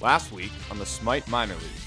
last week on the SMITE Minor League.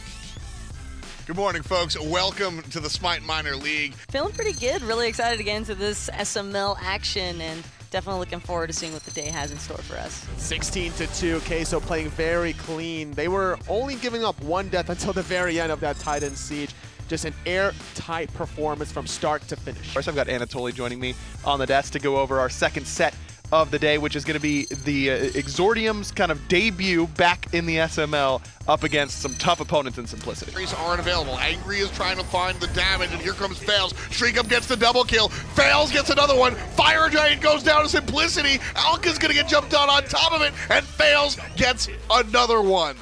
Good morning, folks. Welcome to the SMITE Minor League. Feeling pretty good. Really excited to get into this SML action and definitely looking forward to seeing what the day has in store for us. 16-2, Queso playing very clean. They were only giving up one death until the very end of that Titan siege. Just an airtight performance from start to finish. First, I've got Anatoly joining me on the desk to go over our second set of the day, which is going to be the Exordium's kind of debut back in the SML up against some tough opponents in Simplicity. Aren't available. Angry is trying to find the damage, and here comes Faeles. StreakUp gets the double kill. Faeles gets another one. Fire Giant goes down to Simplicity. Alka's going to get jumped on top of it, and Faeles gets another one.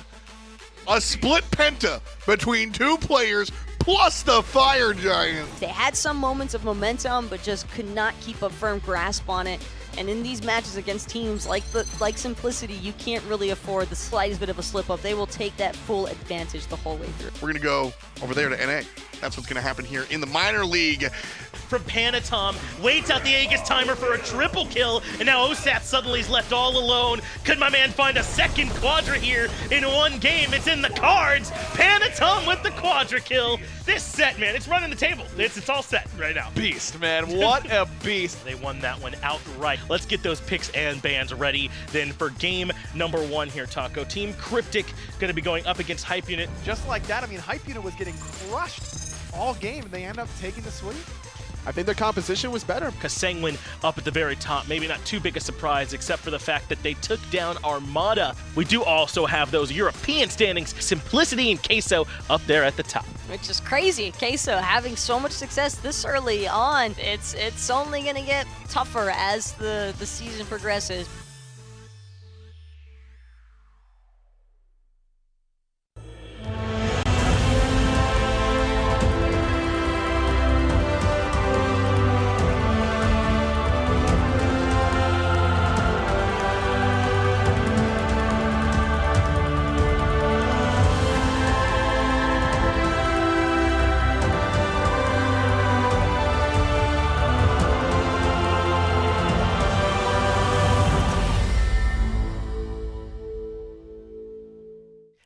A split penta between two players plus the Fire Giant. They had some moments of momentum, but just could not keep a firm grasp on it. And in these matches against teams like Simplicity, you can't really afford the slightest bit of a slip-up. They will take that full advantage the whole way through. We're going to go over there to NA. That's what's going to happen here in the minor league. From Panatom, waits out the Aegis timer for a triple kill, and now Osat suddenly is left all alone. Could my man find a second quadra here in one game? It's in the cards. Panatom with the quadra kill. This set, man, it's running the table. It's all set right now. Beast, man. What a beast. They won that one outright. Let's get those picks and bans ready then for game number one here, Taco. Team Cryptic going to be going up against Hype Unit. Just like that, I mean, Hype Unit was getting crushed all game, and they end up taking the sweep. I think their composition was better. Kespainify up at the very top. Maybe not too big a surprise, except for the fact that they took down Armada. We do also have those European standings, Simplicity and Queso up there at the top. Which is crazy. Queso having so much success this early on. It's only going to get tougher as the season progresses.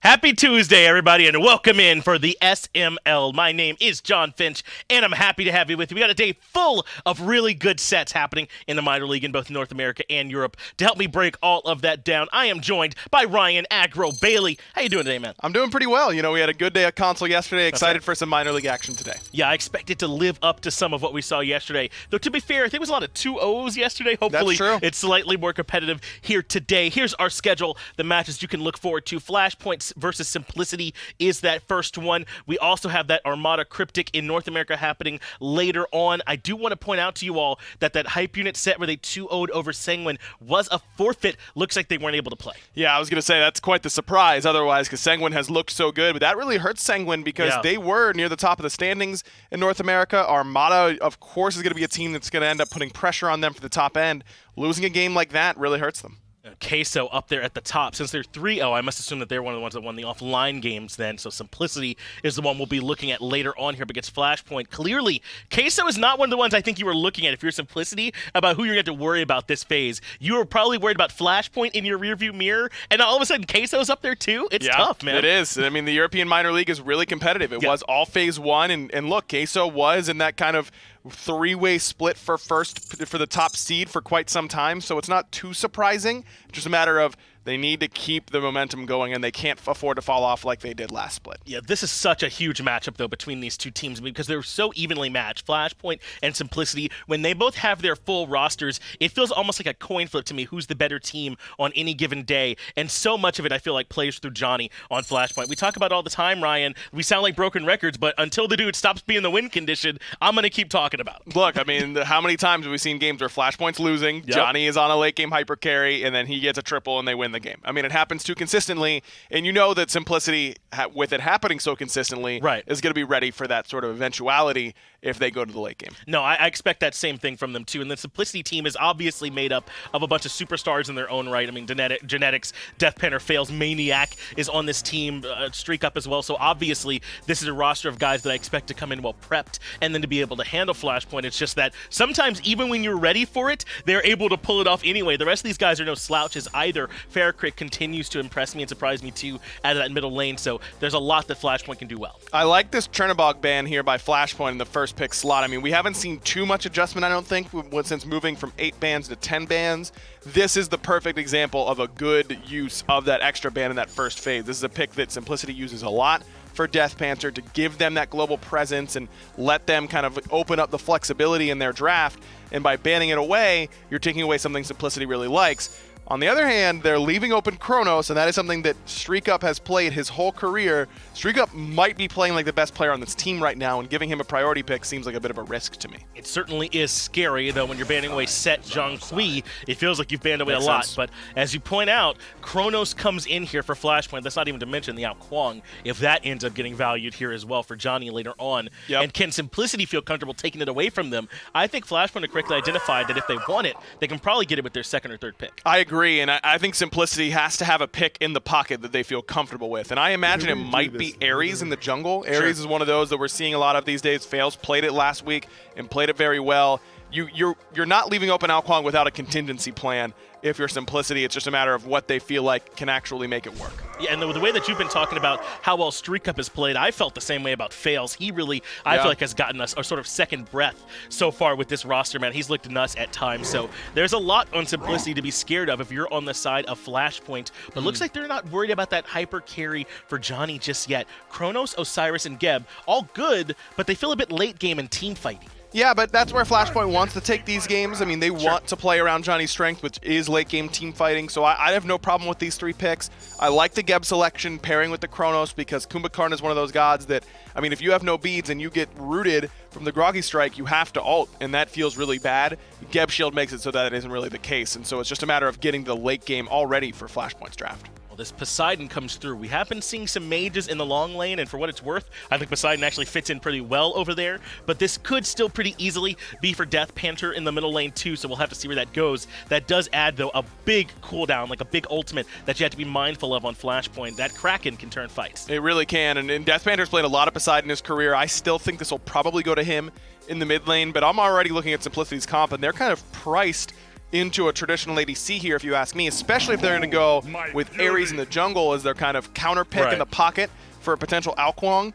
Happy Tuesday, everybody, and welcome in for the SML. My name is John Finch, and I'm happy to have you with me. We got a day full of really good sets happening in the minor league in both North America and Europe. To help me break all of that down, I am joined by Ryan Agro Bailey. How you doing today, man? I'm doing pretty well. You know, we had a good day at console yesterday. Excited for some minor league action today. Yeah, I expect it to live up to some of what we saw yesterday. Though, to be fair, I think it was a lot of 2-0s yesterday. Hopefully, that's true. It's slightly more competitive here today. Here's our schedule. The matches you can look forward to. Flashpoint versus Simplicity is that first one. We also have that Armada Cryptic in North America happening later on. I do want to point out to you all that Hype Unit set where they 2-0'd over Sanguine was a forfeit. Looks like they weren't able to play. Yeah, I was going to say that's quite the surprise otherwise, because Sanguine has looked so good, but that really hurts Sanguine because they were near the top of the standings in North America. Armada, of course, is going to be a team that's going to end up putting pressure on them for the top end. Losing a game like that really hurts them. Queso up there at the top. Since they're 3-0, I must assume that they're one of the ones that won the offline games then, so Simplicity is the one we'll be looking at later on here, but gets Flashpoint. Clearly, Queso is not one of the ones I think you were looking at if you're Simplicity about who you're going to have to worry about this phase. You were probably worried about Flashpoint in your rearview mirror, and all of a sudden Queso's up there too? It's tough, man. It is. I mean, the European minor league is really competitive. It was all phase one, and look, Queso was in that kind of three-way split for the top seed for quite some time, so it's not too surprising. It's just a matter of they need to keep the momentum going, and they can't afford to fall off like they did last split. Yeah, this is such a huge matchup, though, between these two teams because they're so evenly matched. Flashpoint and Simplicity, when they both have their full rosters, it feels almost like a coin flip to me who's the better team on any given day, and so much of it, I feel like, plays through Dzoni on Flashpoint. We talk about all the time, Ryan. We sound like broken records, but until the dude stops being the win condition, I'm going to keep talking about it. Look, I mean, how many times have we seen games where Flashpoint's losing, Dzoni is on a late game hyper carry, and then he gets a triple and they win the game? I mean, it happens too consistently, and you know that Simplicity, with it happening so consistently, is going to be ready for that sort of eventuality. if they go to the late game. No, I expect that same thing from them too. And the Simplicity team is obviously made up of a bunch of superstars in their own right. I mean, Genetics, DeathPanter, Faeles, maniaKK is on this team, StreakUp as well. So obviously, this is a roster of guys that I expect to come in well prepped and then to be able to handle Flashpoint. It's just that sometimes even when you're ready for it, they're able to pull it off anyway. The rest of these guys are no slouches either. FaraKrik continues to impress me and surprise me too out of that middle lane. So there's a lot that Flashpoint can do well. I like this Chernobog ban here by Flashpoint in the first pick slot. I mean, we haven't seen too much adjustment, I don't think, since moving from 8 bans to 10 bans. This is the perfect example of a good use of that extra ban in that first phase. This is a pick that Simplicity uses a lot for DeathPanter to give them that global presence and let them kind of open up the flexibility in their draft. And by banning it away, you're taking away something Simplicity really likes. On the other hand, they're leaving open Chronos, and that is something that StreakUp has played his whole career. StreakUp might be playing like the best player on this team right now, and giving him a priority pick seems like a bit of a risk to me. It certainly is scary, though, when you're banning away Set Zhonghui. It feels like you've banned away a lot. But as you point out, Chronos comes in here for Flashpoint. That's not even to mention the Ao Kuang, if that ends up getting valued here as well for Johnny later on. Yep. And can Simplicity feel comfortable taking it away from them? I think Flashpoint have correctly identified that if they want it, they can probably get it with their second or third pick. I agree, and I think Simplicity has to have a pick in the pocket that they feel comfortable with. And I imagine it might be Ares in the jungle. Ares is one of those that we're seeing a lot of these days. Faeles played it last week and played it very well. You're not leaving open Ao Kuang without a contingency plan. If you're Simplicity, it's just a matter of what they feel like can actually make it work. Yeah, and the way that you've been talking about how well StreakUp has played, I felt the same way about Faeles. He really, I feel like, has gotten us a sort of second breath so far with this roster, man. He's looked nuts at times. So there's a lot on Simplicity to be scared of if you're on the side of Flashpoint. But looks like they're not worried about that hyper carry for Johnny just yet. Chronos, Osiris, and Geb, all good, but they feel a bit late game in team fighting. Yeah, but that's where Flashpoint wants to take these games. I mean, they want to play around Johnny's strength, which is late-game team fighting, so I have no problem with these 3 picks. I like the Geb selection pairing with the Chronos because Kumbhakarna is one of those gods that, I mean, if you have no beads and you get rooted from the Groggy Strike, you have to ult, and that feels really bad. Geb Shield makes it so that it isn't really the case, and so it's just a matter of getting the late game all ready for Flashpoint's draft. Well, this Poseidon comes through. We have been seeing some mages in the long lane, and for what it's worth, I think Poseidon actually fits in pretty well over there, but this could still pretty easily be for DeathPanter in the middle lane too, so we'll have to see where that goes. That does add, though, a big cooldown, like a big ultimate that you have to be mindful of on Flashpoint. That Kraken can turn fights. It really can, and DeathPanter's played a lot of Poseidon in his career. I still think this will probably go to him in the mid lane, but I'm already looking at Simplicity's comp, and they're kind of priced into a traditional ADC here, if you ask me, especially if they're going to go with Ares in the jungle as their kind of counter pick in the pocket for a potential Ao Kuang.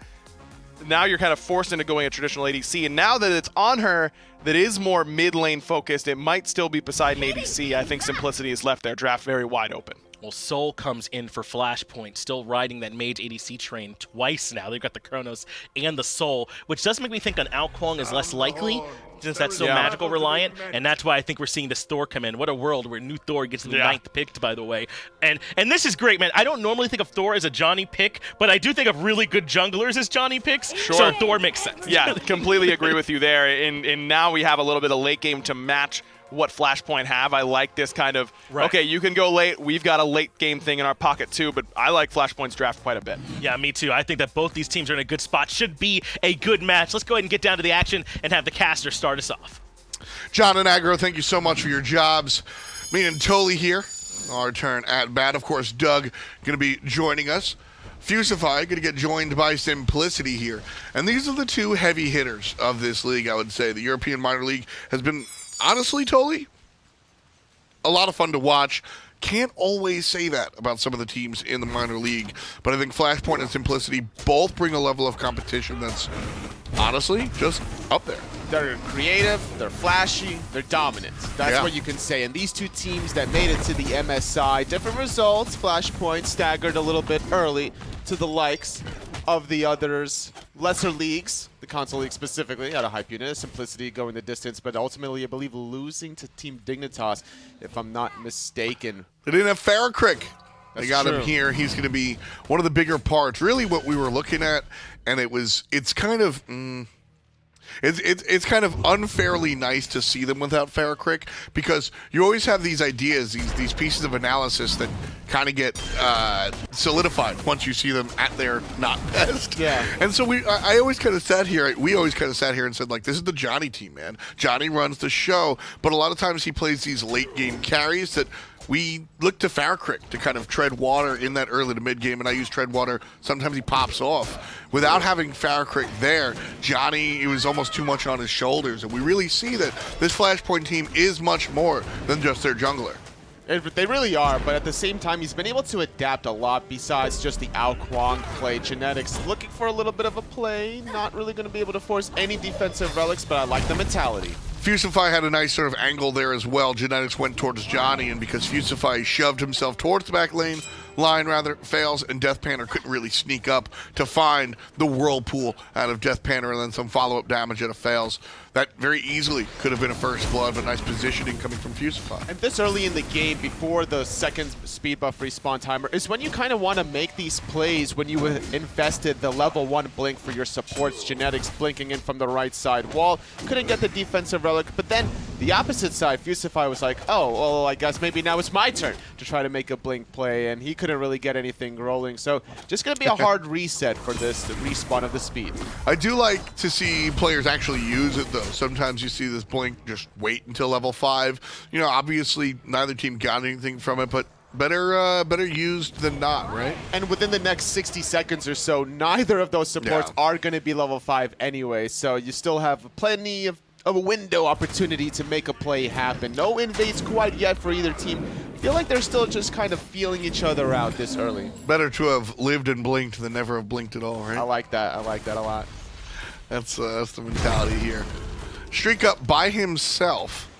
Now you're kind of forced into going a traditional ADC, and now that it's Anhur that is more mid-lane focused, it might still be Poseidon ADC. I think Simplicity has left their draft very wide open. Well, Soul comes in for Flashpoint, still riding that mage ADC train twice now. They've got the Chronos and the Soul, which does make me think an Ao Kuang is less likely, since that's so magical reliant, and that's why I think we're seeing this Thor come in. What a world where new Thor gets the 9th pick, by the way. And this is great, man. I don't normally think of Thor as a Johnny pick, but I do think of really good junglers as Johnny picks, so Thor makes sense. Yeah, completely agree with you there. And now we have a little bit of late game to match what Flashpoint have. I like this kind of, okay, you can go late. We've got a late game thing in our pocket too, but I like Flashpoint's draft quite a bit. Yeah, me too. I think that both these teams are in a good spot. Should be a good match. Let's go ahead and get down to the action and have the caster start us off. John and Agro, thank you so much for your jobs. Me and Toli here. Our turn at bat. Of course, Doug going to be joining us. Fusify going to get joined by Simplicity here. And these are the 2 heavy hitters of this league, I would say. The European Minor League has been, honestly, Toli, a lot of fun to watch. Can't always say that about some of the teams in the minor league, but I think Flashpoint and Simplicity both bring a level of competition that's honestly just up there. They're creative, they're flashy, they're dominant. That's what you can say. And these 2 teams that made it to the MSI, different results. Flashpoint staggered a little bit early to the likes of the others, lesser leagues, the console league specifically, had a hype unit, Simplicity going the distance, but ultimately, I believe, losing to Team Dignitas, if I'm not mistaken. They didn't have FaraKrik. They got true. him here. He's going to be one of the bigger parts. Really what we were looking at, and it's kind of, It's kind of unfairly nice to see them without FaraKrik, because you always have these ideas, these pieces of analysis that kind of get solidified once you see them at their not best. Yeah. And so we always kind of sat here and said, like, this is the Dzoni team, man. Dzoni runs the show, but a lot of times he plays these late game carries that we look to FaraKrik to kind of tread water in that early to mid game, and I use tread water. Sometimes he pops off. Without having FaraKrik there, Dzoni, it was almost too much on his shoulders, and we really see that this Flashpoint team is much more than just their jungler. They really are, but at the same time, he's been able to adapt a lot besides just the Ao Kuang play. Genetics looking for a little bit of a play, not really going to be able to force any defensive relics, but I like the mentality. Fusify had a nice sort of angle there as well. Genetics went towards Dzoni, and because Fusify shoved himself towards the back line, Faeles and DeathPanter couldn't really sneak up to find the whirlpool out of DeathPanter and then some follow-up damage out of Faeles. That very easily could have been a first blood, but nice positioning coming from Fusify. And this early in the game, before the second speed buff respawn timer, is when you kind of want to make these plays when you invested the level 1 blink for your supports. Genetics blinking in from the right side wall. Couldn't get the defensive relic, but then the opposite side, Fusify was like, oh, well, I guess maybe now it's my turn to try to make a blink play, and he couldn't really get anything rolling. So just going to be a hard reset for this respawn of the speed. I do like to see players actually use it, though. Sometimes you see this blink just wait until level 5. You know, obviously neither team got anything from it, but better used than not, right? And within the next 60 seconds or so, neither of those supports are going to be level 5 anyway, so you still have plenty of a window opportunity to make a play happen. No invades quite yet for either team. I feel like they're still just kind of feeling each other out this early. Better to have lived and blinked than never have blinked at all, right? I like that. I like that a lot. That's the mentality here. StreakUp by himself.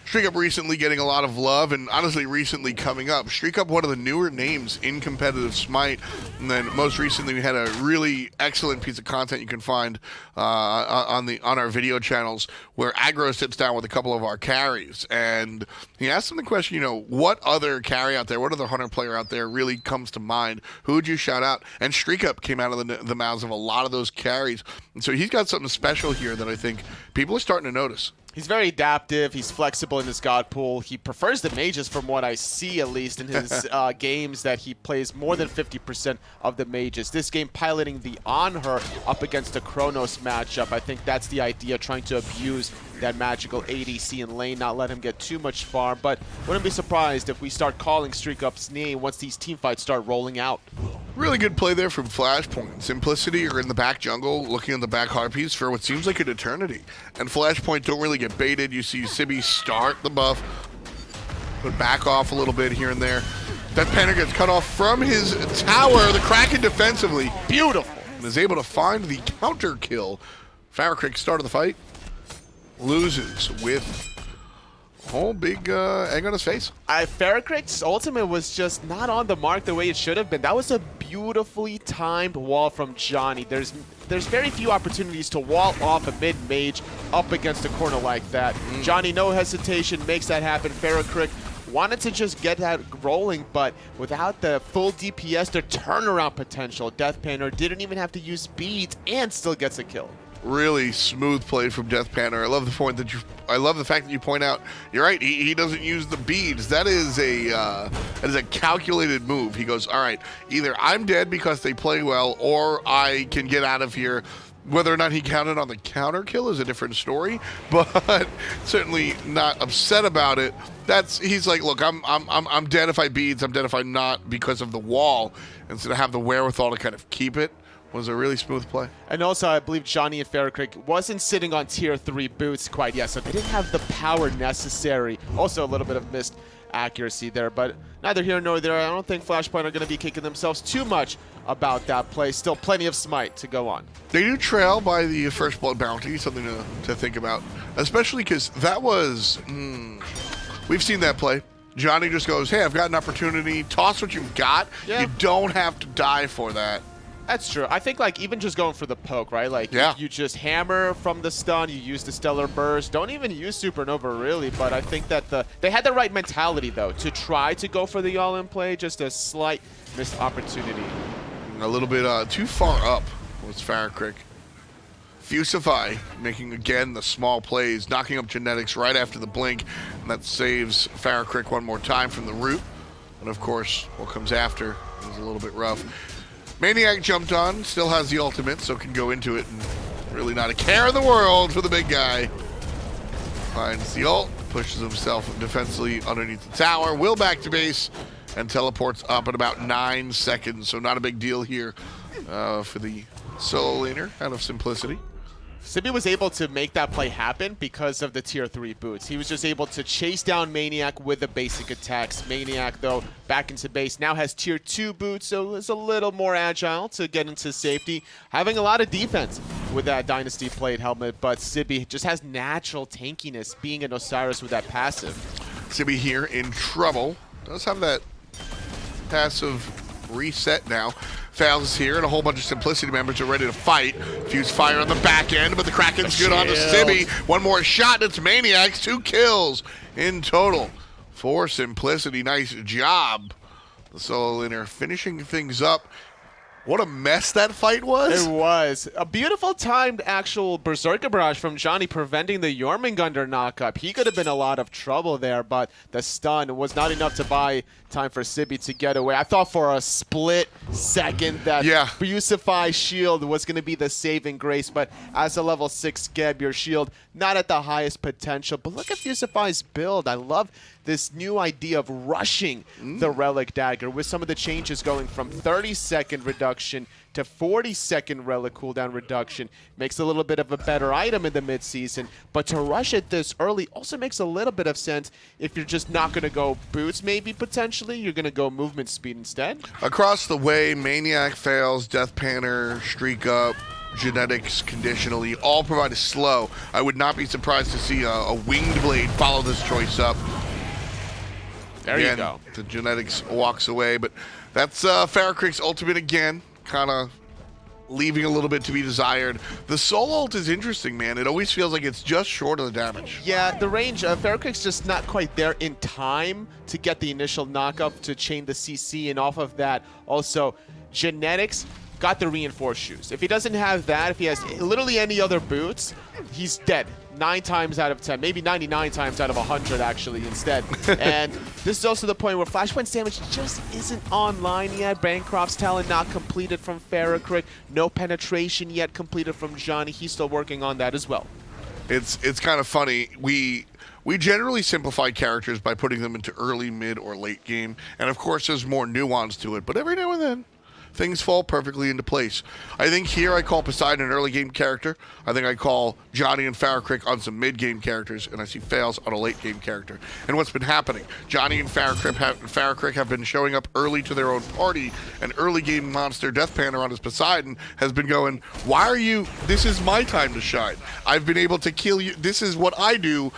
StreakUp recently getting a lot of love, and honestly recently coming up. StreakUp, one of the newer names in competitive Smite, and then most recently we had a really excellent piece of content you can find on our video channels where Aggro sits down with a couple of our carries, and he asked them the question, you know, what other carry out there, what other hunter player out there really comes to mind? Who would you shout out? And StreakUp came out of the mouths of a lot of those carries, and so he's got something special here that I think people are starting to notice. He's very adaptive. He's flexible in his god pool. He prefers the mages from what I see, at least in his games, that he plays more than 50% of the mages. This game piloting the Anhur up against a Chronos matchup. I think that's the idea, trying to abuse that magical ADC in lane, not let him get too much farm. But wouldn't be surprised if we start calling StreakUp's name once these teamfights start rolling out. Really good play there from Flashpoint. Simplicity are in the back jungle, looking at the back harpies for what seems like an eternity. And Flashpoint don't really get baited. You see Sibi start the buff, but back off a little bit here and there. DeathPanter gets cut off from his tower. The Kraken defensively, beautiful, and is able to find the counter kill. FaraKrik started the fight, loses with a whole big egg on his face. FaraKrik's ultimate was just not on the mark the way it should have been. That was a beautifully timed wall from Dzoni. There's very few opportunities to wall off a mid-mage up against a corner like that. Dzoni, no hesitation, makes that happen. FaraKrik wanted to just get that rolling, but without the full DPS, their turnaround potential, DeathPanter didn't even have to use beads and still gets a kill. Really smooth play from DeathPanter. I love the fact that you point out, you're right, he doesn't use the beads. That is a calculated move. He goes, all right, either I'm dead because they play well, or I can get out of here. Whether or not he counted on the counter kill is a different story, but certainly not upset about it. He's like, look, I'm dead if I beads, I'm dead if I'm not, because of the wall, and so to have the wherewithal to kind of keep it was a really smooth play. And also, I believe Dzoni and FaraKrik wasn't sitting on tier 3 boots quite yet, so they didn't have the power necessary. Also, a little bit of missed accuracy there, but neither here nor there. I don't think Flashpoint are going to be kicking themselves too much about that play. Still plenty of Smite to go on. They do trail by the first blood bounty, something to think about, especially because that was, we've seen that play. Dzoni just goes, hey, I've got an opportunity, toss what you've got. Yeah. You don't have to die for that. That's true. I think, like, even just going for the poke, right? Like, you just hammer from the stun, you use the Stellar Burst. Don't even use Supernova, really, but I think that they had the right mentality, though, to try to go for the all-in play. Just a slight missed opportunity. A little bit too far up was FaraKrik. Fusify making, again, the small plays, knocking up Genetics right after the blink, and that saves FaraKrik one more time from the root. And, of course, what comes after is a little bit rough. maniaKK jumped on, still has the ultimate, so can go into it, and really not a care in the world for the big guy. Finds the ult, pushes himself defensively underneath the tower, will back to base, and teleports up in about 9 seconds, so not a big deal here for the solo laner out of Simplicity. Sibi was able to make that play happen because of the tier 3 boots. He was just able to chase down maniaKK with the basic attacks. maniaKK, though, back into base, now has tier 2 boots, so is a little more agile to get into safety. Having a lot of defense with that Dynasty Plate helmet, but Sibi just has natural tankiness being an Osiris with that passive. Sibi here in trouble. Does have that passive reset now. Faeles is here, and a whole bunch of Simplicity members are ready to fight. Fusify on the back end, but the Kraken's good on the Sibi. One more shot, and it's maniaKK's 2 kills in total for Simplicity. Nice job. The solo laner finishing things up. What a mess that fight was. It was. A beautiful timed actual Berserker Barrage from Dzoni preventing the Jormungandr knockup. He could have been a lot of trouble there, but the stun was not enough to buy time for Sibi to get away. I thought for a split second that Fusify shield was going to be the saving grace, but as a level 6 Geb, your shield not at the highest potential. But look at Fusify's build. I love this new idea of rushing the Relic Dagger with some of the changes going from 30-second reduction to 40-second Relic cooldown reduction. Makes a little bit of a better item in the mid-season, but to rush it this early also makes a little bit of sense if you're just not going to go boots maybe potentially. You're going to go movement speed instead. Across the way, maniaKK, Faeles, DeathPanter, StreakUp, Genetics conditionally all provide a slow. I would not be surprised to see a Winged Blade follow this choice up. There you go. The Genetics walks away, but that's FaraKrik's ultimate again, kind of leaving a little bit to be desired. The soul ult is interesting, man. It always feels like it's just short of the damage. Yeah, the range of FaraKrik's just not quite there in time to get the initial knockup to chain the CC, and off of that, also Genetics got the reinforced shoes. If he doesn't have that, if he has literally any other boots, he's dead. 9 times out of 10, maybe 99 times out of 100 actually instead. And this is also the point where Flashpoint's damage just isn't online yet. Bancroft's talent not completed from FaraKrik. No penetration yet completed from Dzoni. He's still working on that as well. It's kind of funny. We generally simplify characters by putting them into early, mid, or late game. And of course there's more nuance to it, but every now and then things fall perfectly into place. I think here I call Poseidon an early game character. I think I call Dzoni and FaraKrik on some mid game characters, and I see Faeles on a late game character. And what's been happening? Dzoni and FaraKrik have been showing up early to their own party, and early game monster DeathPanter on his Poseidon has been going, why are you, this is my time to shine. I've been able to kill you, this is what I do,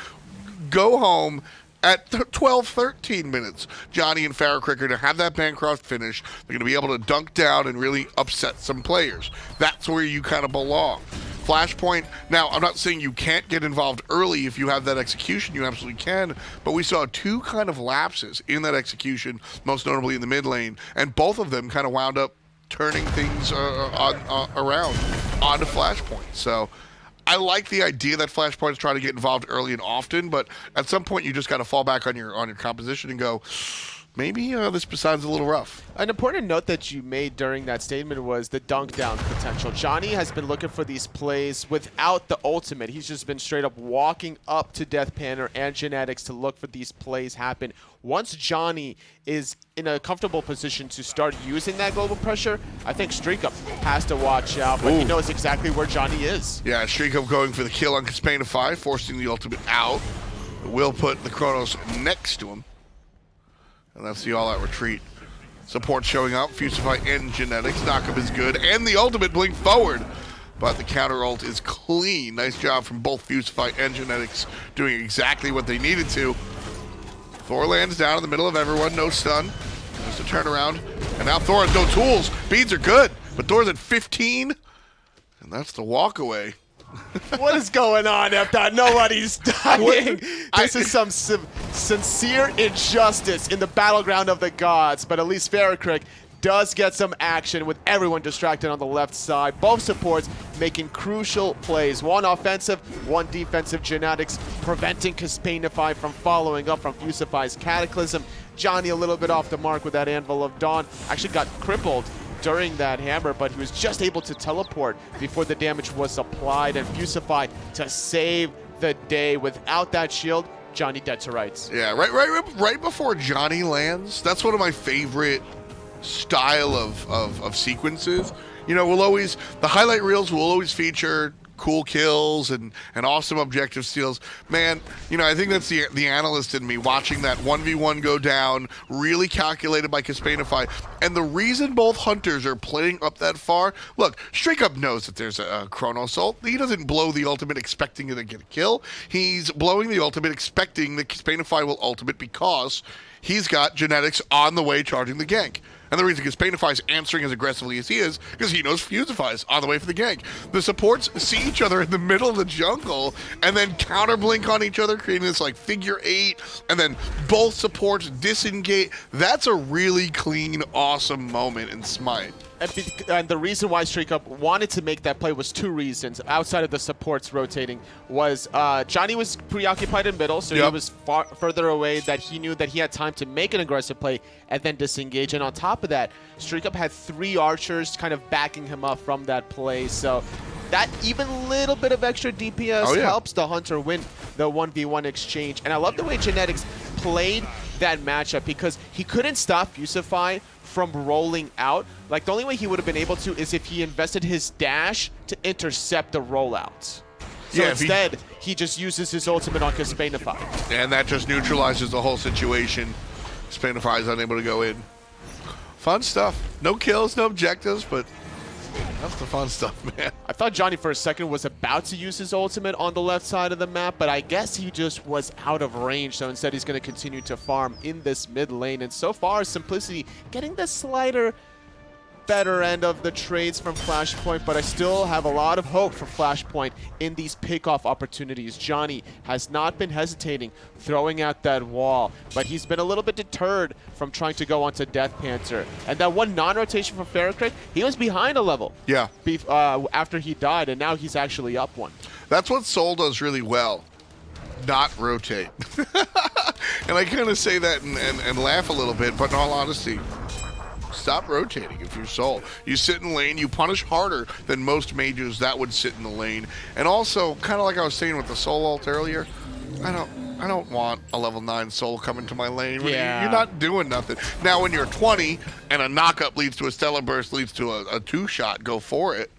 go home. At 12, 13 minutes, Dzoni and FaraKrik are going to have that Bancroft finish. They're going to be able to dunk down and really upset some players. That's where you kind of belong. Flashpoint, now I'm not saying you can't get involved early if you have that execution, you absolutely can, but we saw 2 kind of lapses in that execution, most notably in the mid lane, and both of them kind of wound up turning things around onto Flashpoint. So I like the idea that Flashpoint is trying to get involved early and often, but at some point you just got to fall back on your composition and go, maybe this Poseidon's a little rough. An important note that you made during that statement was the dunk down potential. Dzoni has been looking for these plays without the ultimate. He's just been straight up walking up to DeathPanter and Genetics to look for these plays happen. Once Dzoni is in a comfortable position to start using that global pressure, I think StreakUp has to watch out, but he knows exactly where Dzoni is. Yeah, StreakUp going for the kill on Kespainify, forcing the ultimate out. Will put the Chronos next to him. And that's the all-out retreat. Support showing up, Fusify and Genetics. Knockup is good, and the ultimate blink forward. But the counter ult is clean. Nice job from both Fusify and Genetics doing exactly what they needed to. Thor lands down in the middle of everyone, no stun. Just a turnaround. And now Thor has no tools. Beads are good, but Thor's at 15. And that's the walk away. What is going on, Epdot? Nobody's dying. This is some sincere injustice in the battleground of the gods, but at least FaraKrik does get some action with everyone distracted on the left side. Both supports making crucial plays. One offensive, one defensive. Genetics preventing Kespainify from following up from Fusify's Cataclysm. Dzoni a little bit off the mark with that Anvil of Dawn. Actually got crippled during that hammer, but he was just able to teleport before the damage was applied, and Fusify to save the day. Without that shield, Dzoni dead to rights. Yeah, right before Dzoni lands, that's one of my favorite style of sequences. You know, the highlight reels will always feature cool kills and awesome objective steals. Man, you know, I think that's the analyst in me watching that 1v1 go down, really calculated by Kespainify. And the reason both hunters are playing up that far, look, StreakUp knows that there's a Chronos ult. He doesn't blow the ultimate expecting to get a kill. He's blowing the ultimate expecting that Kespainify will ultimate because he's got Genetics on the way charging the gank. And the reason Kespainify is answering as aggressively as he is because he knows Fusify is on the way for the gank. The supports see each other in the middle of the jungle and then counter blink on each other, creating this like figure 8, and then both supports disengage. That's a really clean, awesome moment in SMITE. And the reason why StreakUp wanted to make that play was two reasons. Outside of the supports rotating, was Dzoni was preoccupied in middle, so he was further away, that he knew that he had time to make an aggressive play and then disengage. And on top of that, StreakUp had 3 archers kind of backing him up from that play. So that even little bit of extra DPS helps the hunter win the 1v1 exchange. And I love the way Genetics played that matchup because he couldn't stop Fusify from rolling out. Like, the only way he would have been able to is if he invested his dash to intercept the rollouts. So instead, he just uses his ultimate on Kespainify. And that just neutralizes the whole situation. Kespainify is unable to go in. Fun stuff. No kills, no objectives, but that's the fun stuff, man. I thought Dzoni for a second was about to use his ultimate on the left side of the map, but I guess he just was out of range, so instead he's going to continue to farm in this mid lane. And so far, Simplicity getting the slighter better end of the trades from Flashpoint, but I still have a lot of hope for Flashpoint in these pickoff opportunities. Dzoni has not been hesitating throwing out that wall, but he's been a little bit deterred from trying to go onto DeathPanter. And that one non-rotation from FaraKrik, he was behind a level after he died, and now he's actually up one. That's what Soul does really well. Not rotate. And I kind of say that and laugh a little bit, but in all honesty, stop rotating if you're Soul. You sit in lane, you punish harder than most mages that would sit in the lane. And also, kind of like I was saying with the Soul ult earlier, I don't want a level 9 Soul coming to my lane. Yeah. You're not doing nothing. Now, when you're 20 and a knock-up leads to a Stellar Burst, leads to a 2-shot, go for it.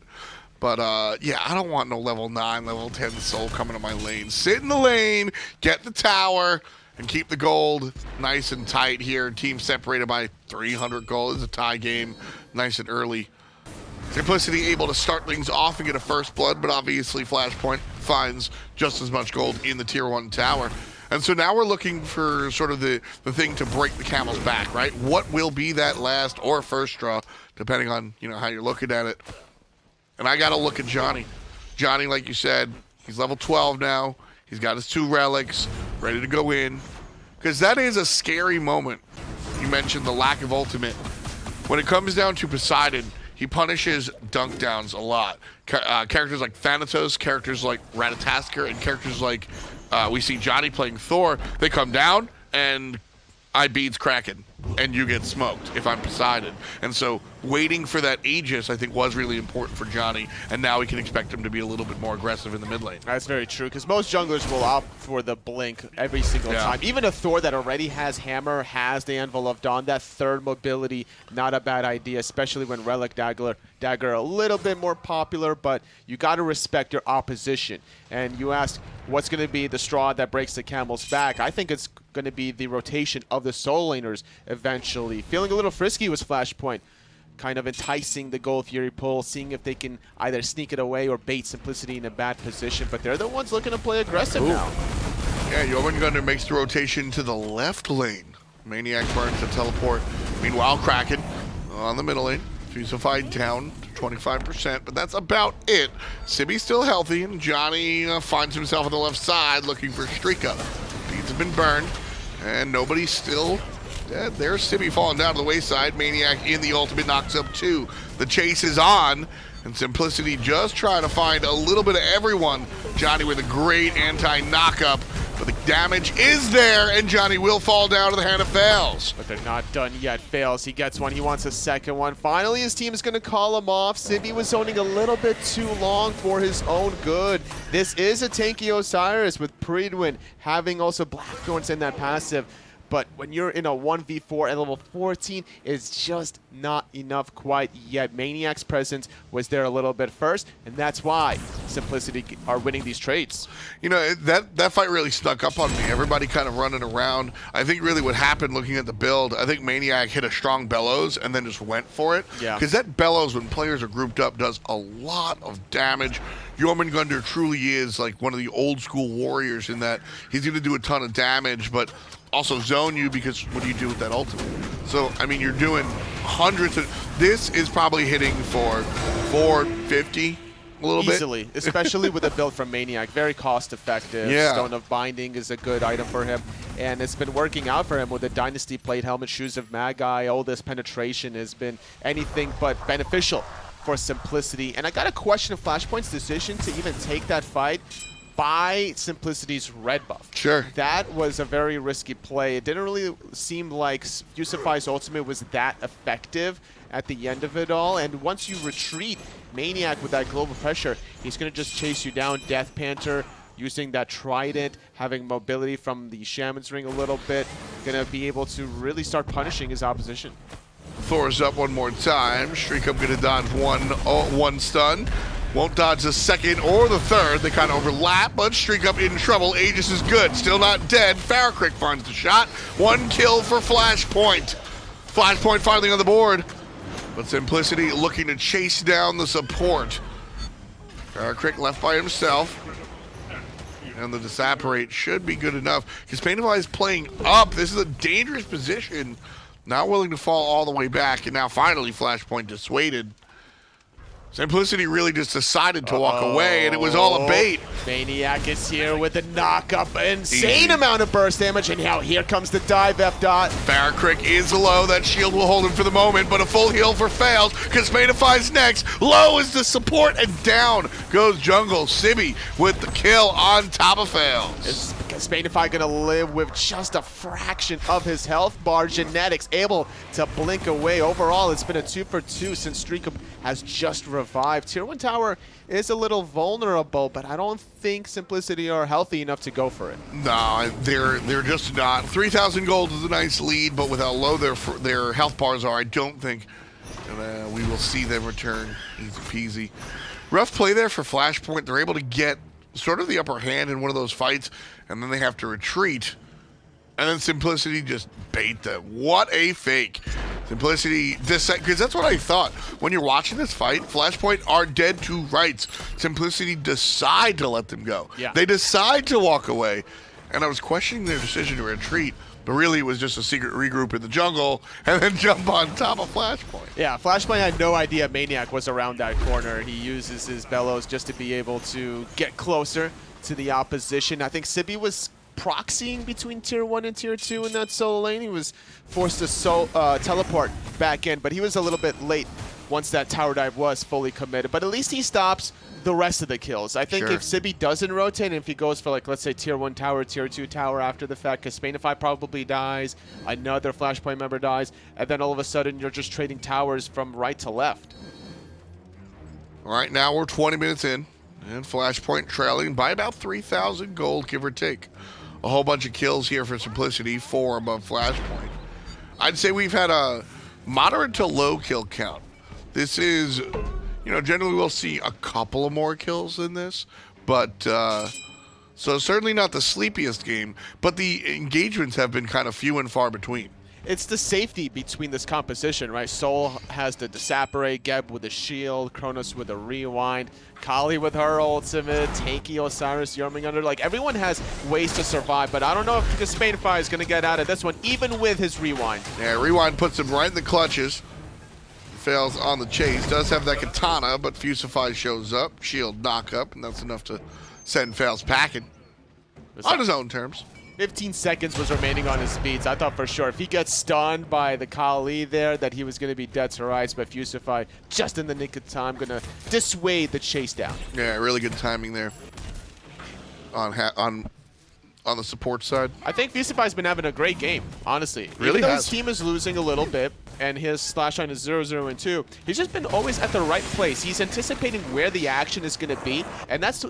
But, yeah, I don't want no level 9, level 10 Soul coming to my lane. Sit in the lane, get the tower, and keep the gold nice and tight here. Team separated by 300 gold. It's a tie game, nice and early. Simplicity able to start things off and get a first blood, but obviously Flashpoint finds just as much gold in the tier 1 tower. And so now we're looking for sort of the thing to break the camel's back, right? What will be that last or first draw, depending on, you know, how you're looking at it. And I got to look at Dzoni. Dzoni, like you said, he's level 12 now. He's got his 2 relics, ready to go in. Because that is a scary moment. You mentioned the lack of ultimate. When it comes down to Poseidon, he punishes dunk downs a lot. Characters like Thanatos, characters like Ratatasker, and characters like we see Dzoni playing Thor, they come down and I beads Kraken, and you get smoked if I'm Poseidon. And so waiting for that Aegis, I think, was really important for Dzoni, and now we can expect him to be a little bit more aggressive in the mid lane. That's very true, because most junglers will opt for the blink every single time. Even a Thor that already has Hammer, has the Anvil of Dawn, that third mobility, not a bad idea, especially when Relic Dagger a little bit more popular, but you got to respect your opposition. And you ask, what's going to be the straw that breaks the camel's back? I think it's going to be the rotation of the Soul Laners eventually. Feeling a little frisky was Flashpoint, kind of enticing the Gold Fury pull, seeing if they can either sneak it away or bait Simplicity in a bad position, but they're the ones looking to play aggressive now. Yeah, Jormungandr makes the rotation to the left lane. maniaKK burns to teleport. Meanwhile, Kraken on the middle lane. Fusify down to 25%, but that's about it. Sibi's still healthy, and Dzoni finds himself on the left side looking for StreakUp. Beads have been burned, and nobody's still Instead, there's Sibi falling down to the wayside. maniaK in the ultimate knocks up 2. The chase is on, and Simplicity just trying to find a little bit of everyone. Dzoni with a great anti-knockup, but the damage is there, and Dzoni will fall down to the hand of Faeles. But they're not done yet. Faeles, he gets one, he wants a second one. Finally, his team is going to call him off. Sibi was zoning a little bit too long for his own good. This is a tanky Osiris with Predwin having also Blackthorns in that passive. But when you're in a 1v4 at level 14, it's just not enough quite yet. maniaK's presence was there a little bit first, and that's why Simplicity are winning these trades. You know, that fight really snuck up on me. Everybody kind of running around. I think really what happened looking at the build, I think maniaK hit a strong bellows and then just went for it. Yeah. Because that bellows, when players are grouped up, does a lot of damage. Jormungandr truly is like one of the old school warriors in that he's going to do a ton of damage, but also zone you, because what do you do with that ultimate? So, I mean, you're doing hundreds of... This is probably hitting for 450 a little bit. Easily, especially with a build from maniaK. Very cost effective. Yeah. Stone of Binding is a good item for him. And it's been working out for him with the Dynasty Plate Helmet, Shoes of Magi. All this penetration has been anything but beneficial for Simplicity. And I got to question Flashpoint's decision to even take that fight by Simplicity's red buff. Sure. That was a very risky play. It didn't really seem like Fusify's ultimate was that effective at the end of it all. And once you retreat, maniaK with that global pressure, he's going to just chase you down. DeathPanter using that trident, having mobility from the Shaman's Ring a little bit, going to be able to really start punishing his opposition. Thor's up one more time. StreakUp gonna dodge one stun. Won't dodge the second or the third. They kind of overlap, but StreakUp in trouble. Aegis is good, still not dead. FaraKrik finds the shot. 1 kill for Flashpoint. Flashpoint finally on the board, but Simplicity looking to chase down the support. FaraKrik left by himself. And the disapparate should be good enough. Kespainify is playing up. This is a dangerous position. Not willing to fall all the way back, and now finally Flashpoint dissuaded. Simplicity really just decided to walk away, and it was all a bait. maniaK is here with a knock-up, insane amount of burst damage, and now here comes the dive F dot. FaraKrik is low. That shield will hold him for the moment, but a full heal for Faeles. Kespainify's next. Low is the support, and down goes Jungle. Sibi with the kill on top of Faeles. Is Kespainify gonna live with just a fraction of his health bar? Genetics able to blink away. Overall, it's been a 2 for 2 since StreakUp has just revived. Tier 1 tower is a little vulnerable, but I don't think Simplicity are healthy enough to go for it. No, they're just not. 3,000 gold is a nice lead, but with how low their health bars are, I don't think we will see them return easy peasy. Rough play there for Flashpoint. They're able to get sort of the upper hand in one of those fights, and then they have to retreat. And then Simplicity just bait them. What a fake. Simplicity, because that's what I thought. When you're watching this fight, Flashpoint are dead to rights. Simplicity decide to let them go. Yeah. They decide to walk away. And I was questioning their decision to retreat, but really it was just a secret regroup in the jungle and then jump on top of Flashpoint. Yeah, Flashpoint had no idea maniaK was around that corner. He uses his bellows just to be able to get closer to the opposition. I think Sibi was proxying between Tier 1 and Tier 2 in that solo lane. He was forced to teleport back in, but he was a little bit late once that tower dive was fully committed. But at least he stops the rest of the kills. I think if Sibi doesn't rotate, and if he goes for, like, let's say Tier 1 tower, Tier 2 tower after the fact, Kespainify probably dies, another Flashpoint member dies, and then all of a sudden you're just trading towers from right to left. All right, now we're 20 minutes in, and Flashpoint trailing by about 3,000 gold, give or take. A whole bunch of kills here for Simplicity, 4 above Flashpoint. I'd say we've had a moderate to low kill count. This is, you know, generally we'll see a couple of more kills than this, but so certainly not the sleepiest game, but the engagements have been kind of few and far between. It's the safety between this composition, right? Soul has the disapparate, Geb with the shield, Chronos with the rewind, Kali with her ultimate, tanky Osiris, Jormungandr. Like, everyone has ways to survive, but I don't know if Kespainify is going to get out of this one, even with his rewind. Yeah, rewind puts him right in the clutches. Fails on the chase. Does have that katana, but Fusify shows up. Shield knock up, and that's enough to send Faeles packing. On his own terms. 15 seconds was remaining on his speeds. I thought for sure if he gets stunned by the Kali there that he was going to be dead to rights, but Fusify just in the nick of time going to dissuade the chase down. Yeah, really good timing there on the support side. I think Fusify's been having a great game, honestly. Really Even though has. his team is losing a little bit and his slash line is 0-0 and 2, he's just been always at the right place. He's anticipating where the action is going to be, and that's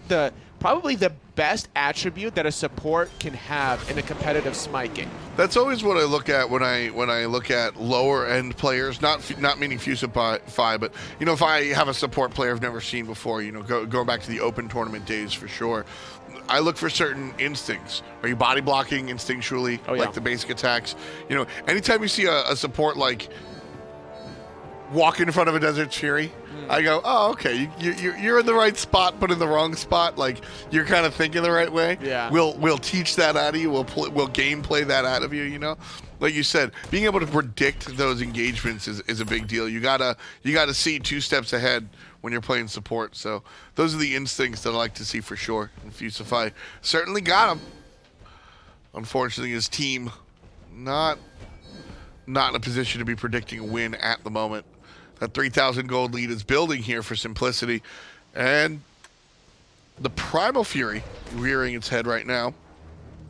probably the best attribute that a support can have in a competitive SMITE game. That's always what I look at when I look at lower end players, not meaning Fusify, but you know, if I have a support player I've never seen before, you know, going back to the open tournament days for sure, I look for certain instincts. Are you body blocking instinctually, oh, yeah, like the basic attacks? You know, anytime you see a support like walk in front of a Desert Fury, I go, oh, okay, you're in the right spot, but in the wrong spot. Like, you're kind of thinking the right way. Yeah. We'll teach that out of you. We'll gameplay that out of you. You know, like you said, being able to predict those engagements is a big deal. You gotta see 2 steps ahead when you're playing support. So those are the instincts that I like to see for sure. And Fusify certainly got him. Unfortunately, his team not in a position to be predicting a win at the moment. That 3,000 gold lead is building here for Simplicity. And the Primal Fury rearing its head right now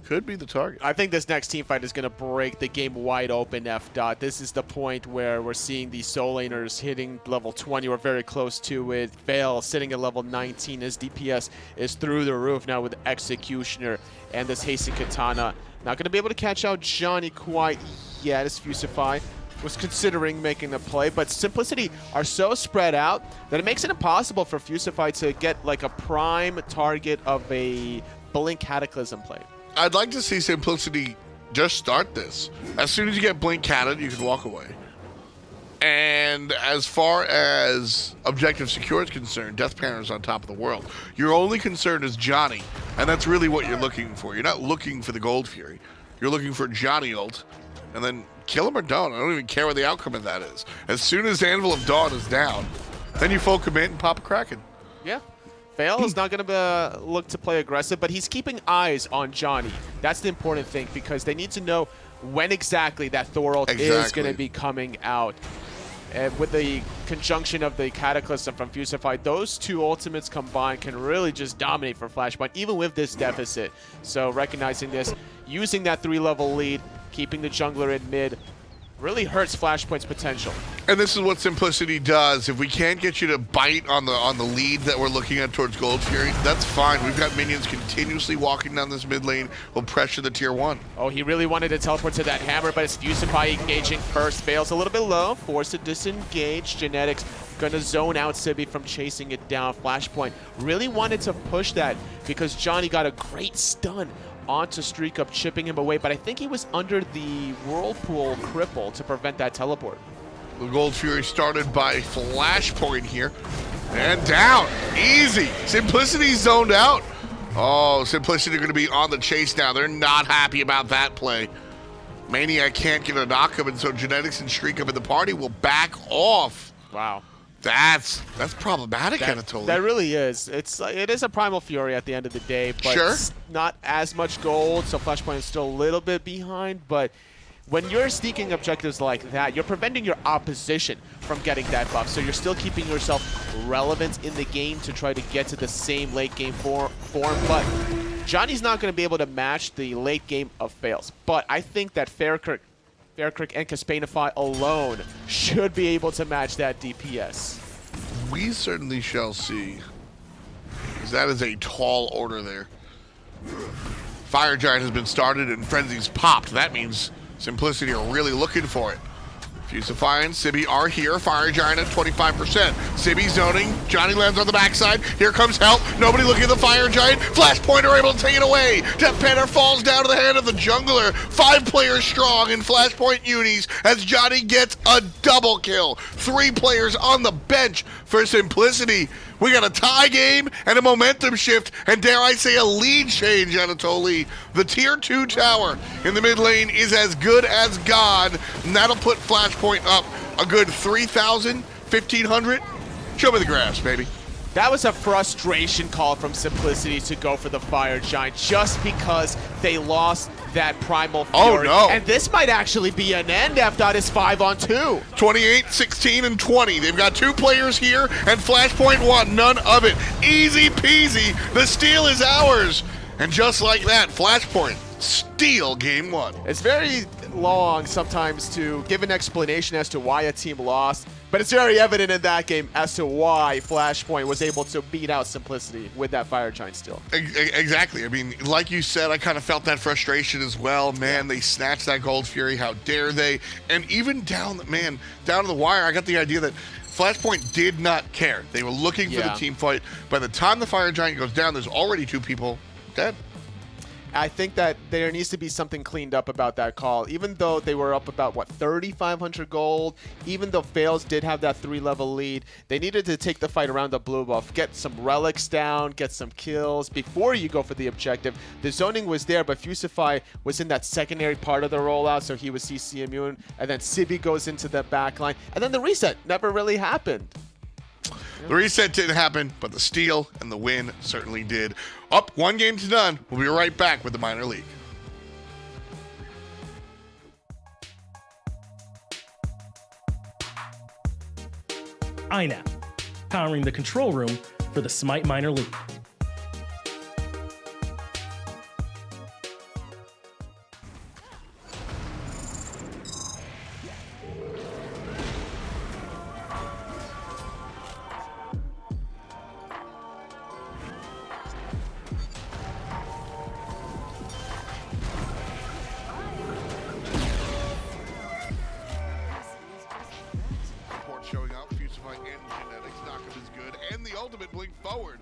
could be the target. I think this next team fight is going to break the game wide open, F. This is the point where we're seeing the soul laners hitting level 20. We're very close to it. Faeles sitting at level 19. His DPS is through the roof now with Executioner and this Hasty Katana. Not going to be able to catch out Dzoni quite yet as Fusify was considering making a play, but Simplicity are so spread out that it makes it impossible for Fusify to get like a prime target of a Blink Cataclysm play. I'd like to see Simplicity just start this. As soon as you get Blink Catted, you can walk away. And as far as objective secure is concerned, DeathPanter is on top of the world. Your only concern is Dzoni, and that's really what you're looking for. You're not looking for the Gold Fury. You're looking for Dzoni ult, and then kill him or don't. I don't even care what the outcome of that is. As soon as Anvil of Dawn is down, then you full commit and pop a Kraken. Yeah. Faeles is not going to look to play aggressive, but he's keeping eyes on Dzoni. That's the important thing, because they need to know when exactly that Thor ult is going to be coming out. And with the conjunction of the Cataclysm from Fusify, those 2 ultimates combined can really just dominate for Flashpoint, even with this deficit. So recognizing this, using that 3-level lead, keeping the jungler in mid, really hurts Flashpoint's potential. And this is what Simplicity does. If we can't get you to bite on the lead that we're looking at towards Gold Fury, that's fine. We've got minions continuously walking down this mid lane. We'll pressure the tier 1. Oh, he really wanted to teleport to that hammer, but it's Fusify engaging first. Faeles a little bit low, forced to disengage. Genetics gonna zone out Sibi from chasing it down. Flashpoint really wanted to push that because Dzoni got a great stun onto StreakUp, chipping him away, but I think he was under the Whirlpool cripple to prevent that teleport. The Gold Fury started by Flashpoint here. And down. Easy. Simplicity zoned out. Oh, Simplicity going to be on the chase now. They're not happy about that play. maniaKK can't get a knockup, and so Genetics and StreakUp in the party will back off. Wow. That's problematic, Anatoly. That really is. It is a Primal Fury at the end of the day, but sure, it's not as much gold, so Flashpoint is still a little bit behind, but when you're sneaking objectives like that, you're preventing your opposition from getting that buff, so you're still keeping yourself relevant in the game to try to get to the same late game form, but Dzoni's not going to be able to match the late game of Faeles, but I think that FaraKrik and Kespainify alone should be able to match that DPS. We certainly shall see. That is a tall order there. Fire Giant has been started and Frenzy's popped. That means Simplicity are really looking for it. Fusify and Sibi are here. Fire Giant at 25%. Sibi zoning. Dzoni lands on the backside. Here comes help. Nobody looking at the Fire Giant. Flashpoint are able to take it away. DeathPanter falls down to the hand of the jungler. 5 players strong in Flashpoint unis as Dzoni gets a double kill. 3 players on the bench for Simplicity. We got a tie game and a momentum shift, and dare I say a lead change, Anatoly. The tier 2 tower in the mid lane is as good as God, and that'll put Flashpoint up a good 3,000, 1,500. Show me the graphs, baby. That was a frustration call from Simplicity to go for the Fire Giant just because they lost that primal fury. Oh, no. And this might actually be an end. F-Dot is 5-on-2. 28, 16, and 20. They've got 2 players here, and Flashpoint won none of it. Easy peasy. The steal is ours. And just like that, Flashpoint steal game 1. It's very long sometimes to give an explanation as to why a team lost, but it's very evident in that game as to why Flashpoint was able to beat out Simplicity with that Fire Giant still. Exactly. I mean, like you said, I kind of felt that frustration as well. Man, they snatched that Gold Fury. How dare they? And even down to the wire, I got the idea that Flashpoint did not care. They were looking for the team fight. By the time the Fire Giant goes down, there's already 2 people dead. I think that there needs to be something cleaned up about that call. Even though they were up about, what, 3,500 gold, even though Faeles did have that 3-level lead, they needed to take the fight around the blue buff, get some relics down, get some kills before you go for the objective. The zoning was there, but Fusify was in that secondary part of the rollout, so he was CC immune, and then Sibi goes into the backline, and then the reset never really happened. The reset didn't happen, but the steal and the win certainly did. Up 1 game to none. We'll be right back with the minor league. INAP, powering the control room for the SMITE minor league. Showing up, Fusify and Genetics, knockup is good, and the ultimate blink forward.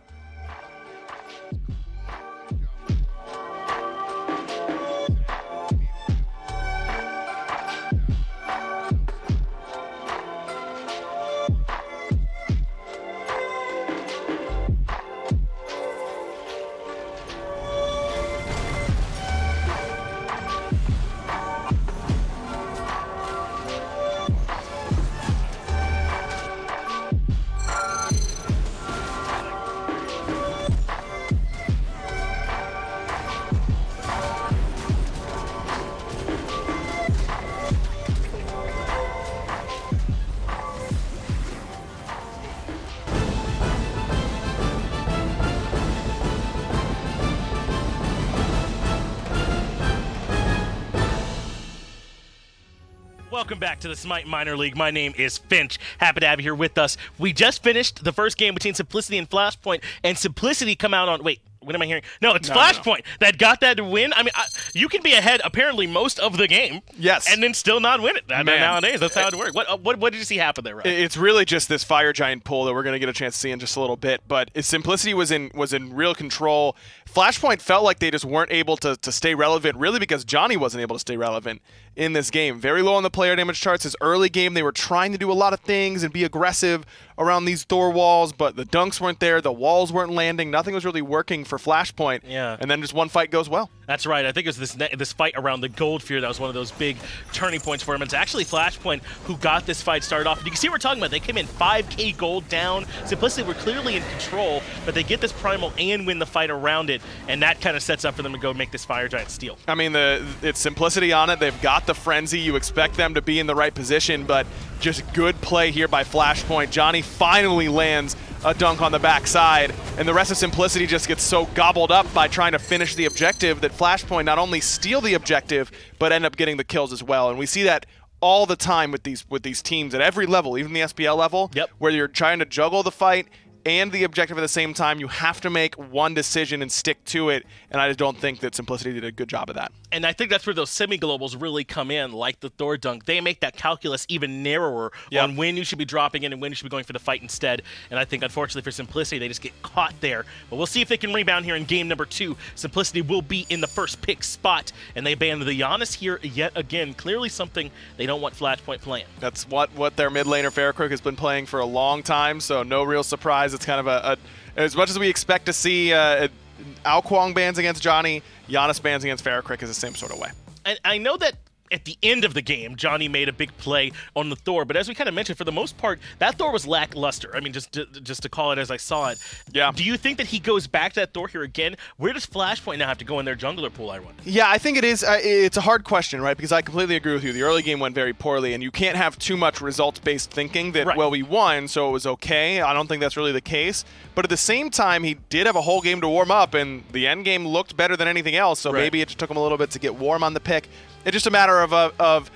Welcome back to the SMITE Minor League. My name is Finch. Happy to have you here with us. We just finished the first game between Simplicity and Flashpoint, and Simplicity come out on... Wait, what am I hearing? No, it's Flashpoint that got that win. I mean, you can be ahead apparently most of the game. Yes. And then still not win it. Nowadays, that's how it works. What did you see happen there, right? It's really just this Fire Giant pull that we're going to get a chance to see in just a little bit. But Simplicity was in real control. Flashpoint felt like they just weren't able to stay relevant, really because Dzoni wasn't able to stay relevant in this game. Very low on the player damage charts. His early game, they were trying to do a lot of things and be aggressive around these Thor walls, but the dunks weren't there, the walls weren't landing, nothing was really working for Flashpoint. Yeah. And then just one fight goes well. That's right. I think it was this fight around the Gold Fear that was one of those big turning points for him. It's actually Flashpoint who got this fight started off. You can see what we're talking about. They came in 5k gold down. Simplicity were clearly in control, but they get this primal and win the fight around it, and that kind of sets up for them to go make this Fire Giant steal. I mean, it's Simplicity on it. They've got the frenzy. You expect them to be in the right position, but just good play here by Flashpoint. Dzoni finally lands a dunk on the backside, and the rest of Simplicity just gets so gobbled up by trying to finish the objective that Flashpoint not only steal the objective, but end up getting the kills as well. And we see that all the time with these teams at every level, even the SPL level, where you're trying to juggle the fight and the objective at the same time. You have to make one decision and stick to it, and I just don't think that Simplicity did a good job of that. And I think that's where those semi-globals really come in, like the Thor dunk. They make that calculus even narrower on when you should be dropping in and when you should be going for the fight instead. And I think, unfortunately for Simplicity, they just get caught there. But we'll see if they can rebound here in game number 2. Simplicity will be in the first pick spot, and they ban the Giannis here yet again. Clearly something they don't want Flashpoint playing. That's what their mid laner FaraKrik has been playing for a long time, so no real surprise. It's kind of as much as we expect to see Ao Kuang bans against Dzoni, Giannis bans against FaraKrik is the same sort of way. And I know that at the end of the game, Dzoni made a big play on the Thor, but as we kind of mentioned, for the most part, that Thor was lackluster. I mean, just to call it as I saw it. Yeah. Do you think that he goes back to that Thor here again? Where does Flashpoint now have to go in their jungler pool, I wonder? Yeah, I think it is. It's a hard question, right? Because I completely agree with you. The early game went very poorly, and you can't have too much results-based thinking that, well, we won, so it was okay. I don't think that's really the case. But at the same time, he did have a whole game to warm up, and the end game looked better than anything else, so maybe it just took him a little bit to get warm on the pick. It's just a matter of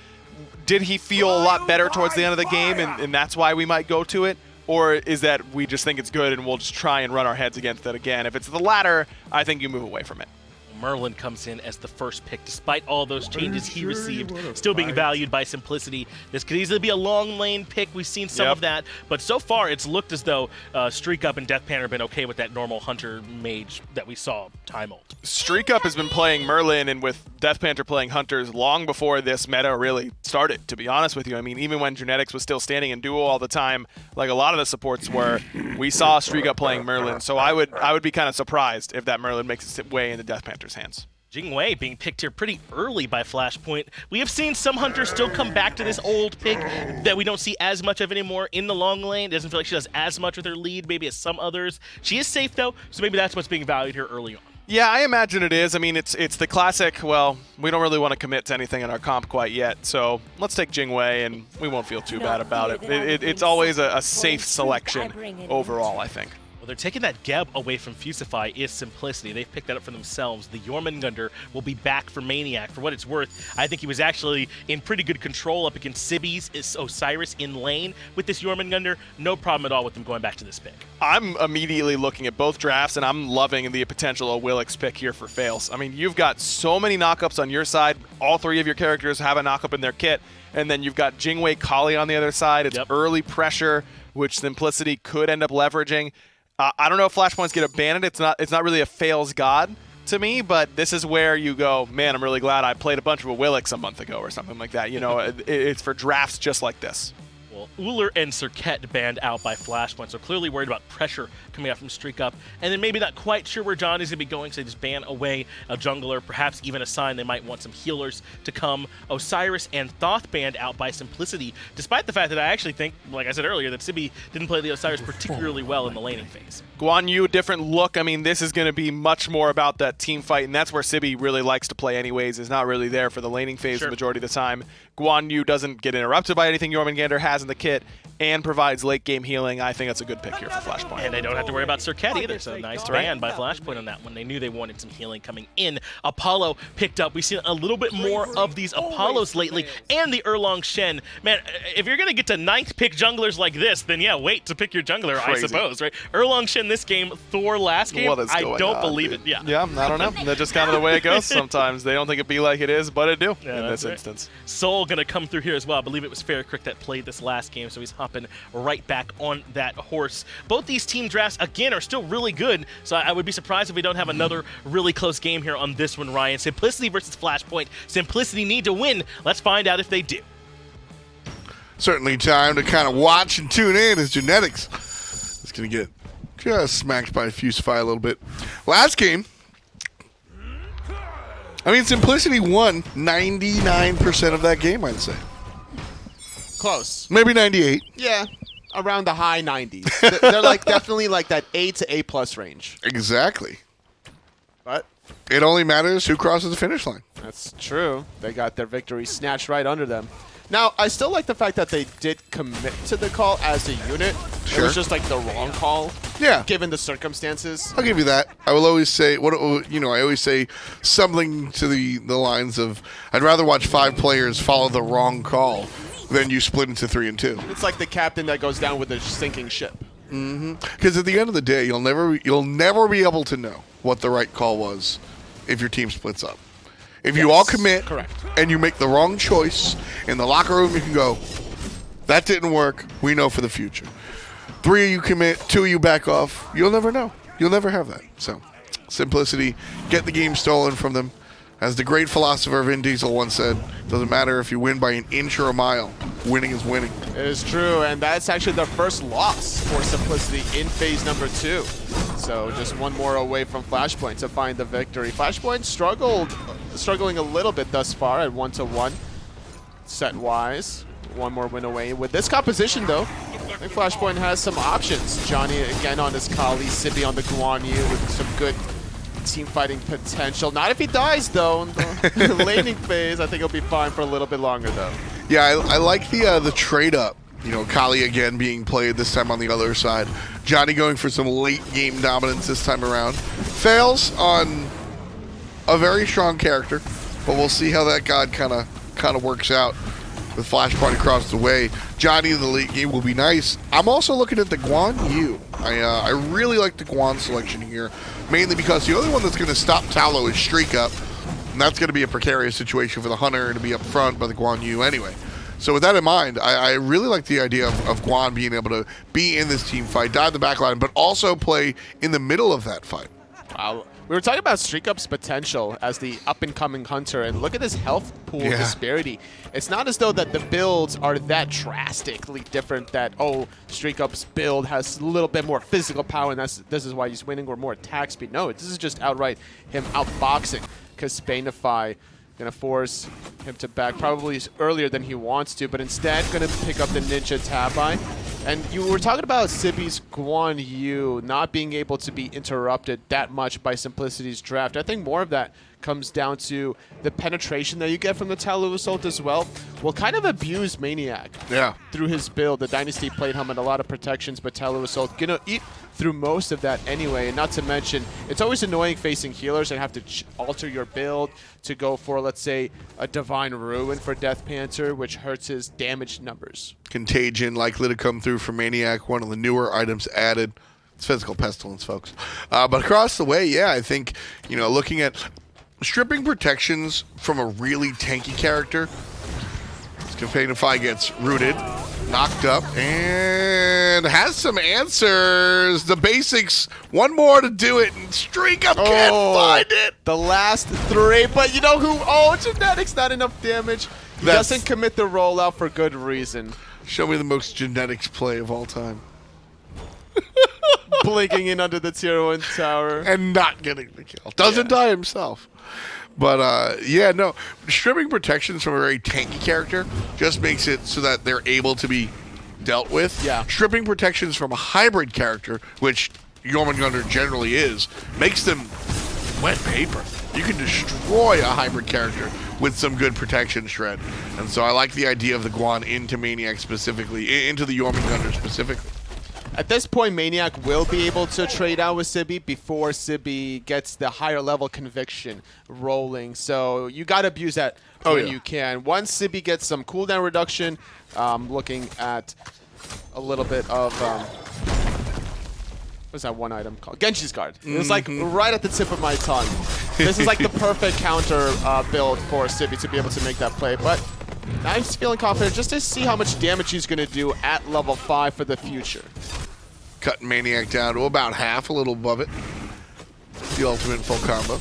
did he feel a lot better towards the end of the game, and that's why we might go to it? Or is that we just think it's good and we'll just try and run our heads against it again? If it's the latter, I think you move away from it. Merlin comes in as the first pick, despite all those changes he received, still being valued by Simplicity. This could easily be a long lane pick. We've seen some of that, but so far it's looked as though StreakUp and DeathPanter have been okay with that normal Hunter Mage that we saw time ult. StreakUp has been playing Merlin and with DeathPanter playing Hunters long before this meta really started, to be honest with you. I mean, even when Genetics was still standing in duo all the time, like a lot of the supports were, we saw StreakUp playing Merlin, so I would be kind of surprised if that Merlin makes its way into DeathPanter's hands. Jing being picked here pretty early by Flashpoint. We have seen some Hunters still come back to this old pick that we don't see as much of anymore in the long lane. It doesn't feel like she does as much with her lead maybe as some others. She is safe though, so maybe that's what's being valued here early on. Yeah, I imagine it is. I mean, it's the classic, well, we don't really want to commit to anything in our comp quite yet, so let's take Jing and we won't feel too bad about it. It's always a safe selection overall, I think. Well, they're taking that Geb away from Fusify is Simplicity. They've picked that up for themselves. The Jormungandr will be back for maniaKK. For what it's worth, I think he was actually in pretty good control up against Sibi's Osiris in lane with this Jormungandr. No problem at all with them going back to this pick. I'm immediately looking at both drafts, and I'm loving the potential of Willick's pick here for Faeles. I mean, you've got so many knockups on your side. All three of your characters have a knockup in their kit, and then you've got Jingwei Kali on the other side. It's early pressure, which Simplicity could end up leveraging. I don't know if Flashpoint's get abandoned. It's not really a Faeles god to me, but this is where you go, man, I'm really glad I played a bunch of Willicks a month ago or something like that. You know, it's for drafts just like this. Well, Uller and Serket banned out by Flashpoint, so clearly worried about pressure coming out from StreakUp, and then maybe not quite sure where Dzoni's going to be going, so they just ban away a jungler, perhaps even a sign they might want some healers to come. Osiris and Thoth banned out by Simplicity, despite the fact that I actually think, like I said earlier, that Sibi didn't play the Osiris particularly well in the laning phase. Guan Yu, different look. I mean, this is going to be much more about that team fight, and that's where Sibi really likes to play anyways, is not really there for the laning phase the majority of the time. Guan Yu doesn't get interrupted by anything Jormungandr has in the kit and provides late game healing. I think that's a good pick here for Flashpoint. And they don't have to worry about Serket either, so nice ban by Flashpoint on that one. They knew they wanted some healing coming in. Apollo picked up. We've seen a little bit more of these Apollos lately, and the Erlang Shen. Man, if you're going to get to 9th pick junglers like this, then yeah, wait to pick your jungler, I suppose, right? Erlang Shen this game, Thor last game, I don't believe it. Yeah, I don't know. That's just kind of the way it goes sometimes. They don't think it be like it is, but it do in this instance. Soul going to come through here as well. I believe it was FaraKrik that played this last game, so he's hopping right back on that horse. Both these team drafts, again, are still really good, so I would be surprised if we don't have another really close game here on this one, Ryan. Simplicity versus Flashpoint. Simplicity need to win. Let's find out if they do. Certainly time to kind of watch and tune in as Genetics is going to get just smacked by Fusify a little bit. Last game, I mean, Simplicity won 99% of that game, I'd say. Close. Maybe 98. Yeah, around the high 90s. They're like definitely like that A to A plus range. Exactly. But it only matters who crosses the finish line. That's true. They got their victory snatched right under them. Now, I still like the fact that they did commit to the call as a unit. Sure. It was just like the wrong call. Yeah. Given the circumstances. I'll give you that. I will always say, I always say something to the lines of, I'd rather watch 5 players follow the wrong call than you split into 3 and 2. It's like the captain that goes down with a sinking ship. Because at the end of the day, you'll never be able to know what the right call was if your team splits up. If you all commit and you make the wrong choice in the locker room, you can go, that didn't work. We know for the future. 3 of you commit, 2 of you back off. You'll never know. You'll never have that. So, Simplicity, get the game stolen from them. As the great philosopher Vin Diesel once said, doesn't matter if you win by an inch or a mile, winning is winning. It is true, and that's actually their first loss for Simplicity in phase number 2. So just one more away from Flashpoint to find the victory. Flashpoint struggling a little bit thus far at 1-1. set-wise. One more win away. With this composition, though, I think Flashpoint has some options. Dzoni again on his Kali, Sibi on the Guan Yu with some good team fighting potential. Not if he dies, though, in the laning phase. I think he'll be fine for a little bit longer, though. Yeah, I like the trade-up. You know, Kali again being played this time on the other side. Dzoni going for some late-game dominance this time around. Faeles on a very strong character, but we'll see how that god kind of works out with Flashpoint across the way. Dzoni in the late game will be nice. I'm also looking at the Guan Yu. I really like the Guan selection here, mainly because the only one that's going to stop Tallow is StreakUp, and that's going to be a precarious situation for the Hunter to be up front by the Guan Yu anyway. So with that in mind, I really like the idea of Guan being able to be in this team fight, dive the backline, but also play in the middle of that fight. Wow. We were talking about StreakUp's potential as the up-and-coming Hunter, and look at this health pool disparity. It's not as though that the builds are that drastically different that, oh, StreakUp's build has a little bit more physical power, and this is why he's winning, or more attack speed. No, this is just outright him outboxing. Kespainify going to force him to back probably earlier than he wants to, but instead going to pick up the Ninja Tabi. And you were talking about Sibi's Guan Yu not being able to be interrupted that much by Simplicity's draft. I think more of that comes down to the penetration that you get from the Talu Assault as well. Will kind of abuse maniaKK through his build. The Dynasty Plate Helmet, a lot of protections, but Talu Assault gonna eat through most of that anyway. And not to mention, it's always annoying facing healers and have to alter your build to go for, let's say, a Divine Ruin for DeathPanter, which hurts his damage numbers. Contagion likely to come through for maniaKK, one of the newer items added. It's Physical Pestilence, folks. But across the way, yeah, I think, you know, looking at stripping protections from a really tanky character, Kespainify gets rooted, knocked up, and has some answers. The basics, one more to do it, and StreakUp can't find it. The last three, but you know who? Oh, Genetics, not enough damage. He doesn't commit the rollout for good reason. Show me the most Genetics play of all time. Blinking in under the tier 1 tower. And not getting the kill. Doesn't die himself. But, yeah, no. Stripping protections from a very tanky character just makes it so that they're able to be dealt with. Yeah. Stripping protections from a hybrid character, which Jormungandr generally is, makes them wet paper. You can destroy a hybrid character with some good protection shred. And so I like the idea of the Guan into maniaKK specifically, into the Jormungandr specifically. At this point, maniaKK will be able to trade out with Sibi before Sibi gets the higher level conviction rolling. So you got to abuse that when you can. Once Sibi gets some cooldown reduction, looking at a little bit of... what's that one item called? Genshi's Guard. It's like right at the tip of my tongue. This is like the perfect counter build for Sibi to be able to make that play. But I'm just feeling confident just to see how much damage he's going to do at level 5 for the future. Cutting maniaKK down to about half, a little above it. The ultimate full combo.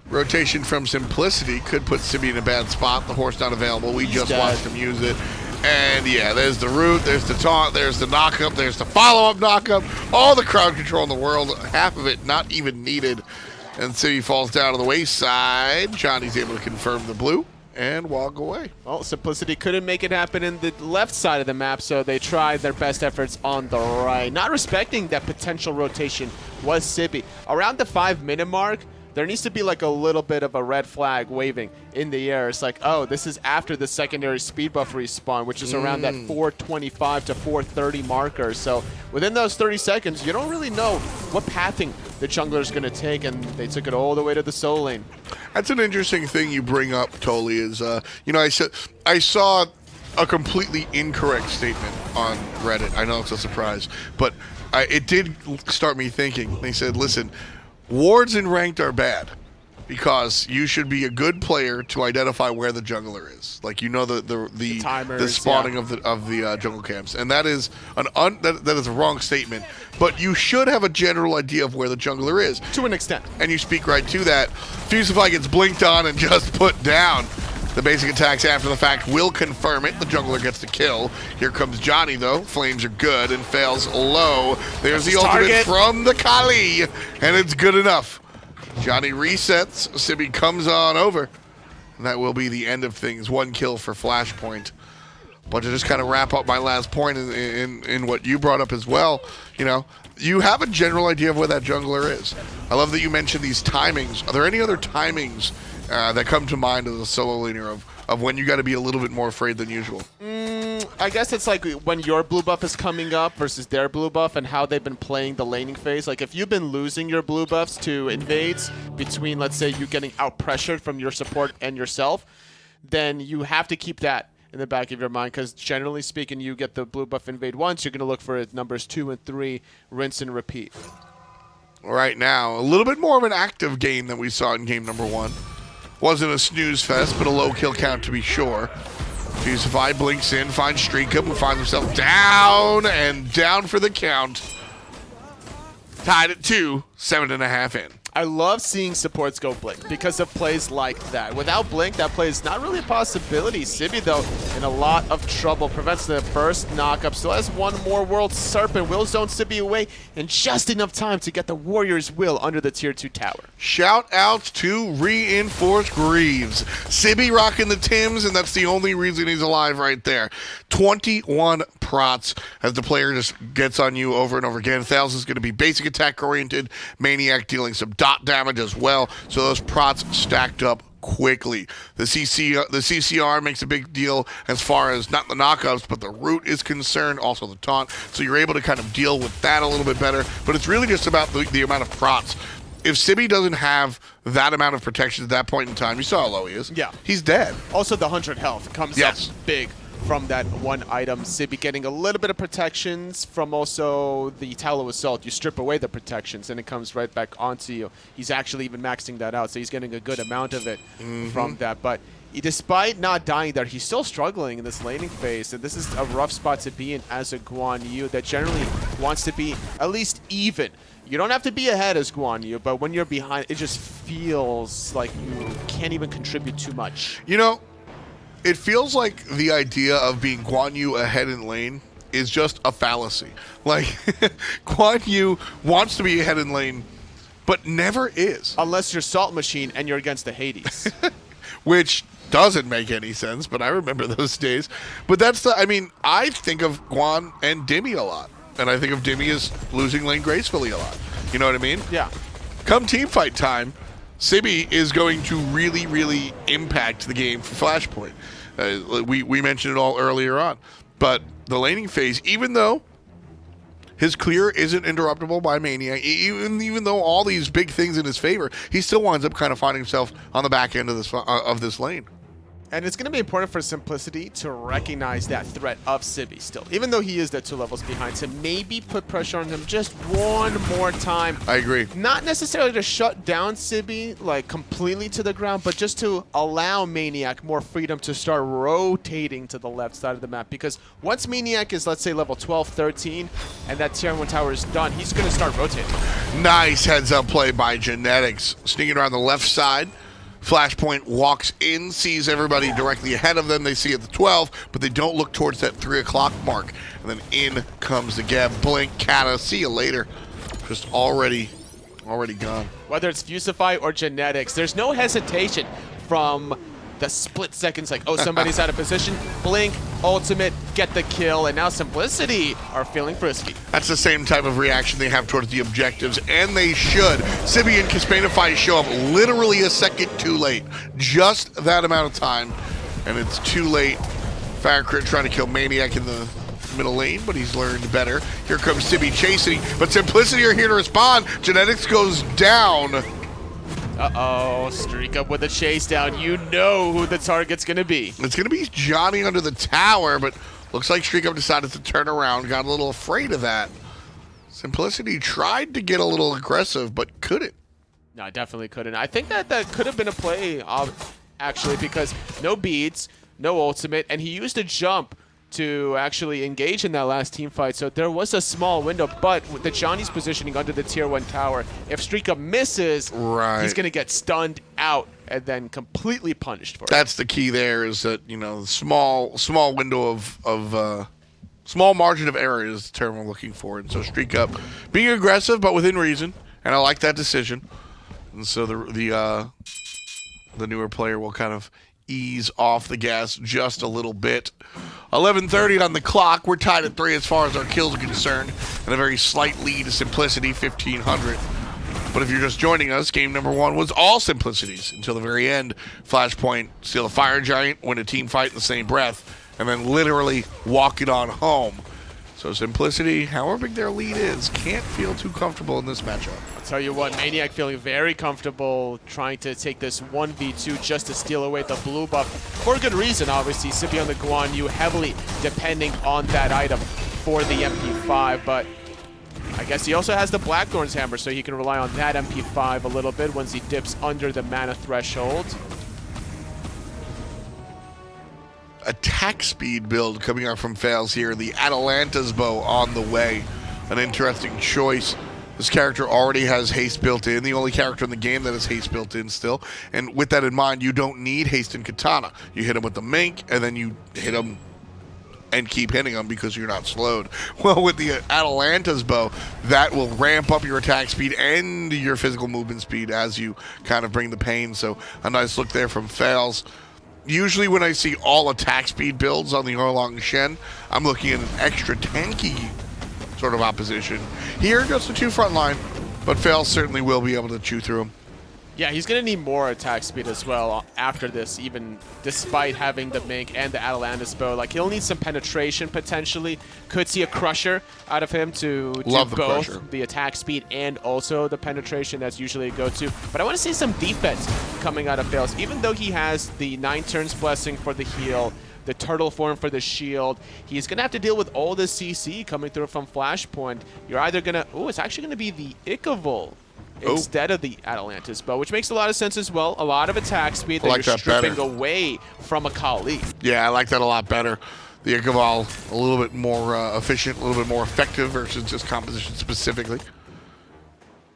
Rotation from Simplicity could put Sibi in a bad spot. The horse not available. We just watched him use it. And yeah, there's the root, there's the taunt, there's the knock-up, there's the follow-up knock-up. All the crowd control in the world. Half of it not even needed. And Sibi falls down to the wayside. Dzoni's able to confirm the blue and walk away. Well, Simplicity couldn't make it happen in the left side of the map, so they tried their best efforts on the right. Not respecting that potential rotation was Sibi. Around the 5-minute mark, there needs to be like a little bit of a red flag waving in the air. It's like, oh, this is after the secondary speed buff respawn, which is around that 425 to 430 marker. So within those 30 seconds, you don't really know what pathing the jungler is going to take, and they took it all the way to the soul lane. That's an interesting thing you bring up, Toli, is, you know, I saw a completely incorrect statement on Reddit. I know it's a surprise, but it did start me thinking. They said, listen, wards in ranked are bad because you should be a good player to identify where the jungler is. Like, you know, the timers, the spawning of the jungle camps, and that is that is a wrong statement. But you should have a general idea of where the jungler is to an extent, and you speak right to that. Fusify gets blinked on and just put down. The basic attacks after the fact will confirm it. The jungler gets the kill. Here comes Dzoni, though. Flames are good and Faeles low. There's the ultimate from the Kali, and it's good enough. Dzoni resets. Sibi comes on over. And that will be the end of things. 1 kill for Flashpoint. But to just kind of wrap up my last point in what you brought up as well, you know, you have a general idea of where that jungler is. I love that you mentioned these timings. Are there any other timings that come to mind as a solo laner of when you got to be a little bit more afraid than usual? I guess it's like when your blue buff is coming up versus their blue buff and how they've been playing the laning phase. Like if you've been losing your blue buffs to invades between, let's say, you getting out pressured from your support and yourself, then you have to keep that in the back of your mind, because generally speaking, you get the blue buff invade once, you're going to look for numbers 2 and 3, rinse and repeat. Right now, a little bit more of an active game than we saw in game number 1. Wasn't a snooze fest, but a low kill count to be sure. Fusify blinks in, finds StreakUp, who finds himself down and down for the count. Tied at 2, 7.5 in. I love seeing supports go Blink because of plays like that. Without Blink, that play is not really a possibility. Sibi, though, in a lot of trouble. Prevents the first knockup. Still has 1 more World Serpent. Will zone Sibi away in just enough time to get the Warrior's Will under the Tier 2 tower. Shout out to Reinforced Greaves. Sibi rocking the Tims, and that's the only reason he's alive right there. 21 prots as the player just gets on you over and over again. Faeles is going to be basic attack oriented. Maniac dealing some dot damage as well. So those prots stacked up quickly. The CCR makes a big deal as far as not the knockups, but the root is concerned, also the taunt. So you're able to kind of deal with that a little bit better. But it's really just about the amount of prots. If Sibi doesn't have that amount of protection at that point in time, you saw how low he is. Yeah. He's dead. Also, the 100 health comes up big from that one item. Sibi getting a little bit of protections from also the Tallow Assault. You strip away the protections and it comes right back onto you. He's actually even maxing that out, so he's getting a good amount of it from that. But despite not dying there, he's still struggling in this laning phase, and this is a rough spot to be in as a Guan Yu that generally wants to be at least even. You don't have to be ahead as Guan Yu, but when you're behind, it just feels like you can't even contribute too much. You know, it feels like the idea of being Guan Yu ahead in lane is just a fallacy. Like, Guan Yu wants to be ahead in lane, but never is. Unless you're Salt Machine and you're against the Hades. Which doesn't make any sense, but I remember those days. But that's the, I mean, I think of Guan and Dimmy a lot. And I think of Dimmy as losing lane gracefully a lot. You know what I mean? Yeah. Come team fight time, Sibi is going to really, really impact the game for Flashpoint. We mentioned it all earlier on. But the laning phase, even though his clear isn't interruptible by Maniac, even though all these big things in his favor, he still winds up kind of finding himself on the back end of this lane. And it's going to be important for Simplicity to recognize that threat of Sibi still. Even though he is that 2 levels behind, to maybe put pressure on him just one more time. I agree. Not necessarily to shut down Sibi, like, completely to the ground, but just to allow Maniac more freedom to start rotating to the left side of the map. Because once Maniac is, let's say, level 12, 13, and that Tier 1 tower is done, he's going to start rotating. Nice heads-up play by Genetics. Sneaking around the left side. Flashpoint walks in, sees everybody directly ahead of them. They see at the 12, but they don't look towards that 3 o'clock mark. And then in comes the Geb. Blink, Kata, see you later. Just already gone. Whether it's Fusify or Genetics, there's no hesitation from the split seconds, like, oh, somebody's out of position, blink, ultimate, get the kill, and now Simplicity are feeling frisky. That's the same type of reaction they have towards the objectives, and they should. Sibi and Kespainify show up literally a second too late. Just that amount of time, and it's too late. FaraKrik trying to kill Maniac in the middle lane, but he's learned better. Here comes Sibi chasing, but Simplicity are here to respond. Genetics goes down. Uh-oh, StreakUp with a chase down. You know who the target's going to be. It's going to be Johnny under the tower, but looks like StreakUp decided to turn around, got a little afraid of that. Simplicity tried to get a little aggressive, but couldn't. No, definitely couldn't. I think that could have been a play, actually, because no beads, no ultimate, and he used a jump to actually engage in that last team fight. So there was a small window, but with the Johnny's positioning under the Tier 1 tower, if StreakUp misses, he's going to get stunned out and then completely punished for it. That's the key there, is that, you know, small window of small margin of error is the term I'm looking for. And so StreakUp being aggressive, but within reason, and I like that decision. And so the the newer player will kind of ease off the gas just a little bit. 11:30 on the clock. We're tied at 3 as far as our kills are concerned, and a very slight lead to Simplicity, 1,500. But if you're just joining us, game number 1 was all Simplicities until the very end. Flashpoint, steal a Fire Giant, win a team fight in the same breath, and then literally walk it on home. So Simplicity, however big their lead is, can't feel too comfortable in this matchup. I'll tell you what, maniaK feeling very comfortable trying to take this 1v2 just to steal away the blue buff. For a good reason, obviously. Sibi on the Guan Yu heavily depending on that item for the MP5, but I guess he also has the Blackthorn's Hammer, so he can rely on that MP5 a little bit once he dips under the mana threshold. Attack speed build coming out from Faeles here. The Atalanta's Bow on the way. An interesting choice. This character already has haste built in. The only character in the game that has haste built in still. And with that in mind, you don't need haste in Katana. You hit him with the Mink, and then you hit him and keep hitting them because you're not slowed. Well, with the Atalanta's Bow, that will ramp up your attack speed and your physical movement speed as you kind of bring the pain. So a nice look there from Faeles. Usually when I see all attack speed builds on the Erlang Shen, I'm looking at an extra tanky sort of opposition. Here, just a 2 front line, but Faeles certainly will be able to chew through him. Yeah, he's going to need more attack speed as well after this, even despite having the Mink and the Atalanta's Bow. Like, he'll need some penetration, potentially. Could see a Crusher out of him to do both Crusher. The attack speed and also the penetration. That's usually a go-to. But I want to see some defense coming out of Faeles. Even though he has the 9 turns blessing for the heal, the turtle form for the shield, he's going to have to deal with all the CC coming through from Flashpoint. You're either going to... Oh, it's actually going to be the Ikavul instead of the Atalanta's Bow, which makes a lot of sense as well. A lot of attack speed that you're stripping away from a Kali. Yeah, I like that a lot better. The Ikavul a little bit more efficient, a little bit more effective versus just composition specifically.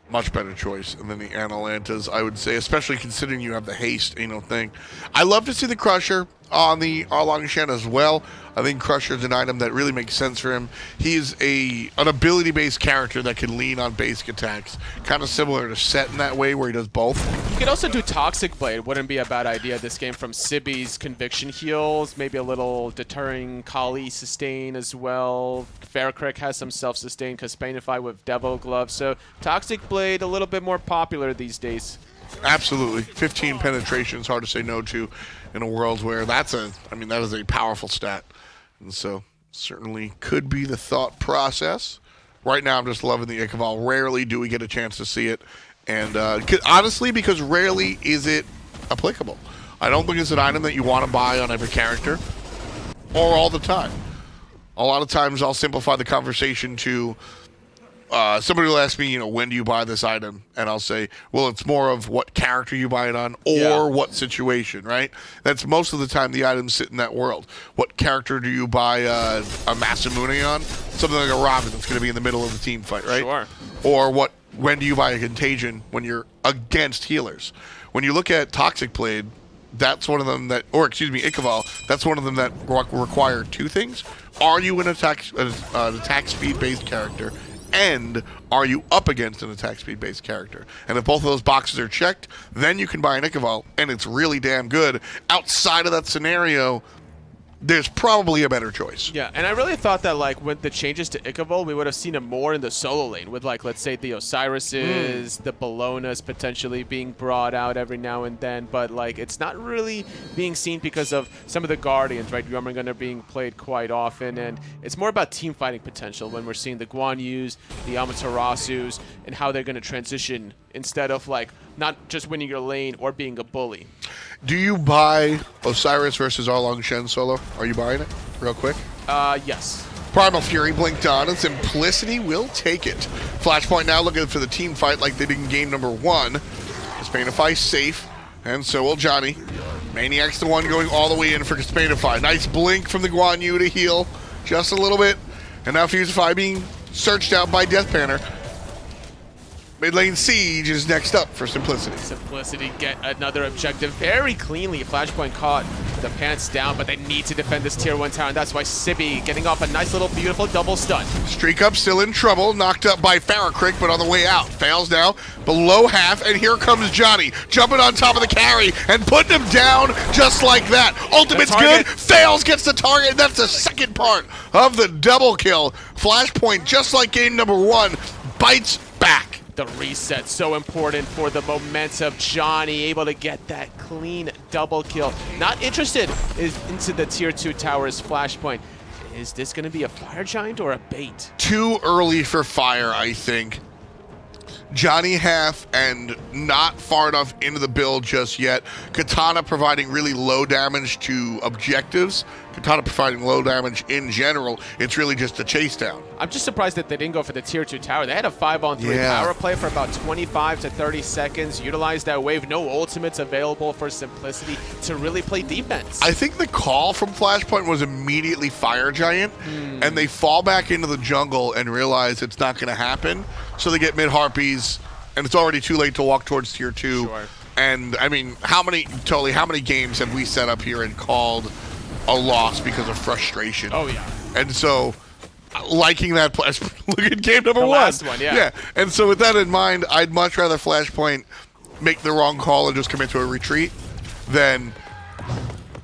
Much better choice. And then the Atalantas, I would say, especially considering you have the haste, thing. I love to see the Crusher on the Erlang Shen as well. I think Crusher is an item that really makes sense for him. He's an ability-based character that can lean on basic attacks. Kind of similar to Set in that way, where he does both. You could also do Toxic Blade. Wouldn't be a bad idea this game from Sibi's Conviction heals. Maybe a little deterring Kali sustain as well. FaraKrik has some self-sustain. Kespainify with Devil Glove. So Toxic Blade a little bit more popular these days. Absolutely. 15 penetration is hard to say no to in a world where that is a powerful stat. And so certainly could be the thought process. Right now I'm just loving the Ikavul. Rarely do we get a chance to see it. And honestly, because rarely is it applicable. I don't think it's an item that you want to buy on every character or all the time. A lot of times I'll simplify the conversation to somebody will ask me, when do you buy this item? And I'll say, well, it's more of what character you buy it on or what situation, right? That's most of the time the items sit in that world. What character do you buy a Masamune on? Something like a Robin that's going to be in the middle of the team fight, right? Sure. Or when do you buy a Contagion when you're against healers? When you look at Toxic Blade, that's one of them that, or excuse me, Ikavul, that's one of them that require 2 things. Are you an attack speed-based character? And are you up against an attack speed-based character? And if both of those boxes are checked, then you can buy an Ikavul, and it's really damn good. Outside of that scenario, there's probably a better choice. Yeah, and I really thought that, with the changes to Ikavul, we would have seen him more in the solo lane with, let's say, the Osirises, the Bellonas potentially being brought out every now and then. But, it's not really being seen because of some of the Guardians, right? Jormungandr being played quite often. And it's more about team fighting potential when we're seeing the Guan Yus, the Amaterasus, and how they're going to transition instead of, not just winning your lane or being a bully. Do you buy Osiris versus Erlang Shen solo? Are you buying it? Real quick. Yes. Primal Fury blinked on, and Simplicity will take it. Flashpoint now looking for the team fight like they did in game number 1. Kespainify safe, and so will Johnny. maniaK's the one going all the way in for Kespainify. Nice blink from the Guan Yu to heal just a little bit. And now Fusify being searched out by DeathPanter. Mid lane Siege is next up for Simplicity. Simplicity get another objective very cleanly. Flashpoint caught the pants down, but they need to defend this tier 1 tower, and that's why Sibi getting off a nice little beautiful double stun. StreakUp still in trouble, knocked up by FaraKrik, but on the way out. Faeles now below half, and here comes Dzoni, jumping on top of the carry and putting him down just like that. Ultimate's good, Faeles gets the target, and that's the second part of the double kill. Flashpoint, just like game number 1, bites back. The reset, so important for the momentum. Dzoni able to get that clean double kill. Not interested into the tier 2 tower's flashpoint. Is this going to be a fire giant or a bait? Too early for fire, I think. Dzoni half and not far enough into the build just yet. Katana providing really low damage to objectives. Katana providing low damage in general. It's really just a chase down. I'm just surprised that they didn't go for the tier 2 tower. They had a 5-on-3 power play for about 25 to 30 seconds. Utilized that wave. No ultimates available for Simplicity to really play defense. I think the call from Flashpoint was immediately Fire Giant, and they fall back into the jungle and realize it's not going to happen. So they get mid-harpies, and it's already too late to walk towards tier 2. Sure. And, I mean, how many games have we set up here and called a loss because of frustration? Oh, yeah. And so, liking that play, look at game number 1. Last one, yeah. Yeah, and so with that in mind, I'd much rather Flashpoint make the wrong call and just commit to a retreat than...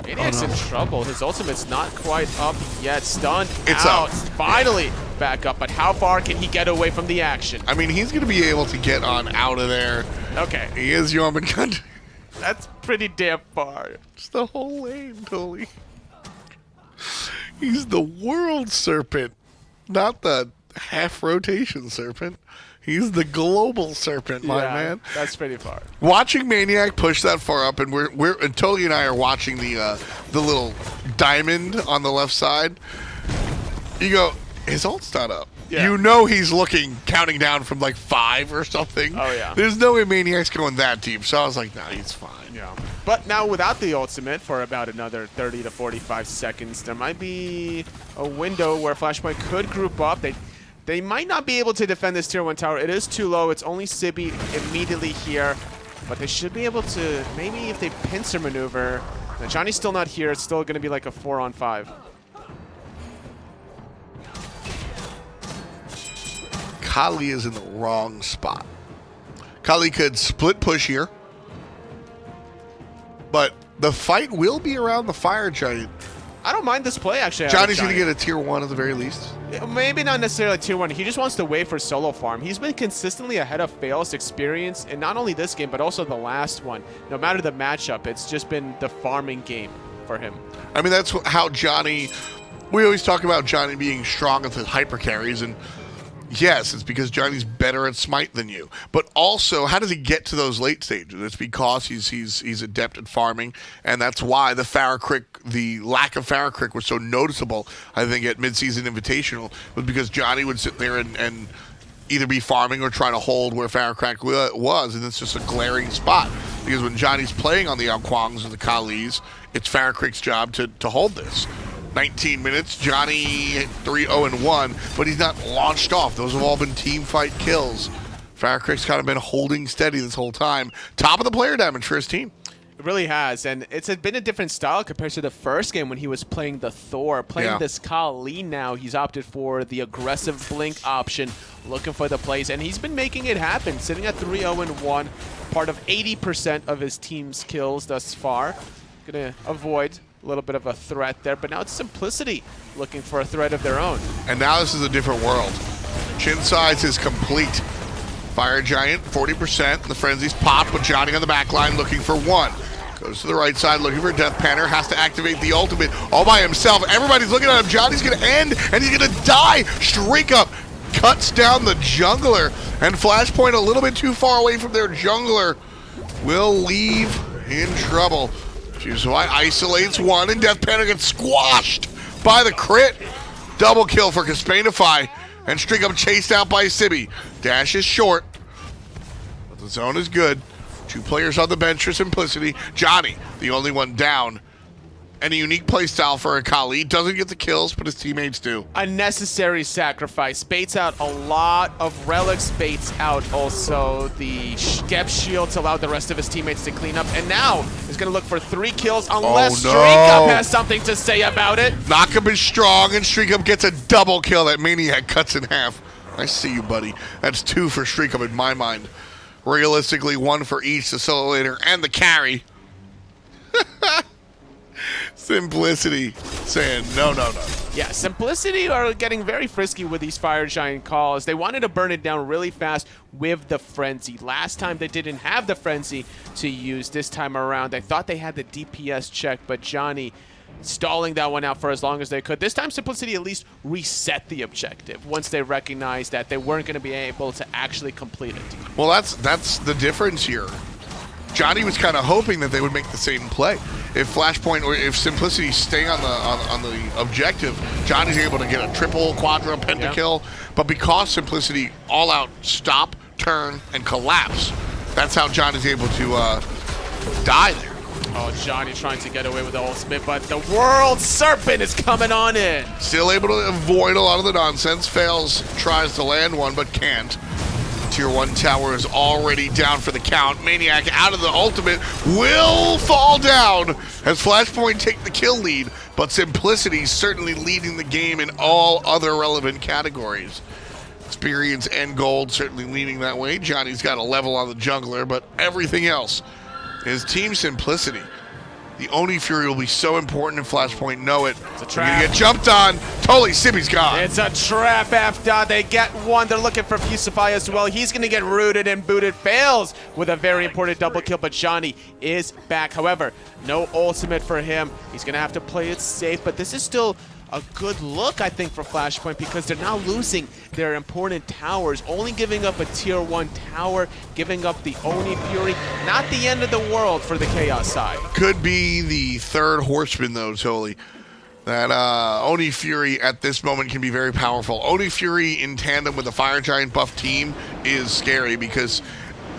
Maniac's in trouble. His ultimate's not quite up yet. Stunned It's out. up. Finally back up, but how far can he get away from the action? I mean, he's going to be able to get on out of there. Okay. He is Jormungandr. That's pretty damn far. It's the whole lane, Tolly. He's the world serpent, not the half-rotation serpent. He's the global serpent, my man. That's pretty far. Watching maniaK push that far up, and and Tolly and I are watching the little diamond on the left side. You go, his ult's not up. Yeah. You know he's looking, counting down from like 5 or something. Oh, yeah. There's no way maniaK's going that deep. So I was like, nah, he's fine. Yeah. But now without the ultimate for about another 30 to 45 seconds, there might be a window where Flashpoint could group up. They might not be able to defend this tier 1 tower. It is too low. It's only Sibi immediately here. But they should be able to, maybe if they pincer maneuver. Now, Johnny's still not here. It's still going to be like a 4-on-5. Kali is in the wrong spot. Kali could split push here. But the fight will be around the Fire Giant. I don't mind this play, actually. Johnny's going to get a tier 1 at the very least. Maybe not necessarily tier 1. He just wants to wait for solo farm. He's been consistently ahead of Faeles' experience in not only this game, but also the last one. No matter the matchup, it's just been the farming game for him. I mean, that's how Dzoni... We always talk about Dzoni being strong with his hyper carries, and yes, it's because Johnny's better at SMITE than you. But also, how does he get to those late stages? It's because he's adept at farming, and that's why the lack of FaraKrik was so noticeable, I think, at Midseason Invitational, was because Dzoni would sit there and either be farming or trying to hold where FaraKrik was, and it's just a glaring spot. Because when Johnny's playing on the Alquangs or the Kalis, it's FaraKrik's job to hold this. 19 minutes, Dzoni 3-0-1, but he's not launched off. Those have all been team fight kills. FaraKrik's kind of been holding steady this whole time. Top of the player damage for his team. It really has, and it's been a different style compared to the first game when he was playing the Thor. Playing this Kali now, he's opted for the aggressive blink option, looking for the plays, and he's been making it happen, sitting at 3-0-1, part of 80% of his team's kills thus far. Gonna avoid a little bit of a threat there, but now it's Simplicity looking for a threat of their own. And now this is a different world. Chin size is complete. Fire Giant, 40%. The Frenzy's popped, but Dzoni on the back line looking for 1. Goes to the right side looking for DeathPanter. Has to activate the ultimate all by himself. Everybody's looking at him. Johnny's going to end, and he's going to die. StreakUp cuts down the jungler, and Flashpoint a little bit too far away from their jungler will leave in trouble. Fusify isolates 1, and DeathPanter gets squashed by the crit. Double kill for Kespainify, and StreakUp chased out by Sibi. Dash is short, but the zone is good. 2 players on the bench for Simplicity. Dzoni, the only one down, and a unique playstyle for FaraKrik. Doesn't get the kills, but his teammates do. Unnecessary sacrifice. Baits out a lot of relics. Baits out also the Geb shield to allow the rest of his teammates to clean up. And now he's going to look for 3 kills unless StreakUp has something to say about it. Knockup is strong, and StreakUp gets a double kill. That maniac cuts in half. I see you, buddy. That's 2 for StreakUp in my mind. Realistically, 1 for each, the solo laner and the carry. Simplicity saying no. Yeah, Simplicity are getting very frisky with these Fire Giant calls. They wanted to burn it down really fast with the Frenzy. Last time they didn't have the Frenzy to use. This time around, they thought they had the DPS check, but Dzoni stalling that one out for as long as they could. This time, Simplicity at least reset the objective once they recognized that they weren't going to be able to actually complete it. Well, that's the difference here. Dzoni was kind of hoping that they would make the same play. If Flashpoint or if Simplicity stay on the objective, Johnny's able to get a triple, quadra, pentakill. But because Simplicity all out stop, turn, and collapse, that's how Johnny's able to die there. Oh, Dzoni trying to get away with the ultimate, but the World Serpent is coming on in. Still able to avoid a lot of the nonsense. Faeles tries to land one, but can't. Tier 1 tower is already down for the count. maniaKK out of the ultimate will fall down as Flashpoint take the kill lead, but Simplicity certainly leading the game in all other relevant categories. Experience and gold certainly leaning that way. Johnny's got a level on the jungler, but everything else is Team Simplicity. The Oni Fury will be so important in Flashpoint. Know it. It's a trap. They're gonna get jumped on. Totally, Sibi's gone. It's a trap after they get one. They're looking for Fusify as well. He's going to get rooted and booted. Fails with a very important double kill, but Dzoni is back. However, no ultimate for him. He's going to have to play it safe, but this is still a good look, I think, for Flashpoint because they're now losing their important towers, only giving up a tier 1 tower, giving up the Oni Fury. Not the end of the world for the Chaos side. Could be the third horseman, though, Toli. That Oni Fury at this moment can be very powerful. Oni Fury in tandem with a Fire Giant buff team is scary because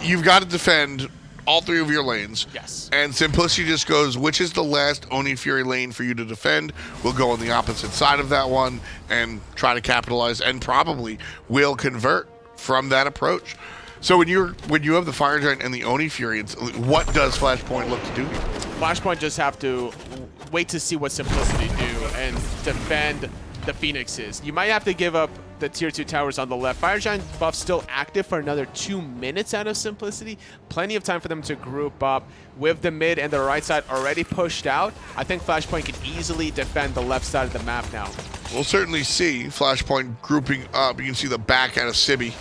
you've got to defend all 3 of your lanes. Yes. And Simplicity just goes, which is the last Oni Fury lane for you to defend? We'll go on the opposite side of that one and try to capitalize and probably will convert from that approach. So when you have the Fire Giant and the Oni Fury, what does Flashpoint look to do here? Flashpoint just have to wait to see what Simplicity do and defend the Phoenixes. You might have to give up the tier 2 towers on the left. Fire Giant buff still active for another 2 minutes out of Simplicity. Plenty of time for them to group up with the mid and the right side already pushed out. I think Flashpoint can easily defend the left side of the map now. We'll certainly see Flashpoint grouping up. You can see the back out of Sibi.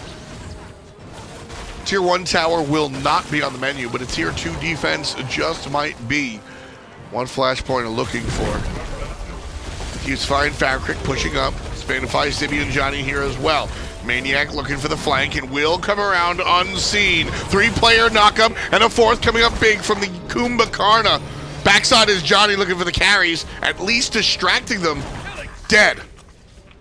Tier 1 tower will not be on the menu, but a tier 2 defense just might be what Flashpoint are looking for. He's fine. FaraKrik pushing up. Kespainify, Sibi, and Dzoni here as well. maniaKK looking for the flank and will come around unseen. 3-player knockup and a 4th coming up big from the Kumbhakarna. Backside is Dzoni looking for the carries, at least distracting them. Dead.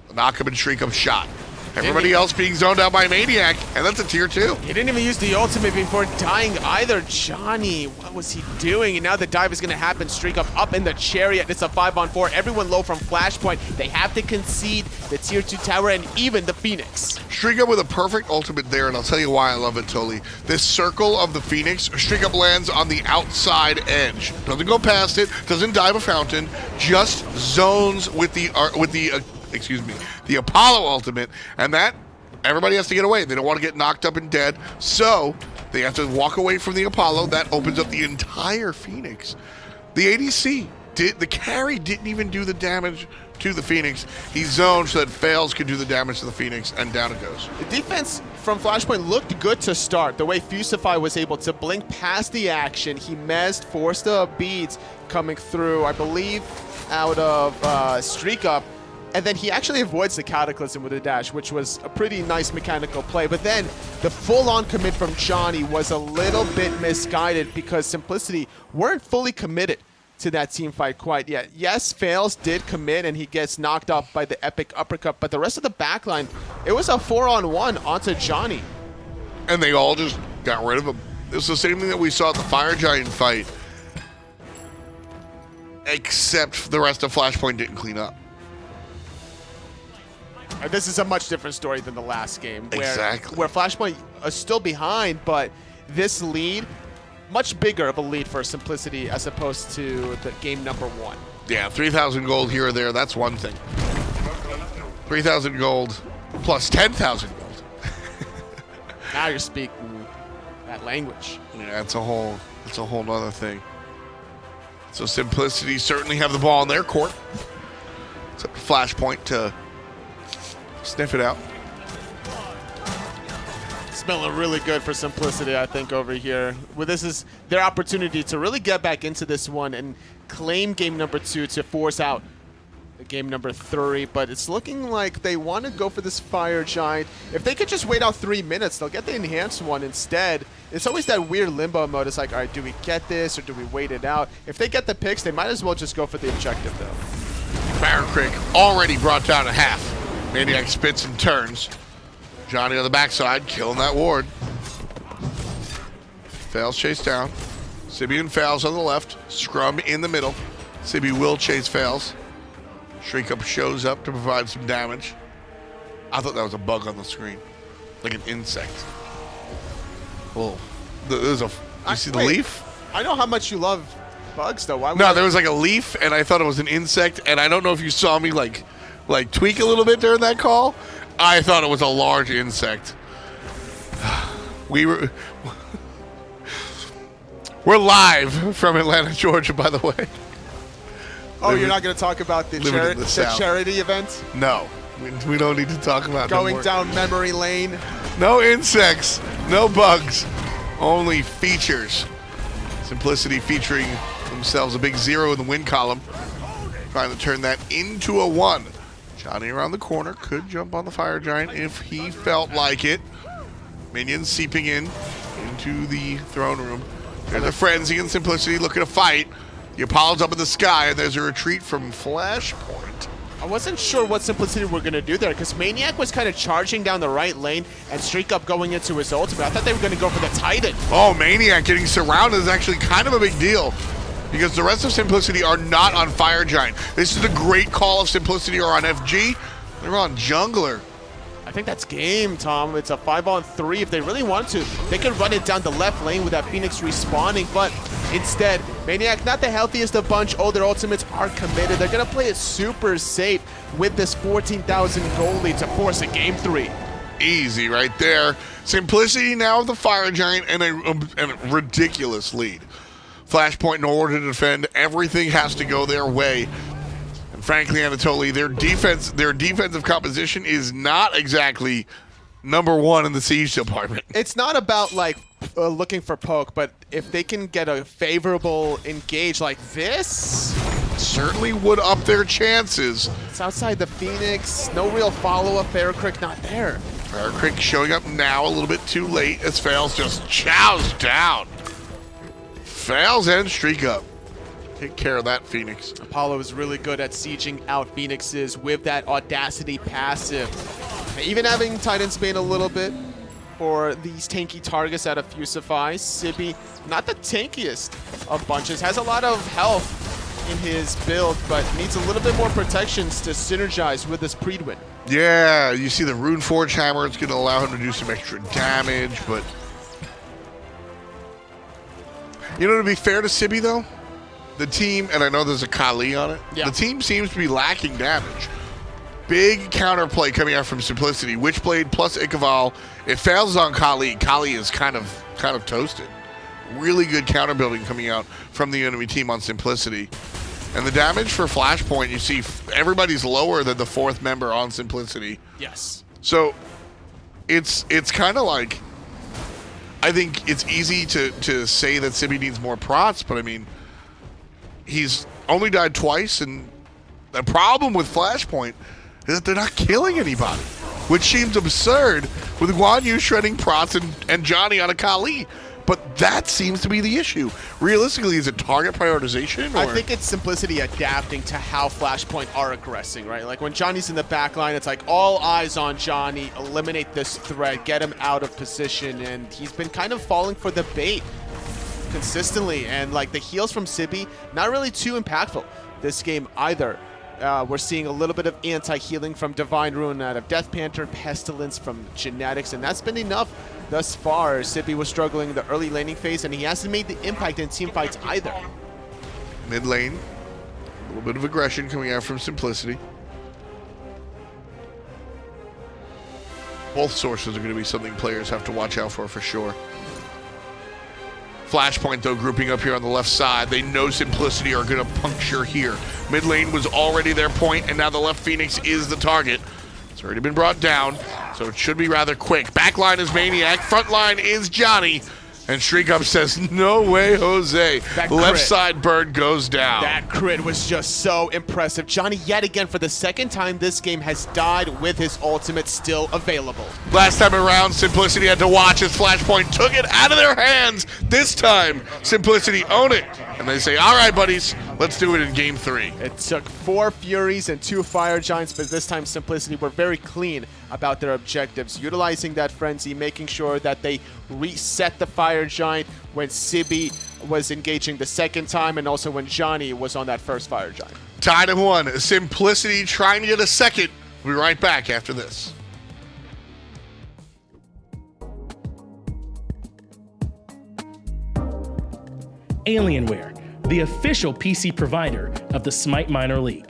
Knockup and StreakUp shot. Everybody else being zoned out by maniaKK, and that's a tier 2. He didn't even use the ultimate before dying either. Dzoni, what was he doing? And now the dive is going to happen. StreakUp up in the chariot. It's a 5-on-4. Everyone low from Flashpoint. They have to concede the tier 2 tower and even the Phoenix. StreakUp with a perfect ultimate there, and I'll tell you why I love it, Toli. This circle of the Phoenix, StreakUp lands on the outside edge. Doesn't go past it, doesn't dive a fountain, just zones with the Apollo ultimate, and that everybody has to get away. They don't want to get knocked up and dead, so they have to walk away from the Apollo. That opens up the entire Phoenix. The ADC the carry didn't even do the damage to the Phoenix. He zoned so that Faeles could do the damage to the Phoenix, and down it goes. The defense from Flashpoint looked good to start. The way Fusify was able to blink past the action, he mezzed, forced the beads coming through, I believe, out of StreakUp. And then he actually avoids the Cataclysm with a dash, which was a pretty nice mechanical play. But then the full-on commit from Dzoni was a little bit misguided because Simplicity weren't fully committed to that team fight quite yet. Yes, Faeles did commit and he gets knocked off by the epic uppercut, but the rest of the backline, it was a 4-on-1 onto Dzoni. And they all just got rid of him. It's the same thing that we saw at the Fire Giant fight. except the rest of Flashpoint didn't clean up. This is a much different story than the last game. Exactly. Where Flashpoint is still behind, but this lead, much bigger of a lead for Simplicity as opposed to the game number 1. Yeah, 3,000 gold here or there, that's one thing. 3,000 gold plus 10,000 gold. Now you're speaking that language. Yeah, that's a whole other thing. So Simplicity certainly have the ball in their court. It's up to Flashpoint to sniff it out. Smelling really good for Simplicity, I think, over here. Well, this is their opportunity to really get back into this one and claim game number 2 to force out game number 3, but it's looking like they want to go for this Fire Giant. If they could just wait out 3 minutes, they'll get the enhanced one instead. It's always that weird limbo mode. It's like, all right, do we get this or do we wait it out? If they get the picks, they might as well just go for the objective, though. FaraKrik already brought down a half. maniaK spits and turns. Dzoni on the backside, killing that ward. Faeles chase down. Sibi and Faeles on the left. Scrum in the middle. Sibi will chase Faeles. StreakUp shows up to provide some damage. I thought that was a bug on the screen. Like an insect. Oh. There's a... You see the leaf? I know how much you love bugs, though. Why would No, there was like a leaf, and I thought it was an insect, and I don't know if you saw me like tweak a little bit during that call. I thought it was a large insect. We're live from Atlanta, Georgia, by the way. Oh, you're not going to talk about the charity event? No, we don't need to talk about going down memory lane. No insects, no bugs, only features. Simplicity featuring themselves a big 0 in the win column, trying to turn that into a 1. Dzoni around the corner could jump on the Fire Giant if he felt like it. Minions seeping into the throne room. There's a Frenzy and Simplicity looking to fight. The Apollo's up in the sky, and there's a retreat from Flashpoint. I wasn't sure what Simplicity were going to do there, because maniaK was kind of charging down the right lane and StreakUp going into his ultimate. I thought they were going to go for the Titan. Oh, maniaK getting surrounded is actually kind of a big deal, because the rest of Simplicity are not on Fire Giant. This is a great call if Simplicity are on FG. They're on Jungler. I think that's game, Tom. It's a 5-on-3. If they really wanted to, they could run it down the left lane with that Phoenix respawning, but instead, maniaK, not the healthiest of bunch. All their ultimates are committed. They're going to play it super safe with this 14,000 goal lead to force a game 3. Easy right there. Simplicity now with the Fire Giant and a ridiculous lead. Flashpoint in order to defend. Everything has to go their way. And frankly, Anatoly, their defensive composition is not exactly number 1 in the siege department. It's not about like looking for poke, but if they can get a favorable engage like this, certainly would up their chances. It's outside the Phoenix. No real follow-up. FaraKrik not there. FaraKrik showing up now a little bit too late as Faeles just chows down. Faeles and StreakUp. Take care of that Phoenix. Apollo is really good at sieging out Phoenixes with that Audacity passive. Even having Titans bane a little bit for these tanky targets out of Fusify. Sibi, not the tankiest of bunches, has a lot of health in his build, but needs a little bit more protections to synergize with this Predwin. Yeah, you see the Rune Forge Hammer. It's going to allow him to do some extra damage, but... You know, to be fair to Sibi, though, the team, and I know there's a Kali on it, the team seems to be lacking damage. Big counterplay coming out from Simplicity. Witchblade plus Ikaval. It fails on Kali. Kali is kind of toasted. Really good counter building coming out from the enemy team on Simplicity. And the damage for Flashpoint, you see everybody's lower than the 4th member on Simplicity. Yes. So it's kind of like, I think it's easy to say that Sibi needs more prots, but I mean, he's only died twice, and the problem with Flashpoint is that they're not killing anybody, which seems absurd with Guan Yu shredding prots and Dzoni on a Kali. But that seems to be the issue. Realistically, is it target prioritization? Or? I think it's Simplicity adapting to how Flashpoint are aggressing, right? Like when Johnny's in the back line, it's like all eyes on Dzoni, eliminate this threat, get him out of position, and he's been kind of falling for the bait. consistently, and like the heals from Sibi, not really too impactful this game either. We're seeing a little bit of anti-healing from Divine Ruin out of DeathPanter, Pestilence from Genetics, and that's been enough thus far. Sibi was struggling in the early laning phase, and he hasn't made the impact in team fights either. Mid lane, a little bit of aggression coming out from Simplicity. Both sources are going to be something players have to watch out for sure. Flashpoint, though, grouping up here on the left side. They know Simplicity are going to puncture here. Mid lane was already their point, and now the left Phoenix is the target. It's already been brought down, so it should be rather quick. Backline is Maniac, front line is Dzoni, and StreakUp says, no way, Jose. Left side bird goes down. That crit was just so impressive. Dzoni, yet again, for the second time this game, has died with his ultimate still available. Last time around, Simplicity had to watch as Flashpoint took it out of their hands. This time, Simplicity own it. And they say, all right, buddies, let's do it in game 3. It took 4 Furies and 2 Fire Giants, but this time Simplicity were very clean about their objectives, utilizing that frenzy, making sure that they reset the Fire Giant when Sibi was engaging the second time, and also when Dzoni was on that first Fire Giant. Tied at 1. Simplicity trying to get a second. We'll be right back after this. Alienware, the official PC provider of the SMITE Minor League.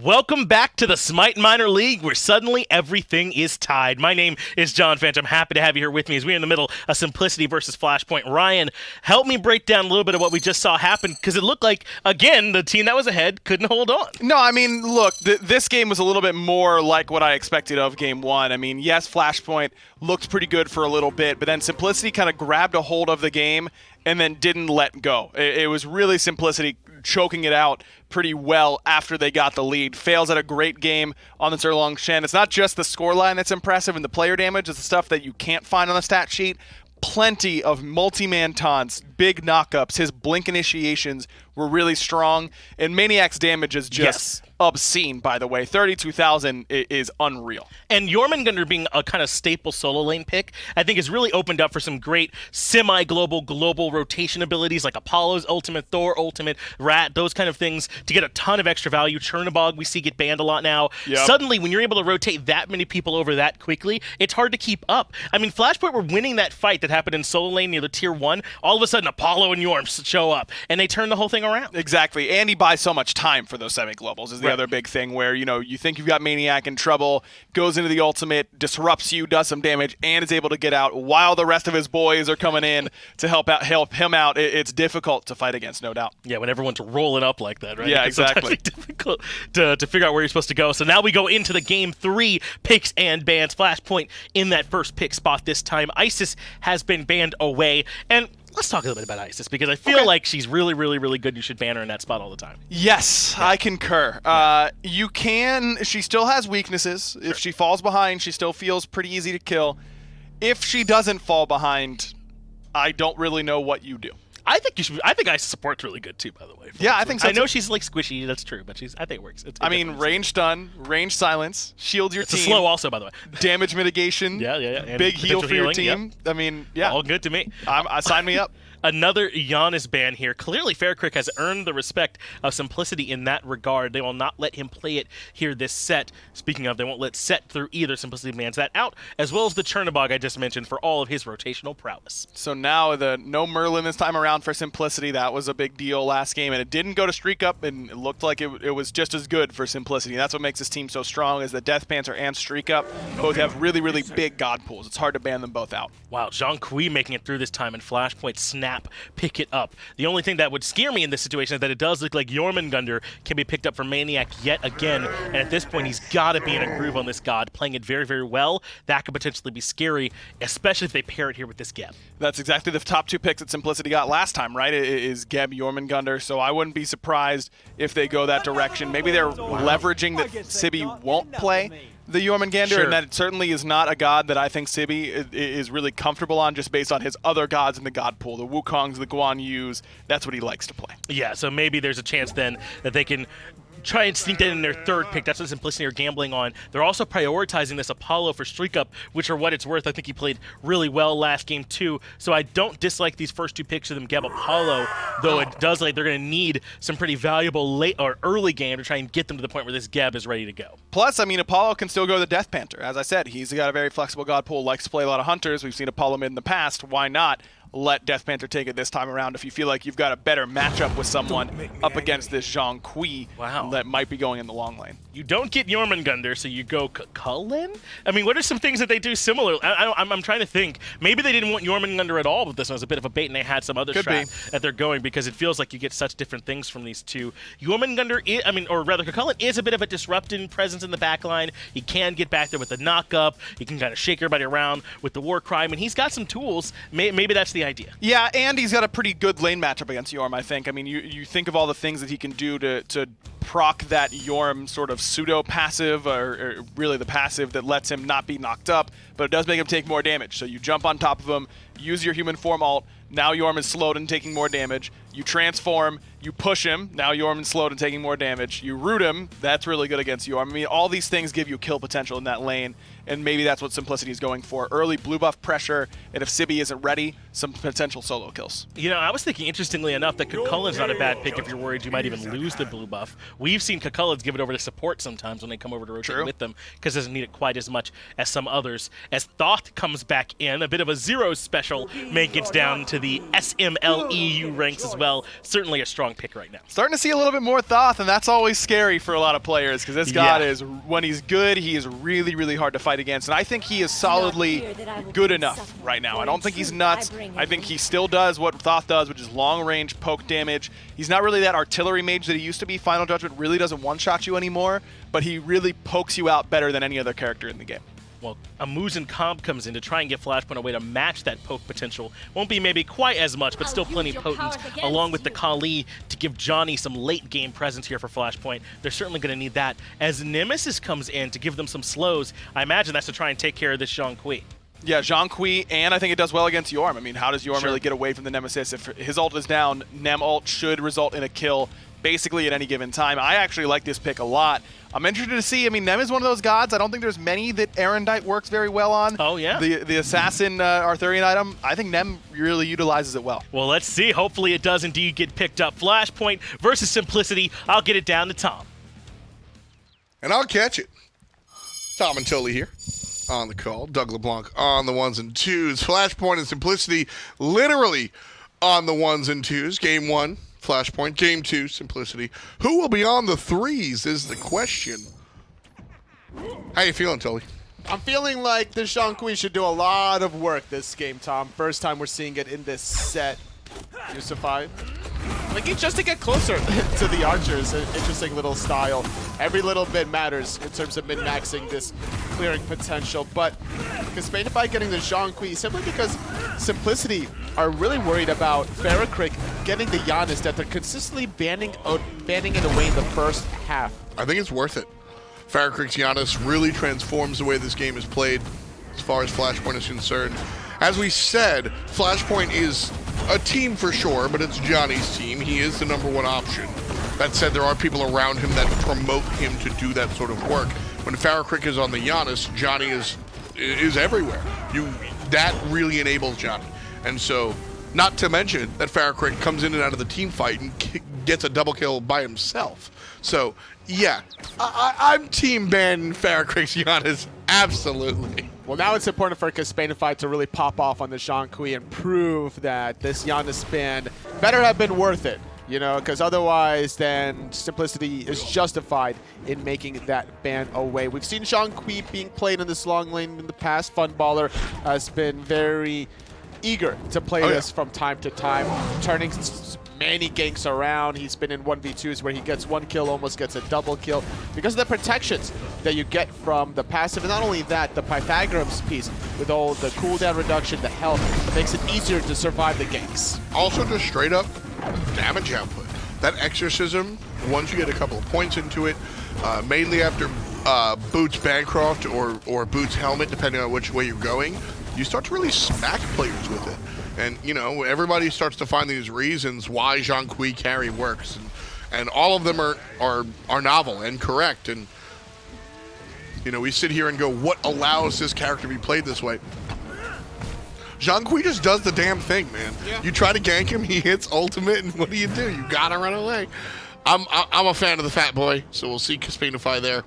Welcome back to the SMITE Minor League, where suddenly everything is tied. My name is John Finch. I'm happy to have you here with me as we're in the middle of Simplicity versus Flashpoint. Ryan, help me break down a little bit of what we just saw happen, because it looked like, again, the team that was ahead couldn't hold on. No, I mean, look, this game was a little bit more like what I expected of Game 1. I mean, yes, Flashpoint looked pretty good for a little bit, but then Simplicity kind of grabbed a hold of the game and then didn't let go. It was really Simplicity choking it out pretty well after they got the lead. Faeles had a great game on this Erlang Shen. It's not just the scoreline that's impressive and the player damage, it's the stuff that you can't find on the stat sheet. Plenty of multi-man taunts, big knockups. His blink initiations were really strong, and Maniac's damage is just obscene, by the way. 32,000 is unreal. And Jormungandr being a kind of staple solo lane pick, I think has really opened up for some great semi-global, global rotation abilities like Apollo's ultimate, Thor ultimate, Rat, those kind of things to get a ton of extra value. Chernobog we see get banned a lot now. Yep. Suddenly, when you're able to rotate that many people over that quickly, it's hard to keep up. I mean, Flashpoint were winning that fight that happened in solo lane near the tier 1. All of a sudden, Apollo and Jorm show up, and they turn the whole thing around. Exactly, and he buys so much time for those semi-globals is the other big thing where, you know, you think you've got Maniac in trouble, goes into the ultimate, disrupts you, does some damage, and is able to get out while the rest of his boys are coming in to help him out. It's difficult to fight against, no doubt. Yeah, when everyone's rolling up like that, right? Yeah, It's sometimes exactly. difficult to figure out where you're supposed to go. So now we go into the Game 3 picks and bans. Flashpoint in that first pick spot this time. Isis has been banned away, and let's talk a little bit about Isis, because I feel like she's really, really, really good. You should ban her in that spot all the time. Yes, I concur. You can. She still has weaknesses. If she falls behind, she still feels pretty easy to kill. If she doesn't fall behind, I don't really know what you do. I think you should. I think Ice's support's really good too. By the way. Yeah, I think so. I know she's like squishy. That's true, but I think it works. I mean, range stun, range silence, shield your it's team. a slow also, by the way. Damage mitigation. Yeah. And big heal for your healing, team. Yep. I mean, yeah. All good to me. Sign me up. Another Giannis ban here. Clearly, FaraKrik has earned the respect of Simplicity in that regard. They will not let him play it here this set. Speaking of, they won't let Set through either. Simplicity bans that out, as well as the Chernobog I just mentioned for all of his rotational prowess. So now no Merlin this time around for Simplicity. That was a big deal last game, and it didn't go to StreakUp, and it looked like it was just as good for Simplicity. That's what makes this team so strong, is that DeathPanter and StreakUp both have really, really big god pools. It's hard to ban them both out. Wow, Zhang making it through this time, and Flashpoint snap, pick it up. The only thing that would scare me in this situation is that it does look like Jormungandr can be picked up for maniaKK yet again, and at this point he's got to be in a groove on this god, playing it very, very well. That could potentially be scary, especially if they pair it here with this Geb. That's exactly the top two picks that Simplicity got last time, right? It is Geb, Jormungandr, so I wouldn't be surprised if they go that direction. Maybe they're leveraging that Sibi won't play the Jormungandr, Sure. and that it certainly is not a god that I think Sibi is really comfortable on, just based on his other gods in the god pool, the Wukongs, the Guan Yus. That's what he likes to play. Yeah, so maybe there's a chance then that they can try and sneak that in their third pick. That's what Simplicity are gambling on. They're also prioritizing this Apollo for StreakUp, which, for what it's worth, I think he played really well last game too. So I don't dislike these first two picks of them Geb Apollo, though it does like they're going to need some pretty valuable late or early game to try and get them to the point where this Geb is ready to go. Plus, I mean, Apollo can still go the DeathPanter. As I said, he's got a very flexible god pool, likes to play a lot of hunters. We've seen Apollo mid in the past. Why not let DeathPanter take it this time around if you feel like you've got a better matchup with someone up against this Zhang that might be going in the long lane? You don't get Jormungandr, so you go Cullen? I mean, what are some things that they do similar? I'm trying to think. Maybe they didn't want Jormungandr at all, but this was a bit of a bait, and they had some other strat that they're going, because it feels like you get such different things from these two. Jormungandr, or rather, Cullen is a bit of a disrupting presence in the backline. He can get back there with the knock-up. He can kind of shake everybody around with the war cry. I mean, he's got some tools. Maybe that's the idea. Yeah, and he's got a pretty good lane matchup against Jorm, I think. I mean, you think of all the things that he can do to proc that Jorm sort of pseudo-passive, or really the passive that lets him not be knocked up, but it does make him take more damage. So you jump on top of him, use your human form ult, now Jorm is slowed and taking more damage. You transform, you push him, now Jorm is slowed and taking more damage. You root him, that's really good against Jorm. I mean, all these things give you kill potential in that lane, and maybe that's what Simplicity is going for. Early blue buff pressure, and if Sibi isn't ready, some potential solo kills. You know, I was thinking, interestingly enough, that Cucullin's not a bad pick if you're worried you might even lose the blue buff. We've seen Cucullins give it over to support sometimes when they come over to rotate with them, because it doesn't need it quite as much as some others. As Thoth comes back in, a bit of a zero special, making it down to the SMLEU ranks as well. Certainly a strong pick right now. Starting to see a little bit more Thoth, and that's always scary for a lot of players, because this god is, when he's good, he is really, really hard to fight against. And I think he is solidly good enough right now. I don't think he's nuts. I think he still does what Thoth does, which is long-range poke damage. He's not really that artillery mage that he used to be. Final Judgment really doesn't one-shot you anymore, but he really pokes you out better than any other character in the game. Well, a Muzen Comp comes in to try and get Flashpoint a way to match that poke potential. Won't be maybe quite as much, but still plenty potent, along with the Kali to give Dzoni some late-game presence here for Flashpoint. They're certainly going to need that. As Nemesis comes in to give them some slows, I imagine that's to try and take care of this Zhang. Yeah, Zhang, and I think it does well against Jorm. I mean, how does Jorm really get away from the Nemesis? If his ult is down, Nem ult should result in a kill basically at any given time. I actually like this pick a lot. I'm interested to see. I mean, Nem is one of those gods. I don't think there's many that Erendite works very well on. Oh, yeah. The assassin Arthurian item, I think Nem really utilizes it well. Well, let's see. Hopefully it does indeed get picked up. Flashpoint versus Simplicity. I'll get it down to Tom. And I'll catch it. Tom and Tully here on the call. Doug LeBlanc on the ones and twos. Flashpoint and Simplicity literally on the ones and twos. Game 1. Flashpoint. Game 2, Simplicity. Who will be on the threes is the question. How you feeling, Tully? I'm feeling like the Zhang should do a lot of work this game, Tom. First time we're seeing it in this set. Fusify. Like, just to get closer to the archers, an interesting little style. Every little bit matters in terms of min-maxing this clearing potential. But Kespainify getting the Zhang simply because Simplicity are really worried about FaraKrik getting the Giannis that they're consistently banning it away in the first half. I think it's worth it. FaraKrik's Giannis really transforms the way this game is played as far as Flashpoint is concerned. As we said, Flashpoint is a team for sure, but it's Johnny's team. He is the #1 option. That said, there are people around him that promote him to do that sort of work. When FaraKrik is on the Giannis, Johnny is everywhere. That really enables Johnny. And so, not to mention that FaraKrik comes in and out of the team fight and gets a double kill by himself. So, yeah, I'm team ban FaraKrik's Giannis, absolutely. Well, now it's important for Kespainify to really pop off on the Zhonghui and prove that this Giannis ban better have been worth it. You know, because otherwise then Simplicity is justified in making that ban away. We've seen Zhonghui being played in this long lane in the past. Funballer has been very eager to play this from time to time, turning many ganks around. He's been in 1v2s where he gets 1 kill, almost gets a double kill, because of the protections that you get from the passive. And not only that, the Pythagoras piece with all the cooldown reduction, the health, makes it easier to survive the ganks. Also, just straight up damage output. That exorcism, once you get a couple of points into it, mainly after Boots Bancroft or Boots Helmet, depending on which way you're going, you start to really smack players with it. And, you know, everybody starts to find these reasons why Zhonghui carry works. And all of them are novel and correct. And, you know, we sit here and go, what allows this character to be played this way? Zhonghui just does the damn thing, man. Yeah. You try to gank him, he hits ultimate, and what do? You gotta run away. I'm a fan of the fat boy, so we'll see Kespainify there.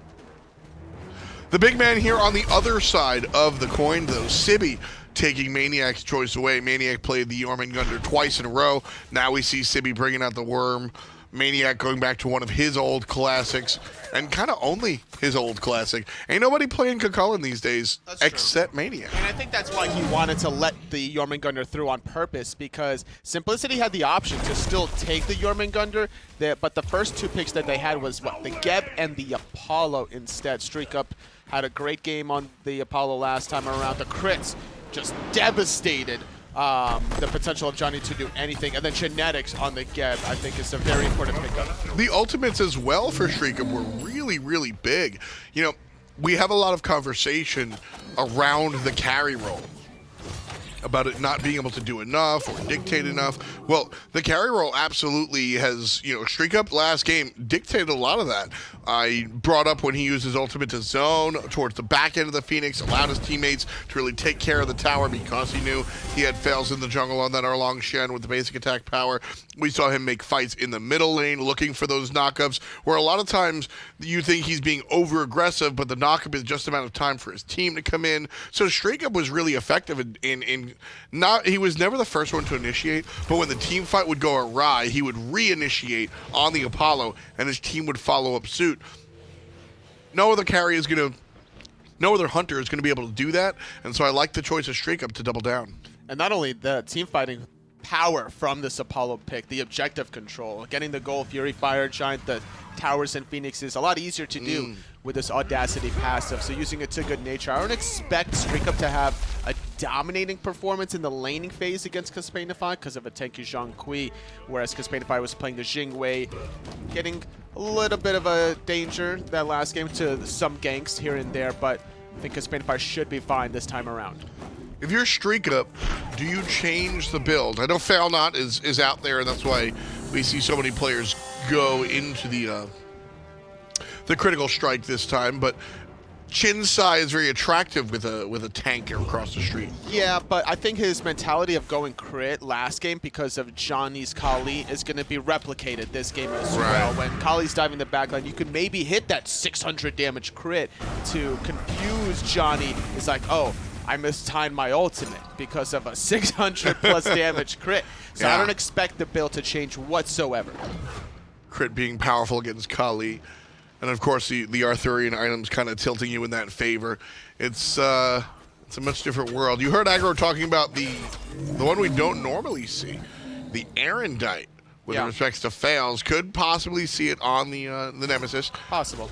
The big man here on the other side of the coin, though, Sibi taking maniaK's choice away. maniaK played the Jormungandr twice in a row. Now we see Sibi bringing out the worm. maniaKk going back to one of his old classics, and kind of only his old classic. Ain't nobody playing Kumbhakarna these days except maniaKk. And I think that's why he wanted to let the Jormungandr through on purpose, because Simplicity had the option to still take the Jormungandr, but the first 2 picks that they had was what, the Geb and the Apollo instead. StreakUp had a great game on the Apollo last time around. The crits just devastated the potential of Johnny to do anything. And then genetics on the Geb, I think, is a very important pickup. The ultimates as well for StreakUp were really, really big. You know, we have a lot of conversation around the carry role about it not being able to do enough or dictate enough. Well, the carry role absolutely has, you know, StreakUp last game dictated a lot of that. I brought up when he used his ultimate to zone towards the back end of the Phoenix, allowed his teammates to really take care of the tower because he knew he had Faeles in the jungle on that Erlang Shen with the basic attack power. We saw him make fights in the middle lane looking for those knockups, where a lot of times you think he's being over-aggressive, but the knockup is just a matter of time for his team to come in. So StreakUp was really effective in not, he was never the first one to initiate, but when the team fight would go awry, he would reinitiate on the Apollo, and his team would follow up suit. No other carry is going to, no other hunter is going to be able to do that, and so I like the choice of StreakUp to double down. And not only the team fighting power from this Apollo pick, the objective control, getting the goal, Fury Fire Giant, the towers and Phoenix is a lot easier to do with this Audacity passive, so using it to good nature. I don't expect StreakUp to have a dominating performance in the laning phase against Kespainify because of a tanky Zhonghui, whereas Kespainify was playing the Jing way, getting a little bit of a danger that last game to some ganks here and there, but I think Kespainify should be fine this time around. If you're StreakUp, do you change the build? I know Failnot is out there, and that's why we see so many players go into the critical strike this time, but Chinsai is very attractive with a tanker across the street. Yeah, but I think his mentality of going crit last game because of Johnny's Kali is going to be replicated this game as well. When Kali's diving the backline, you could maybe hit that 600 damage crit to confuse Johnny. It's like, oh, I mistimed my ultimate because of a 600 plus damage crit. So I don't expect the build to change whatsoever. Crit being powerful against Kali. And of course, the Arthurian items kind of tilting you in that favor. It's a much different world. You heard Aggro talking about the one we don't normally see, the Erendite, with respects to Faeles. Could possibly see it on the Nemesis. Possible.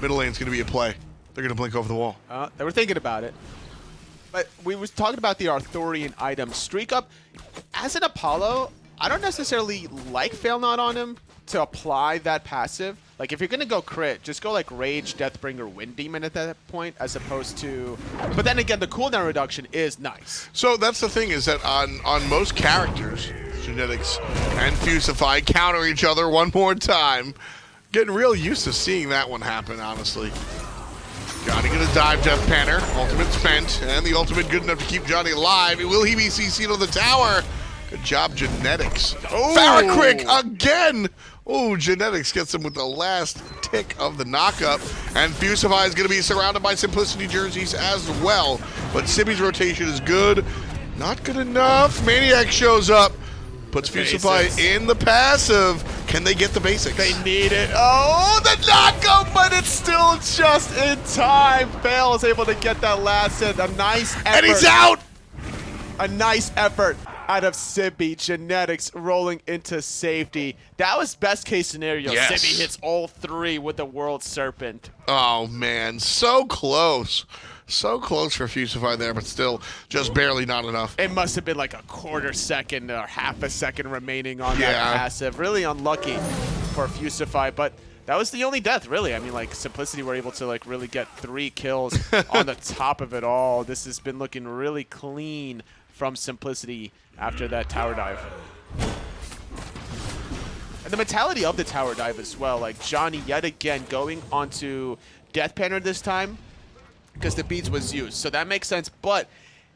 Middle lane's going to be a play. They're going to blink over the wall. They were thinking about it. But we was talking about the Arthurian items. StreakUp, as an Apollo, I don't necessarily like Failnot on him to apply that passive. Like, if you're going to go crit, just go like Rage, Deathbringer, Wind Demon at that point, as opposed to... But then again, the cooldown reduction is nice. So that's the thing, is that on most characters, Genetics and Fusify counter each other one more time. Getting real used to seeing that one happen, honestly. Johnny gonna dive DeathPanter. Ultimate spent, and the ultimate good enough to keep Johnny alive. Will he be CC'd on the tower? Good job, Genetics. Oh. FaraKrik again! Oh, Genetics gets him with the last tick of the knockup. And Fusify is gonna be surrounded by Simplicity jerseys as well. But Sibi's rotation is good. Not good enough. maniaKK shows up. Puts Fusify in the passive. Can they get the basics? They need it. Oh, the knockup, but it's still just in time. Faeles is able to get that last hit. A nice effort. And he's out! A nice effort out of Sibi. Genetics rolling into safety. That was best case scenario. Yes. Sibi hits all 3 with the World Serpent. Oh, man. So close. So close for Fusify there, but still just barely not enough. It must have been like a quarter second or half a second remaining on that passive. Really unlucky for Fusify, but that was the only death, really. I mean, like, Simplicity were able to like really get 3 kills on the top of it all. This has been looking really clean from Simplicity after that tower dive. And the mentality of the tower dive as well. Like, Johnny yet again going onto DeathPanter this time, because the beads was used, so that makes sense, but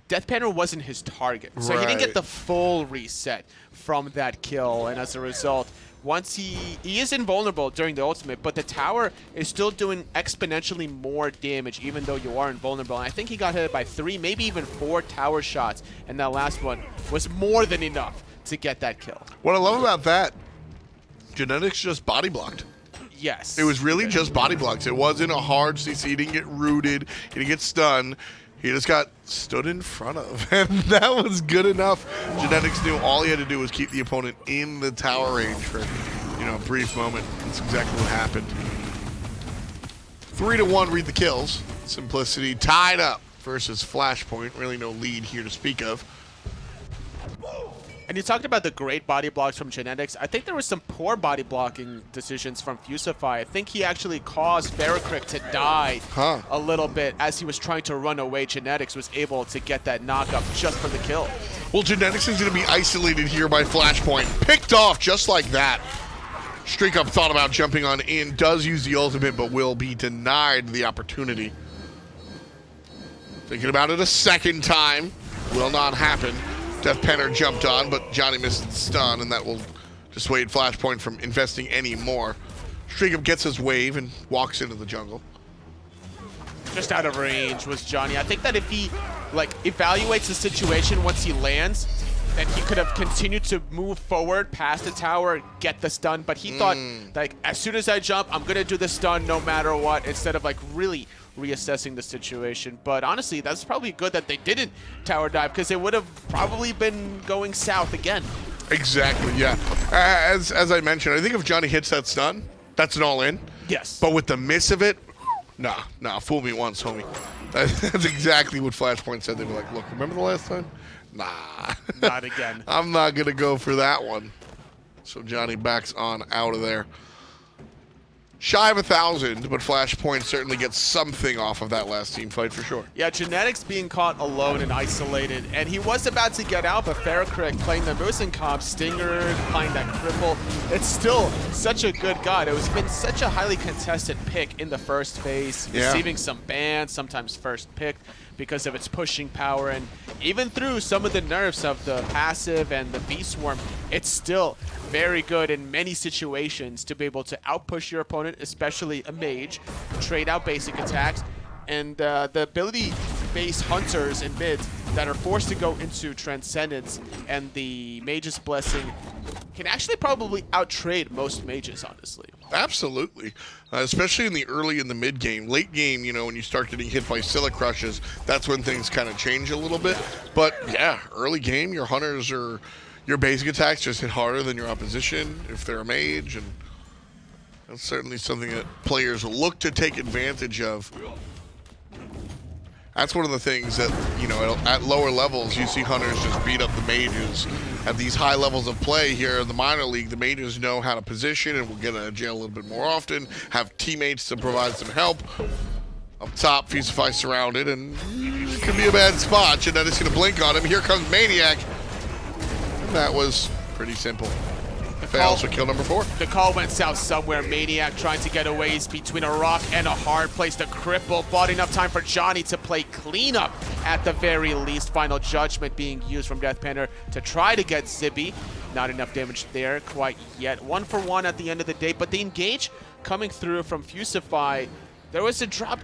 DeathPanter wasn't his target, so he didn't get the full reset from that kill, and as a result, once he is invulnerable during the ultimate, but the tower is still doing exponentially more damage even though you are invulnerable, and I think he got hit by 3, maybe even 4 tower shots, and that last one was more than enough to get that kill. What I love about that, Genetics just body blocked. Yes. It was really just body blocks. It wasn't a hard CC. He didn't get rooted. He didn't get stunned. He just got stood in front of, and that was good enough. Genetics knew all he had to do was keep the opponent in the tower range for, you know, a brief moment. That's exactly what happened. 3-1, read the kills. Simplicity tied up versus Flashpoint. Really no lead here to speak of. And you talked about the great body blocks from Genetics. I think there were some poor body blocking decisions from Fusify. I think he actually caused FaraKrik to die a little bit as he was trying to run away. Genetics was able to get that knockup just for the kill. Well, Genetics is going to be isolated here by Flashpoint. Picked off just like that. StreakUp thought about jumping on in, does use the ultimate, but will be denied the opportunity. Thinking about it a second time. Will not happen. DeathPanter jumped on, but Johnny missed the stun, and that will dissuade Flashpoint from investing any more. StreakUp gets his wave and walks into the jungle. Just out of range was Johnny. I think that if he like evaluates the situation once he lands, then he could have continued to move forward past the tower, get the stun, but he thought, like, as soon as I jump, I'm gonna do the stun no matter what, instead of like really reassessing the situation. But honestly, that's probably good that they didn't tower dive, because it would have probably been going south again. Exactly, yeah. As I mentioned, I think if Johnny hits that stun, that's an all-in. Yes. But with the miss of it, nah, fool me once, homie. That's exactly what Flashpoint said. They were like, look, remember the last time? Nah. Not again. I'm not going to go for that one. So Johnny backs on out of there. Shy of 1,000, but Flashpoint certainly gets something off of that last team fight for sure. Yeah, Genetics being caught alone and isolated, and he was about to get out, but FaraKrik playing the Moose and Comp, Stinger, applying that cripple. It's still such a good god. It was been such a highly contested pick in the first phase, receiving some bans, sometimes first picked, because of its pushing power, and even through some of the nerfs of the passive and the Beast Swarm, it's still very good in many situations to be able to outpush your opponent, especially a mage, trade out basic attacks, and the ability-based hunters and mids that are forced to go into Transcendence and the Mage's Blessing can actually probably outtrade most mages, honestly. Absolutely. Especially in the early and the mid game. Late game, you know, when you start getting hit by Scylla Crushes, that's when things kind of change a little bit. But yeah, early game, your hunters or your basic attacks just hit harder than your opposition if they're a mage, and that's certainly something that players look to take advantage of. That's one of the things that, you know, at lower levels, you see hunters just beat up the mages. At these high levels of play here in the minor league, the mages know how to position and will get out of jail a little bit more often, have teammates to provide some help. Up top, Fusify surrounded, and it could be a bad spot. Should not just going to blink on him. Here comes maniaK. And that was pretty simple. Fails for kill number 4. The call went south somewhere. maniaK trying to get away. He's between a rock and a hard place to cripple. Bought enough time for Dzoni to play cleanup at the very least. Final judgment being used from DeathPanter to try to get Sibi. Not enough damage there quite yet. 1 for 1 at the end of the day, but the engage coming through from Fusify. There was a drop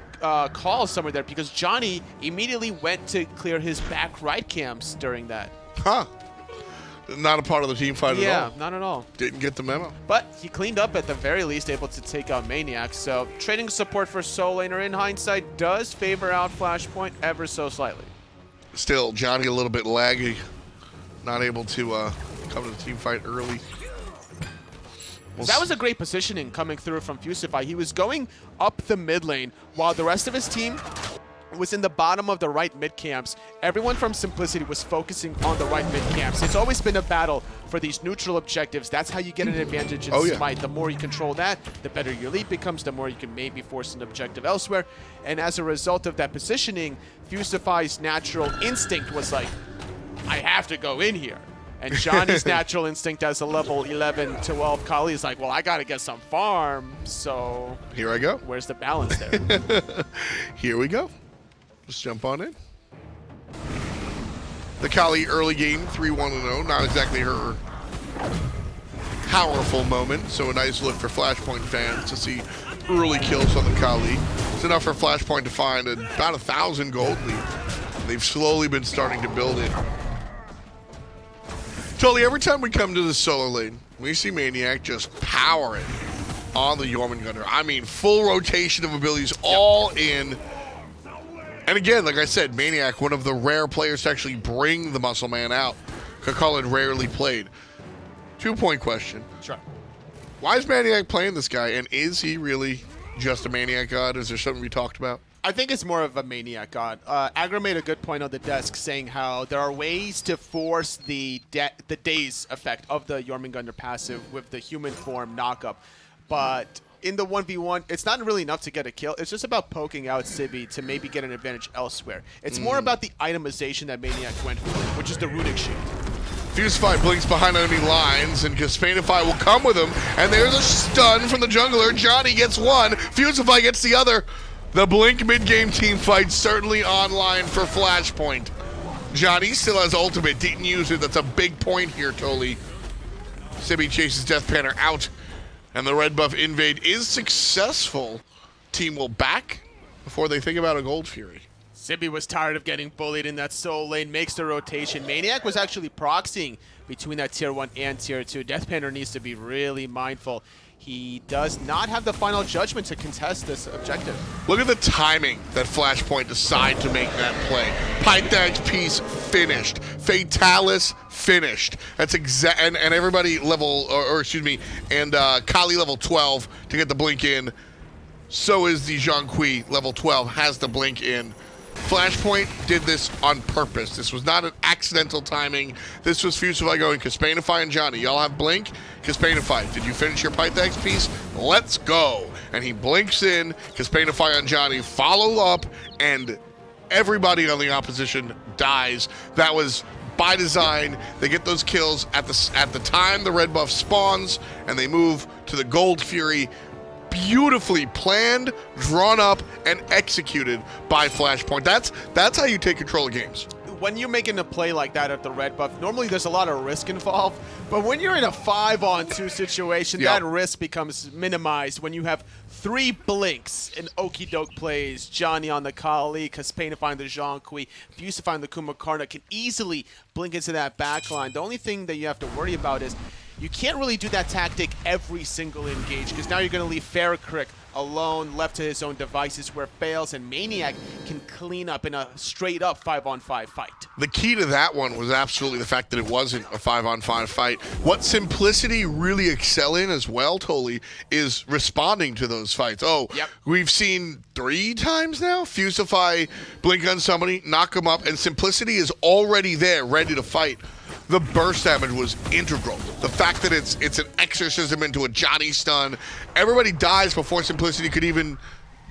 call somewhere there because Dzoni immediately went to clear his back right camps during that. Huh. Not a part of the team fight at all. Yeah, not at all. Didn't get the memo. But he cleaned up at the very least, able to take out maniaK. So trading support for Soul Laner in hindsight does favor out Flashpoint ever so slightly. Still, Dzoni a little bit laggy. Not able to come to the team fight early. That was a great positioning coming through from Fusify. He was going up the mid lane while the rest of his team was in the bottom of the right mid camps. Everyone from Simplicity was focusing on the right mid camps. It's always been a battle for these neutral objectives. That's how you get an advantage in SMITE. The more you control that, the better your lead becomes, the more you can maybe force an objective elsewhere. And as a result of that positioning, Fusify's natural instinct was like, I have to go in here. And Johnny's natural instinct as a level 11, 12 Kali is like, well, I got to get some farm. So here I go. Where's the balance there? Here we go. Just jump on in. The Kali early game, 3-1-0. Not exactly her powerful moment. So a nice look for Flashpoint fans to see early kills on the Kali. It's enough for Flashpoint to find about 1,000 gold lead. They've slowly been starting to build it. Totally, every time we come to the solo lane, we see maniaK just power it on the Jormungandr. I mean, full rotation of abilities, all in. And again, like I said, maniaK, one of the rare players to actually bring the muscle man out. Could call it rarely played. 2-point question. Sure. Why is maniaK playing this guy, and is he really just a maniaK god? Is there something we talked about? I think it's more of a maniaK god. Agra made a good point on the desk saying how there are ways to force the daze effect of the Jormungandr passive with the human form knockup. But in the 1v1, it's not really enough to get a kill. It's just about poking out Sibi to maybe get an advantage elsewhere. It's more about the itemization that maniaK went for, which is the runic shield. Fusify blinks behind enemy lines, and Kespainify will come with him. And there's a stun from the jungler. Dzoni gets one. Fusify gets the other. The Blink mid-game team fight certainly online for Flashpoint. Dzoni still has ultimate, didn't use it. That's a big point here, Toli. Sibi chases DeathPanter out, and the red buff invade is successful. Team will back before they think about a Gold Fury. Sibi was tired of getting bullied in that soul lane, makes the rotation. maniaK was actually proxying between that tier 1 and tier 2. DeathPanter needs to be really mindful. He does not have the final judgment to contest this objective. Look at the timing that Flashpoint decided to make that play. Pythag's piece finished. Faeles finished. That's exact, and everybody level, or excuse me, and Kali level 12 to get the blink in. So is the Zhonghui level 12, has the blink in. Flashpoint did this on purpose. This was not an accidental timing. This was Fusify going Kespainify and Dzoni. Y'all have blink? Kespainify, did you finish your Pythag's piece? Let's go. And he blinks in, Kespainify on Dzoni, follow up, and everybody on the opposition dies. That was by design. They get those kills at the time the red buff spawns, and they move to the Gold Fury. Beautifully planned, drawn up, and executed by Flashpoint. That's how you take control of games. When you're making a play like that at the red buff, normally there's a lot of risk involved. But when you're in a 5-on-2 situation, that risk becomes minimized when you have 3 blinks in okie doke plays. Dzoni on the Kali, Kespainify on the Zhonghui, Fusify on the Kumbhakarna can easily blink into that backline. The only thing that you have to worry about is you can't really do that tactic every single engage, because now you're going to leave FaraKrik alone, left to his own devices, where Faeles and maniaK can clean up in a straight-up 5-on-5 fight. The key to that one was absolutely the fact that it wasn't a 5-on-5 fight. What Simplicity really excel in as well, Toli, is responding to those fights. We've seen 3 times now Fusify blink on somebody, knock them up, and Simplicity is already there, ready to fight. The burst damage was integral. The fact that it's an exorcism into a Dzoni stun. Everybody dies before Simplicity could even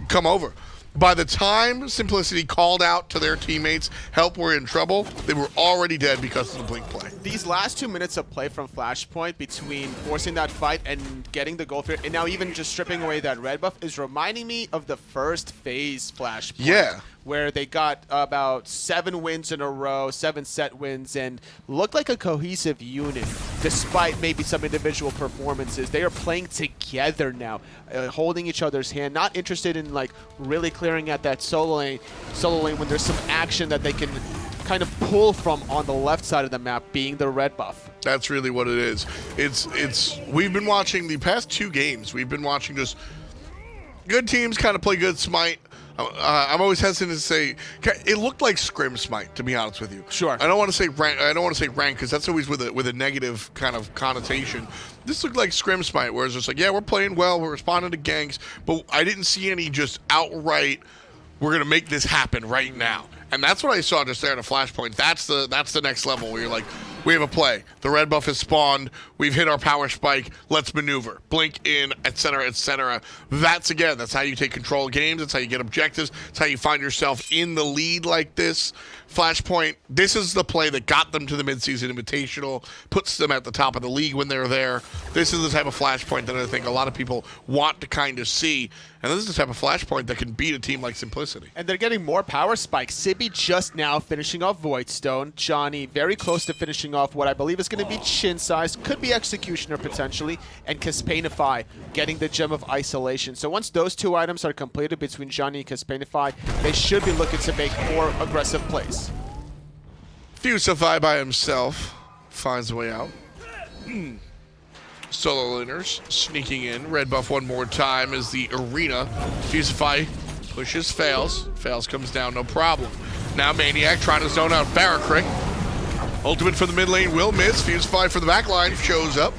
come over. By the time Simplicity called out to their teammates, help, we're in trouble, they were already dead because of the blink play. These last 2 minutes of play from Flashpoint, between forcing that fight and getting the gold fear, and now even just stripping away that red buff, is reminding me of the first phase Flashpoint. Yeah. Where they got about 7 wins in a row, 7 set wins, and looked like a cohesive unit, despite maybe some individual performances. They are playing together now, holding each other's hand, not interested in like really clearing at that solo lane when there's some action that they can kind of pull from on the left side of the map, being the red buff. That's really what it is. We've been watching the past 2 games. We've been watching just good teams kind of play good Smite. I'm always hesitant to say it looked like scrim Smite, to be honest with you. Sure. I don't want to say rank. I don't want to say rank because that's always with a negative kind of connotation. This looked like scrim Smite, where it's just like, yeah, we're playing well, we're responding to ganks, but I didn't see any just outright, we're gonna make this happen right now. And that's what I saw just there in a Flashpoint. That's the next level where you're like, we have a play. The red buff is spawned. We've hit our power spike. Let's maneuver. Blink in, etc., etc. That's how you take control of games. That's how you get objectives. That's how you find yourself in the lead like this. Flashpoint, this is the play that got them to the midseason invitational, puts them at the top of the league when they're there. This is the type of Flashpoint that I think a lot of people want to kind of see. And this is the type of Flashpoint that can beat a team like Simplicity. And they're getting more power spikes. Sibi just now finishing off Voidstone. Dzoni very close to finishing off what I believe is going to be Chin Size, could be Executioner potentially, and Kespainify getting the Gem of Isolation. So once those 2 items are completed between Dzoni and Kespainify, they should be looking to make more aggressive plays. Fusify by himself finds a way out. Solo laners sneaking in. Red buff one more time as the arena. Fusify pushes Faeles. Faeles comes down, no problem. Now maniaK trying to zone out FaraKrik. Ultimate for the mid lane will miss. Fusify for the back line shows up.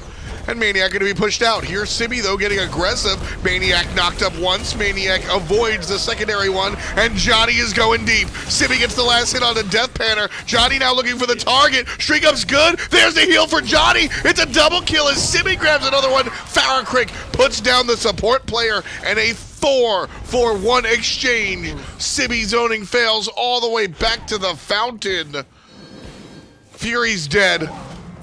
And maniaK going to be pushed out. Here's Sibi, though, getting aggressive. maniaK knocked up once. maniaK avoids the secondary one. And Dzoni is going deep. Sibi gets the last hit on the DeathPanter. Dzoni now looking for the target. StreakUp's good. There's the heal for Dzoni. It's a double kill as Sibi grabs another one. FaraKrik puts down the support player. And a Thor for 1 exchange. Sibi zoning Faeles all the way back to the fountain. Fury's dead.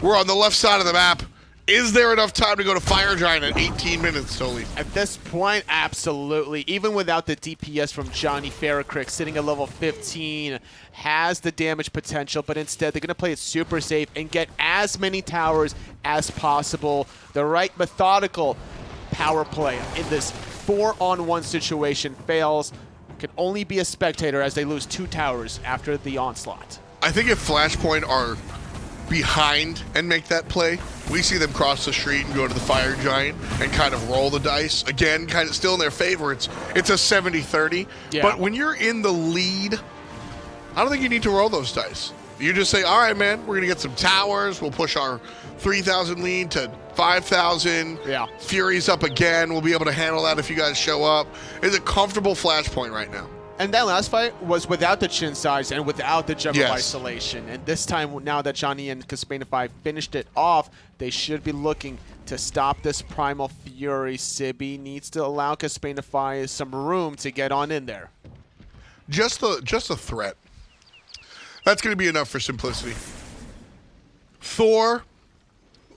We're on the left side of the map. Is there enough time to go to Fire Giant at 18 minutes, Toli? At this point, absolutely. Even without the DPS from Dzoni, FaraKrik sitting at level 15 has the damage potential, but instead they're going to play it super safe and get as many towers as possible. The right methodical power play in this 4-on-1 situation. Faeles can only be a spectator as they lose 2 towers after the onslaught. I think if Flashpoint are behind and make that play, we see them cross the street and go to the Fire Giant and kind of roll the dice. Again, kind of still in their favor. It's a 70-30. Yeah. But when you're in the lead, I don't think you need to roll those dice. You just say, all right, man, we're going to get some towers. We'll push our 3,000 lead to 5,000. Yeah. Fury's up again. We'll be able to handle that if you guys show up. It's a comfortable Flashpoint right now. And that last fight was without the Chin Size and without the Gem of Yes. Isolation. And this time, now that Dzoni and Kespainify finished it off, they should be looking to stop this Primal Fury. Sibi needs to allow Kespainify some room to get on in there. Just a threat. That's going to be enough for Simplicity. Thor,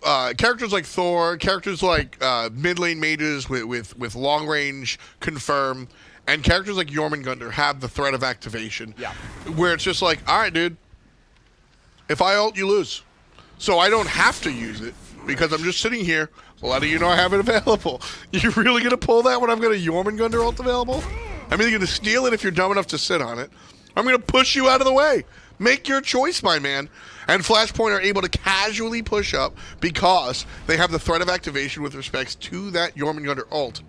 characters like Thor, characters like mid lane mages with long range confirm, and characters like Jormungandr have the threat of activation. Yeah. Where it's just like, all right, dude, if I ult, you lose. So I don't have to use it because I'm just sitting here letting you know I have it available. You really going to pull that when I've got a Jormungandr ult available? I'm either going to steal it if you're dumb enough to sit on it. I'm going to push you out of the way. Make your choice, my man. And Flashpoint are able to casually push up because they have the threat of activation with respects to that Jormungandr ult.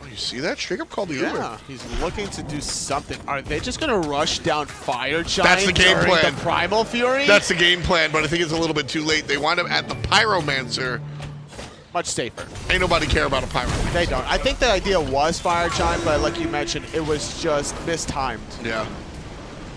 Oh, you see that? StreakUp called the Uber. Yeah, he's looking to do something. Are they just going to rush down Fire Giant That's the game during plan. the Primal Fury? That's the game plan, but I think it's a little bit too late. They wind up at the Pyromancer. much safer. Ain't nobody care about a Pyromancer. They don't. I think the idea was Fire Giant, but like you mentioned, it was just mistimed. Yeah.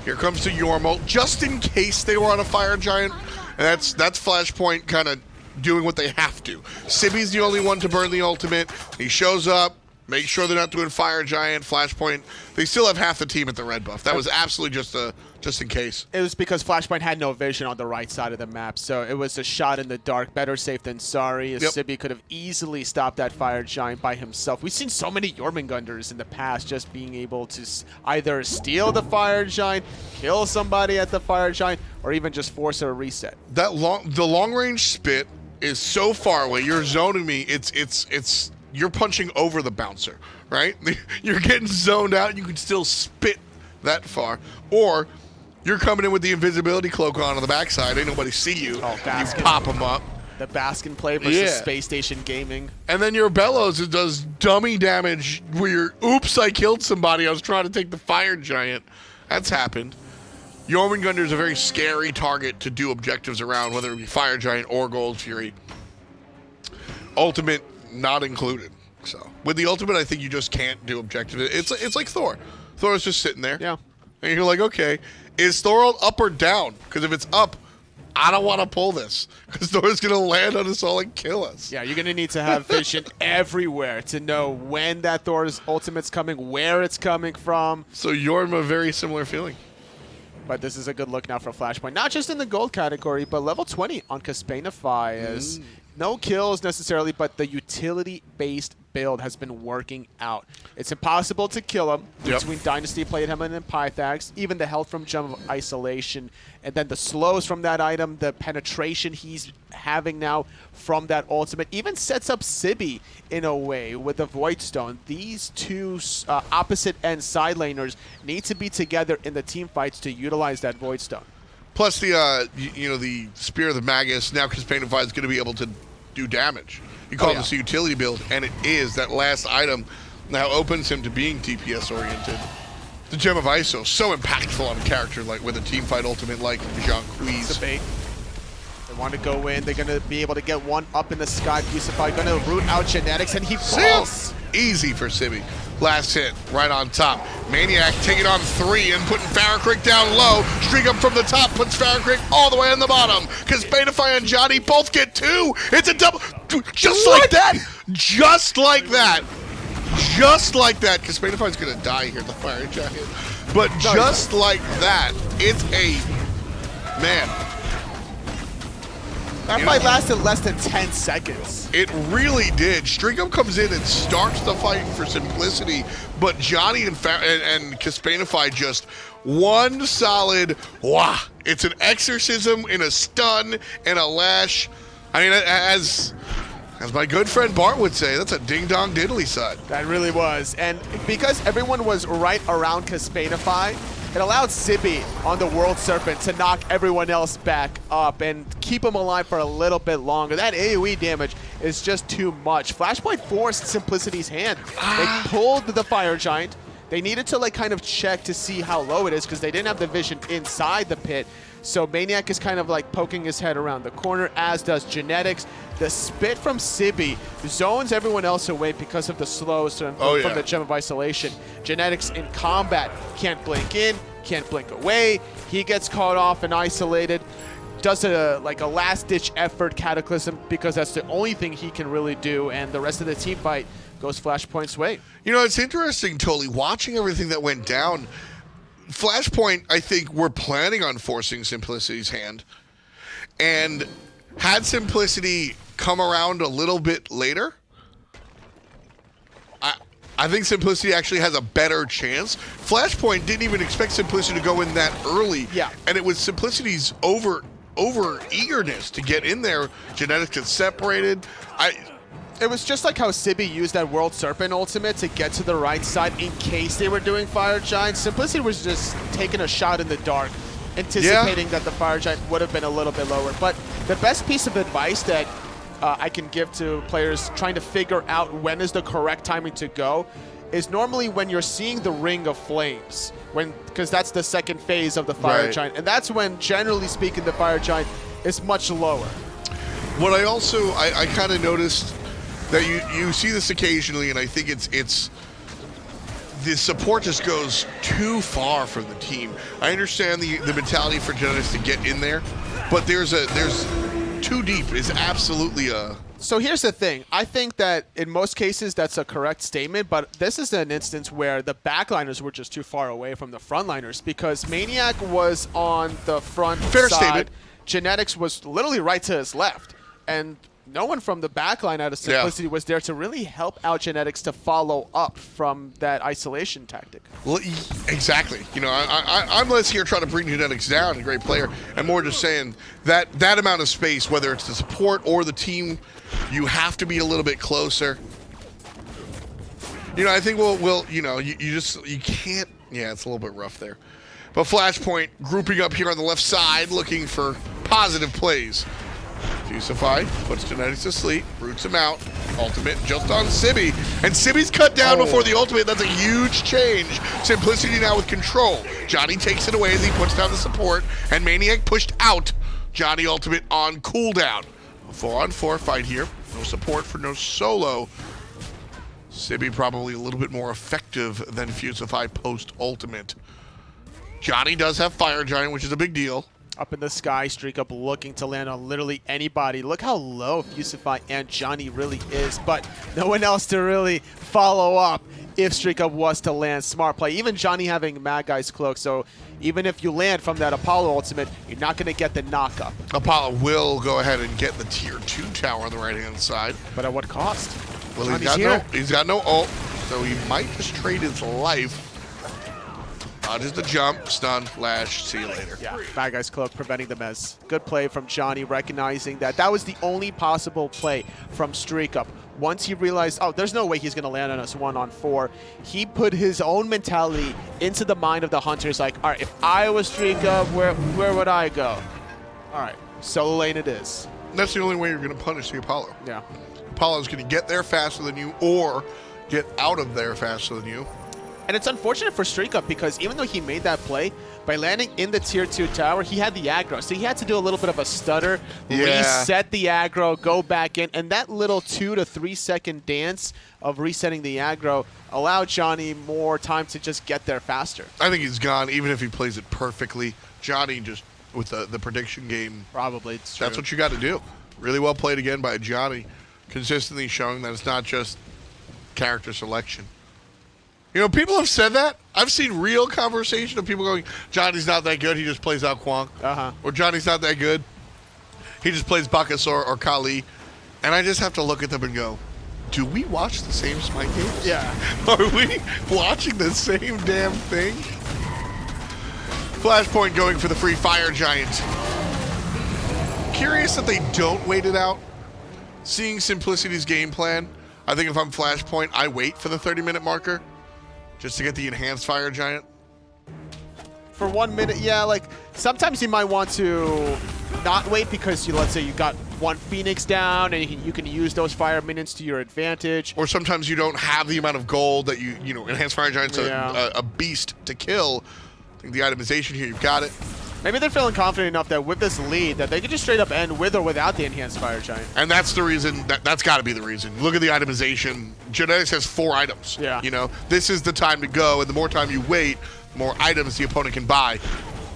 Here comes the Jormo, just in case they were on a Fire Giant. And that's Flashpoint kind of doing what they have to. Sibi's the only one to burn the ultimate. He shows up, make sure they're not doing Fire Giant, Flashpoint. They still have half the team at the red buff. That was absolutely just in case. It was because Flashpoint had no vision on the right side of the map, so it was a shot in the dark. Better safe than sorry, as Sibi could have easily stopped that Fire Giant by himself. We've seen so many Jormungandrs in the past just being able to either steal the Fire Giant, kill somebody at the Fire Giant, or even just force a reset. The long range spit is so far away. You're zoning me. It's you're punching over the bouncer, right? You're getting zoned out. You can still spit that far, or you're coming in with the invisibility cloak on the backside. Ain't nobody see you. Oh, you pop them up. The Baskin play versus Space Station Gaming. And then your Bellows, it does dummy damage where you're, oops, I killed somebody. I was trying to take the Fire Giant. That's happened. Jormungandr is a very scary target to do objectives around, whether it be Fire Giant or Gold Fury. Ultimate not included. So with the ultimate, I think you just can't do objectives. It's like Thor. Thor's just sitting there. Yeah. And you're like, okay, is Thor up or down? Because if it's up, I don't want to pull this. Because Thor's going to land on us all and kill us. Yeah, you're going to need to have vision everywhere to know when that Thor's ultimate's coming, where it's coming from. So Jorma, very similar feeling. But this is a good look now for Flashpoint. Not just in the gold category, but level 20 on Kespainify. As no kills necessarily, but the utility-based build has been working out. It's impossible to kill him between Dynasty Plate Helmet and Pythax, even the health from Gem of Isolation, and then the slows from that item, the penetration he's having now from that ultimate, even sets up Sibi in a way with the Void Stone. These two opposite end side laners need to be together in the team fights to utilize that Void Stone. Plus the the Spear of the Magus, now Kespainify is going to be able to do damage. You call this a utility build, and it is. That last item now opens him to being DPS oriented. The Gem of ISO, so impactful on a character like with a team fight ultimate like Jean-Quiz. They want to go in. They're going to be able to get one up in the sky. Fusify going to root out genetics, and he falls. Easy for Sibi. Last hit, right on top. maniaKK taking on 3 and putting FaraKrik down low. StreakUp from the top puts FaraKrik all the way on the bottom. Kespainify and Dzoni both get 2. It's a double. Just like that. Just like that. Just like that. Kespainify's going to die here, the Fire Giant. But just like that, it's a... Man. That fight lasted less than 10 seconds. It really did. StreakUp comes in and starts the fight for simplicity, but Dzoni and Kespainify just one solid wah. It's an exorcism in a stun and a lash. I mean, as my good friend Bart would say, that's a ding-dong diddly side. That really was. And because everyone was right around Kespainify, it allowed Sibi on the World Serpent to knock everyone else back up and keep him alive for a little bit longer. That AoE damage is just too much. Flashpoint forced Simplicity's hand. They pulled the Fire Giant. They needed to kind of check to see how low it is because they didn't have the vision inside the pit. So maniaKK is kind of poking his head around the corner, as does Genetics. The spit from Sibi zones everyone else away because of the slows from the Gem of Isolation. Genetics in combat can't blink in, can't blink away. He gets caught off and isolated. Does a last-ditch effort Cataclysm because that's the only thing he can really do, and the rest of the team fight goes Flashpoint's way. You know, it's interesting, totally watching everything that went down. Flashpoint, I think, were planning on forcing Simplicity's hand. And had Simplicity come around a little bit later, I think Simplicity actually has a better chance. Flashpoint didn't even expect Simplicity to go in that early. Yeah. And it was Simplicity's over eagerness to get in there. Genetics gets separated. It was just like how Sibi used that World Serpent ultimate to get to the right side in case they were doing Fire Giant. Simplicity was just taking a shot in the dark anticipating that the Fire Giant would have been a little bit lower. But the best piece of advice that I can give to players trying to figure out when is the correct timing to go is normally when you're seeing the ring of flames, because that's the second phase of the Fire Giant, and that's when, generally speaking, the Fire Giant is much lower. What I also, I kind of noticed that you see this occasionally, and I think it's the support just goes too far from the team. I understand the mentality for Genetics to get in there, but there's too deep is absolutely a... So here's the thing. I think that in most cases that's a correct statement, but this is an instance where the backliners were just too far away from the frontliners because maniaK was on the front Fair side. statement. Genetics was literally right to his left. And no one from the backline out of Simplicity was there to really help out Genetics to follow up from that isolation tactic. Well, exactly. You know, I'm less here trying to bring Genetics down, a great player, and more just saying that that amount of space, whether it's the support or the team, you have to be a little bit closer. You know, I think we'll you know, you can't, yeah, it's a little bit rough there. But Flashpoint grouping up here on the left side, looking for positive plays. Fusify puts Genetics to sleep, roots him out. Ultimate just on Sibi. And Sibi's cut down before the ultimate. That's a huge change. Simplicity now with control. Dzoni takes it away as he puts down the support. And maniaK pushed out. Dzoni ultimate on cooldown. A 4-on-4 fight here. No support for no solo. Sibi probably a little bit more effective than Fusify post-ultimate. Dzoni does have Fire Giant, which is a big deal. Up in the sky, StreakUp looking to land on literally anybody. Look how low Fusify and Dzoni really is, but no one else to really follow up if StreakUp was to land. Smart play. Even Dzoni having Mad Guy's Cloak, so even if you land from that Apollo ultimate, you're not going to get the knockup. Apollo will go ahead and get the tier 2 tower on the right-hand side. But at what cost? Well, he's got no ult, so he might just trade his life. Dodges the jump, stun, lash, see you later. Yeah, Bad Guy's Cloak preventing the mez. Good play from Dzoni, recognizing that that was the only possible play from StreakUp. Once he realized, oh, there's no way he's going to land on us 1-on-4, he put his own mentality into the mind of the hunters, like, all right, if I was StreakUp, where would I go? All right, solo lane it is. That's the only way you're going to punish the Apollo. Yeah. Apollo's going to get there faster than you or get out of there faster than you. And it's unfortunate for StreakUp because even though he made that play, by landing in the tier 2 tower, he had the aggro. So he had to do a little bit of a stutter, reset the aggro, go back in, and that little 2 to 3 second dance of resetting the aggro allowed Dzoni more time to just get there faster. I think he's gone, even if he plays it perfectly. Dzoni just, with the prediction game, probably, it's true. That's what you got to do. Really well played again by Dzoni, consistently showing that it's not just character selection. You know, people have said that. I've seen real conversation of people going, Johnny's not that good, he just plays Ao Kuang. Or Johnny's not that good, he just plays Bacchus or Kali. And I just have to look at them and go, do we watch the same SMITE games? Yeah. Are we watching the same damn thing? Flashpoint going for the free Fire Giant. Curious that they don't wait it out. Seeing Simplicity's game plan, I think if I'm Flashpoint, I wait for the 30-minute marker. Just to get the enhanced Fire Giant? For 1 minute, yeah, like, sometimes you might want to not wait because, let's say you got one Phoenix down and you can use those fire minions to your advantage. Or sometimes you don't have the amount of gold that you know, enhanced Fire Giant's a beast to kill. I think the itemization here, you've got it. Maybe they're feeling confident enough that with this lead that they could just straight up end with or without the enhanced Fire Giant. And that's the reason, that's got to be the reason. Look at the itemization. Genetics has 4 items. Yeah. You know, this is the time to go, and the more time you wait, the more items the opponent can buy.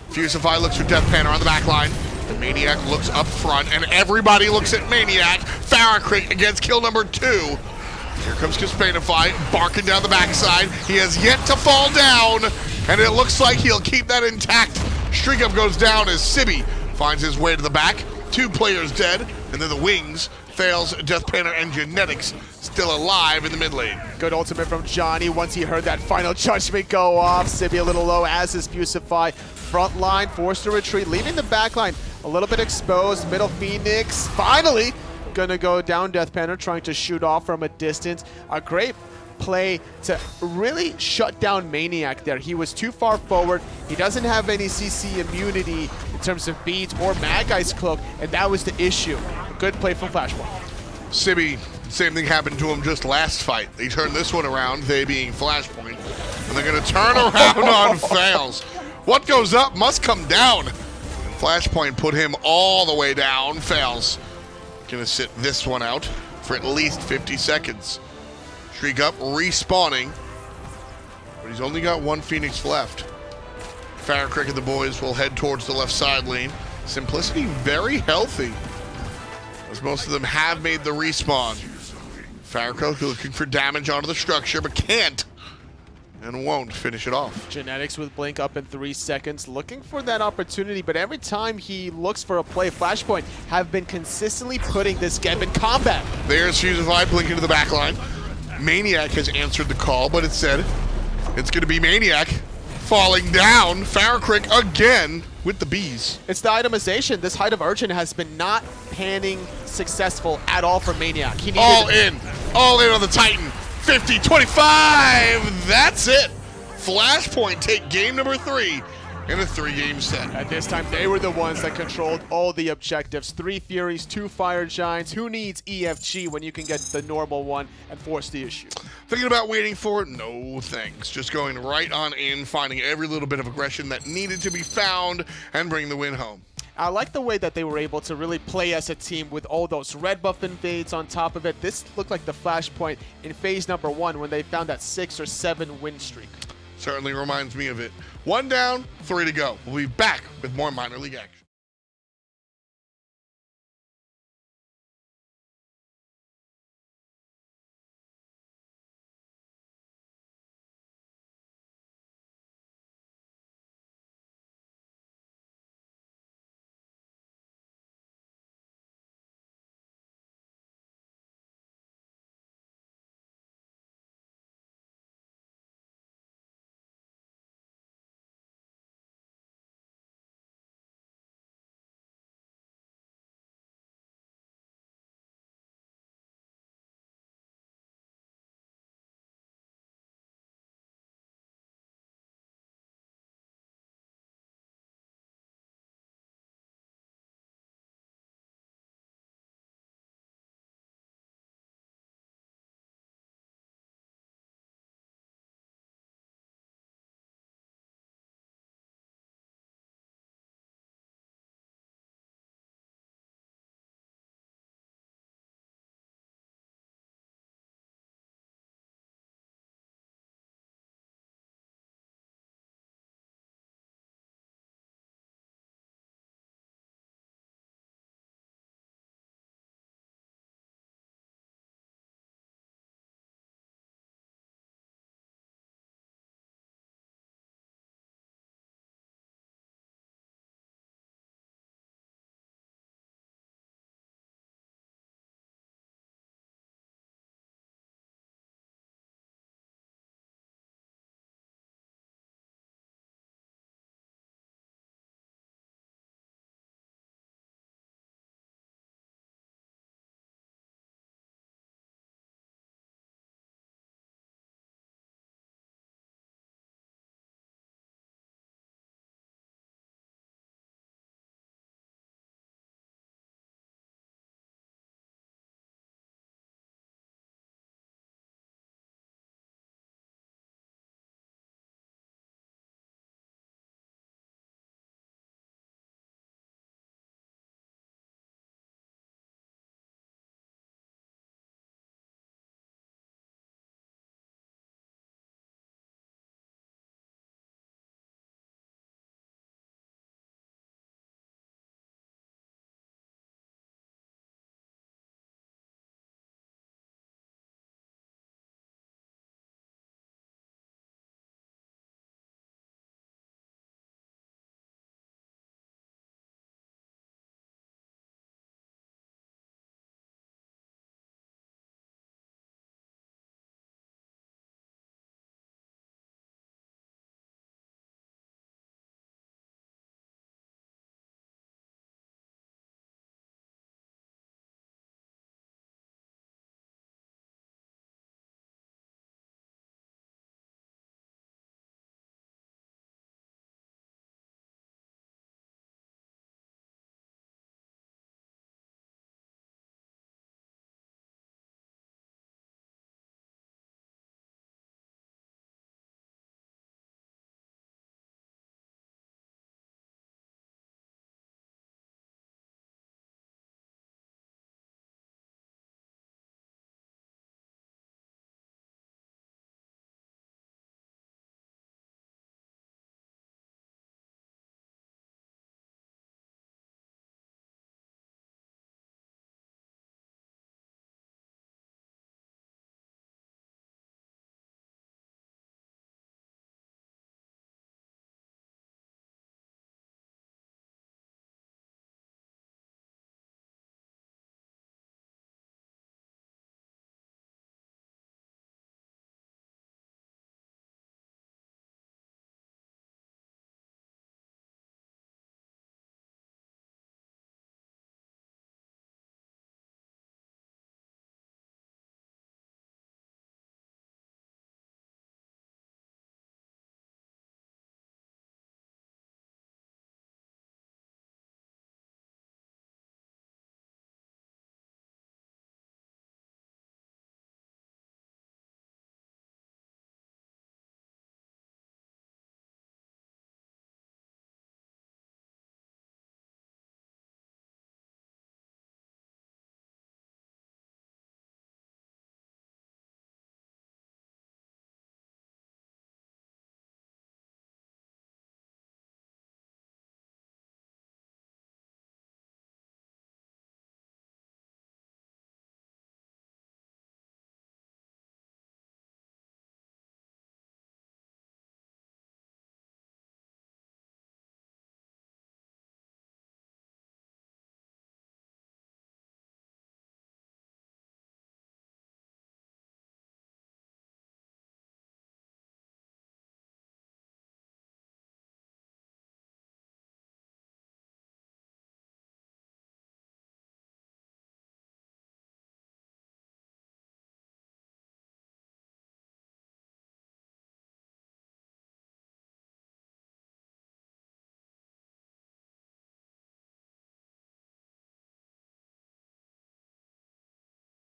Fusify looks for DeathPanter on the back line. The maniaK looks up front, and everybody looks at maniaK. FaraKrik against kill number 2. Here comes Kespainify, barking down the backside. He has yet to fall down, and it looks like he'll keep that intact. StreakUp goes down as Sibi finds his way to the back. 2 players dead, and then the wings. Faeles, DeathPanter, and Genetics still alive in the mid lane. Good ultimate from Dzoni once he heard that final judgment go off. Sibi a little low, as is Fusify. Front line forced to retreat, leaving the back line a little bit exposed. Middle Phoenix finally gonna go down. DeathPanter trying to shoot off from a distance. A great play to really shut down maniaKK there. He was too far forward. He doesn't have any CC immunity in terms of beads or Mag Ice Cloak, and that was the issue. Good play from Flashpoint. Sibi, same thing happened to him just last fight. They turned this one around, they being Flashpoint, and they're going to turn around on Faeles. What goes up must come down. Flashpoint put him all the way down. Faeles going to sit this one out for at least 50 seconds. StreakUp respawning, but he's only got one Phoenix left. FaraKrik and the boys will head towards the left side lane. Simplicity very healthy, as most of them have made the respawn. FaraKrik looking for damage onto the structure, but can't and won't finish it off. Genetics with blink up in 3 seconds, looking for that opportunity, but every time he looks for a play, Flashpoint have been consistently putting this game in combat. There's Fusify blinking to the back line. maniaKK has answered the call, but it said it's going to be maniaKK falling down. FaraKrik again with the bees. It's the itemization. This Height of Urchin has been not panning successful at all for maniaKK. He needed all in on the Titan. 50-25, that's it. Flashpoint take game number 3 in a 3-game set. At this time, they were the ones that controlled all the objectives. 3 Furies, 2 Fire Giants. Who needs EFG when you can get the normal one and force the issue? Thinking about waiting for it? No thanks. Just going right on in, finding every little bit of aggression that needed to be found and bring the win home. I like the way that they were able to really play as a team with all those red buff invades on top of it. This looked like the Flashpoint in phase number 1 when they found that 6 or 7 win streak. Certainly reminds me of it. 1 down, 3 to go. We'll be back with more minor league action.